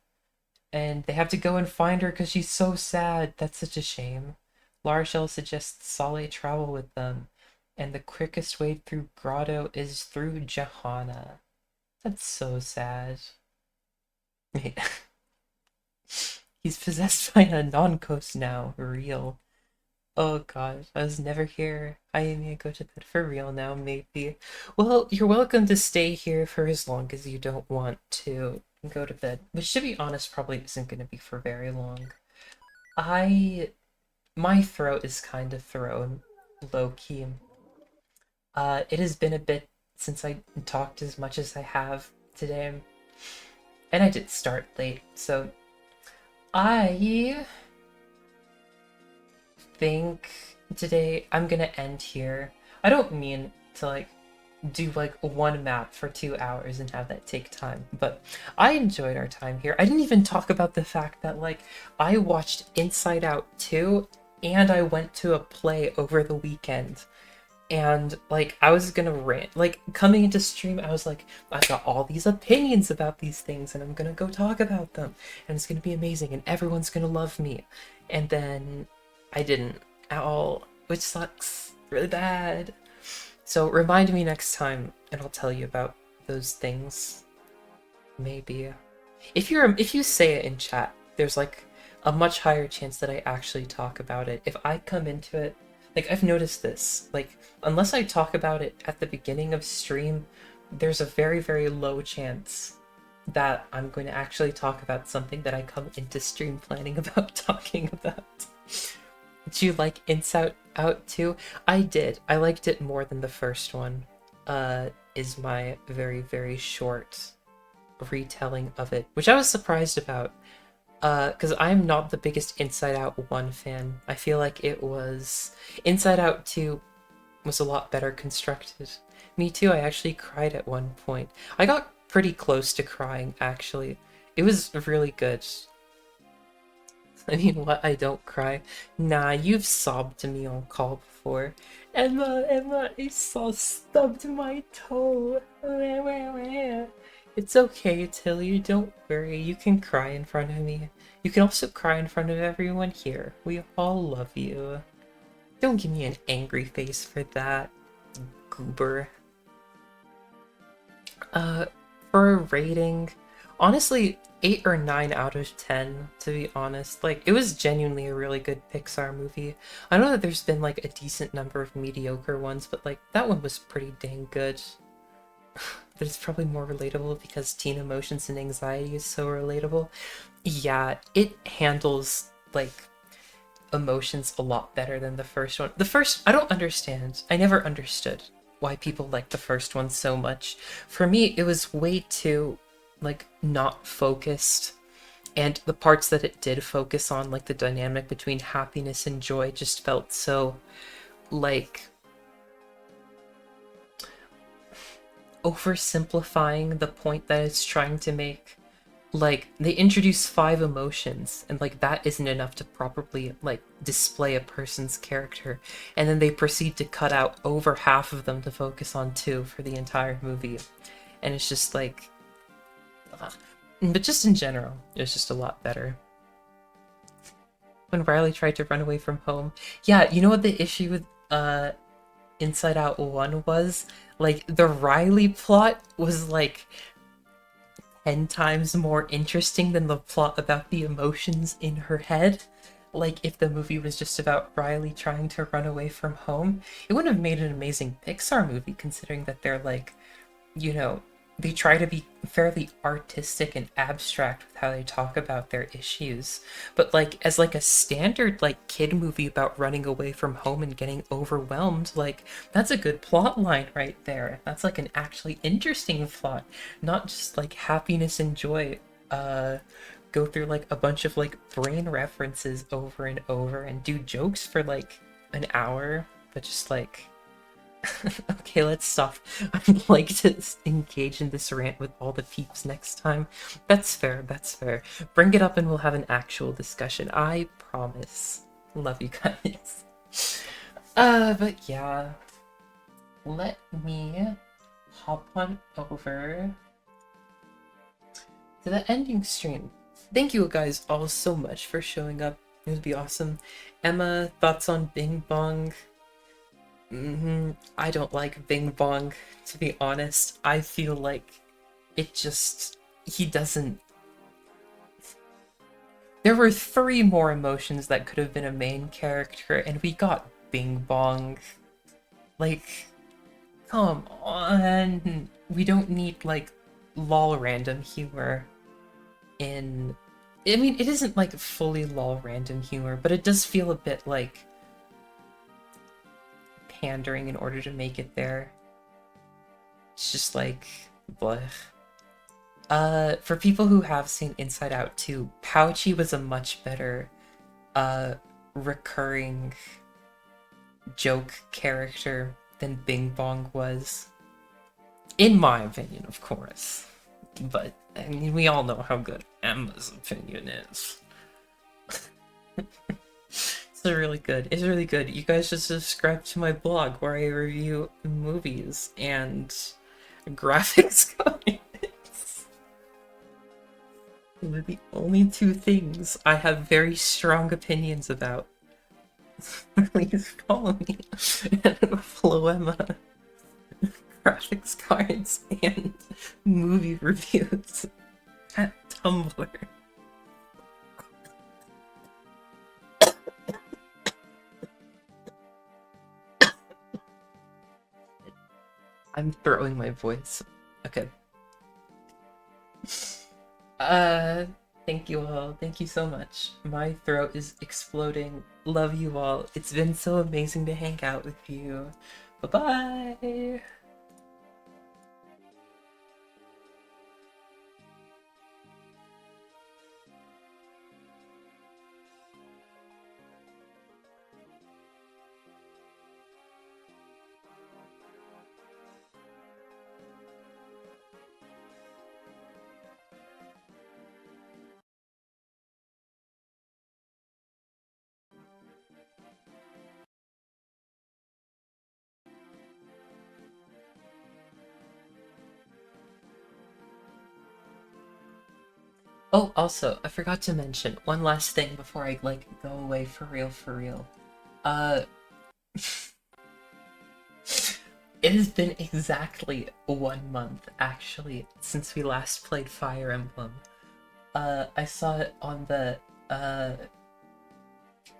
And they have to go and find her because she's so sad. That's such a shame. Larshell suggests Saleh travel with them, and the quickest way through Grotto is through Johanna. That's so sad. He's possessed by a non-coast now. Real. Oh gosh, I was never here. I may go to bed for real now, maybe. Well, you're welcome to stay here for as long as you don't want to go to bed, which to be honest probably isn't going to be for very long. I My throat is kind of thrown low key. It has been a bit since I talked as much as I have today, and I did start late, so I think today I'm gonna end here. I don't mean to like do like one map for 2 hours and have that take time, but I enjoyed our time here. I didn't even talk about the fact that like I watched Inside Out 2 and I went to a play over the weekend. And like I was gonna rant, like coming into stream, I was like, I've got all these opinions about these things, and I'm gonna go talk about them, and it's gonna be amazing, and everyone's gonna love me. And then I didn't at all, which sucks really bad. So remind me next time, and I'll tell you about those things. Maybe. If you say it in chat, there's like a much higher chance that I actually talk about it. If I come into it, like I've noticed this, like unless I talk about it at the beginning of stream, there's a very, very low chance that I'm going to actually talk about something that I come into stream planning about talking about. Did you like Inside Out too? I did. I liked it more than the first one. Is my very, very short retelling of it, which I was surprised about. Because I'm not the biggest Inside Out 1 fan. I feel like it was... Inside Out 2 was a lot better constructed. Me too, I actually cried at one point. I got pretty close to crying, actually. It was really good. I mean, what? I don't cry? Nah, you've sobbed to me on call before. Emma, I saw stubbed my toe. It's okay, Tilly, don't worry. You can cry in front of me. You can also cry in front of everyone here. We all love you. Don't give me an angry face for that, goober. For a rating, honestly, 8 or 9 out of 10, to be honest. Like, it was genuinely a really good Pixar movie. I know that there's been, like, a decent number of mediocre ones, but, like, that one was pretty dang good. But it's probably more relatable because teen emotions and anxiety is so relatable. Yeah, it handles, like, emotions a lot better than the first one. The first, I don't understand. I never understood why people like the first one so much. For me, it was way too, like, not focused. And the parts that it did focus on, like the dynamic between happiness and joy, just felt so, like, oversimplifying the point that it's trying to make. Like, they introduce 5 emotions, and like that isn't enough to properly like display a person's character, and then they proceed to cut out over half of them to focus on 2 for the entire movie. And it's just like, but just in general, it's just a lot better. When Riley tried to run away from home, yeah, you know what the issue with Inside Out 1 was? Like, the Riley plot was like 10 times more interesting than the plot about the emotions in her head. Like, if the movie was just about Riley trying to run away from home, it would have made an amazing Pixar movie, considering that they're like, you know, they try to be fairly artistic and abstract with how they talk about their issues. But like, as like a standard like kid movie about running away from home and getting overwhelmed, like that's a good plot line right there. That's like an actually interesting plot, not just like happiness and joy go through like a bunch of like brain references over and over and do jokes for like an hour, but just like okay, let's stop. I'd like to engage in this rant with all the peeps next time. That's fair, that's fair. Bring it up and we'll have an actual discussion. I promise. Love you guys. But yeah. Let me hop on over to the ending stream. Thank you guys all so much for showing up. It would be awesome. Emma, thoughts on Bing Bong? I don't like Bing Bong, to be honest. I feel like it just... he doesn't... There were 3 more emotions that could have been a main character, and we got Bing Bong. Like, come on. We don't need, like, lol random humor in... I mean, it isn't, like, fully lol random humor, but it does feel a bit, like, pandering in order to make it there. It's just, like, bleh. For people who have seen Inside Out 2, Pouchy was a much better, recurring joke character than Bing Bong was. In my opinion, of course. But, I mean, we all know how good Emma's opinion is. It's really good. It's really good. You guys should subscribe to my blog where I review movies and graphics cards. They're the only 2 things I have very strong opinions about. Please follow me at flowemma graphics cards and movie reviews at Tumblr. I'm throwing my voice. Okay. Thank you all. Thank you so much. My throat is exploding. Love you all. It's been so amazing to hang out with you. Bye-bye! Oh, also, I forgot to mention one last thing before I, like, go away for real, for real. It has been exactly 1 month, actually, since we last played Fire Emblem. I saw it on the,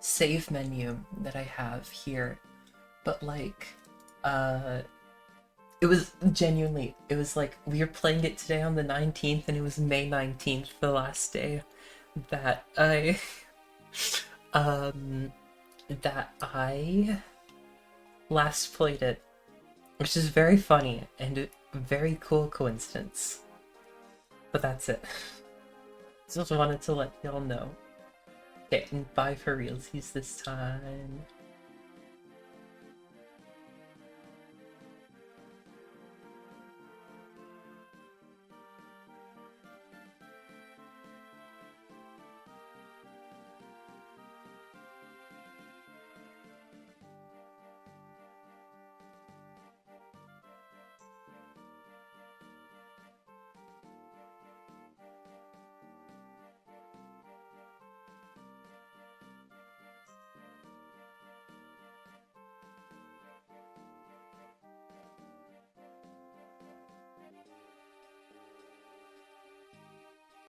save menu that I have here, but, like, it was genuinely, it was like, we were playing it today on the 19th, and it was May 19th, the last day that I, that I last played it, which is very funny, and a very cool coincidence. But that's it. Just wanted to let y'all know. Okay, and bye for realsies this time.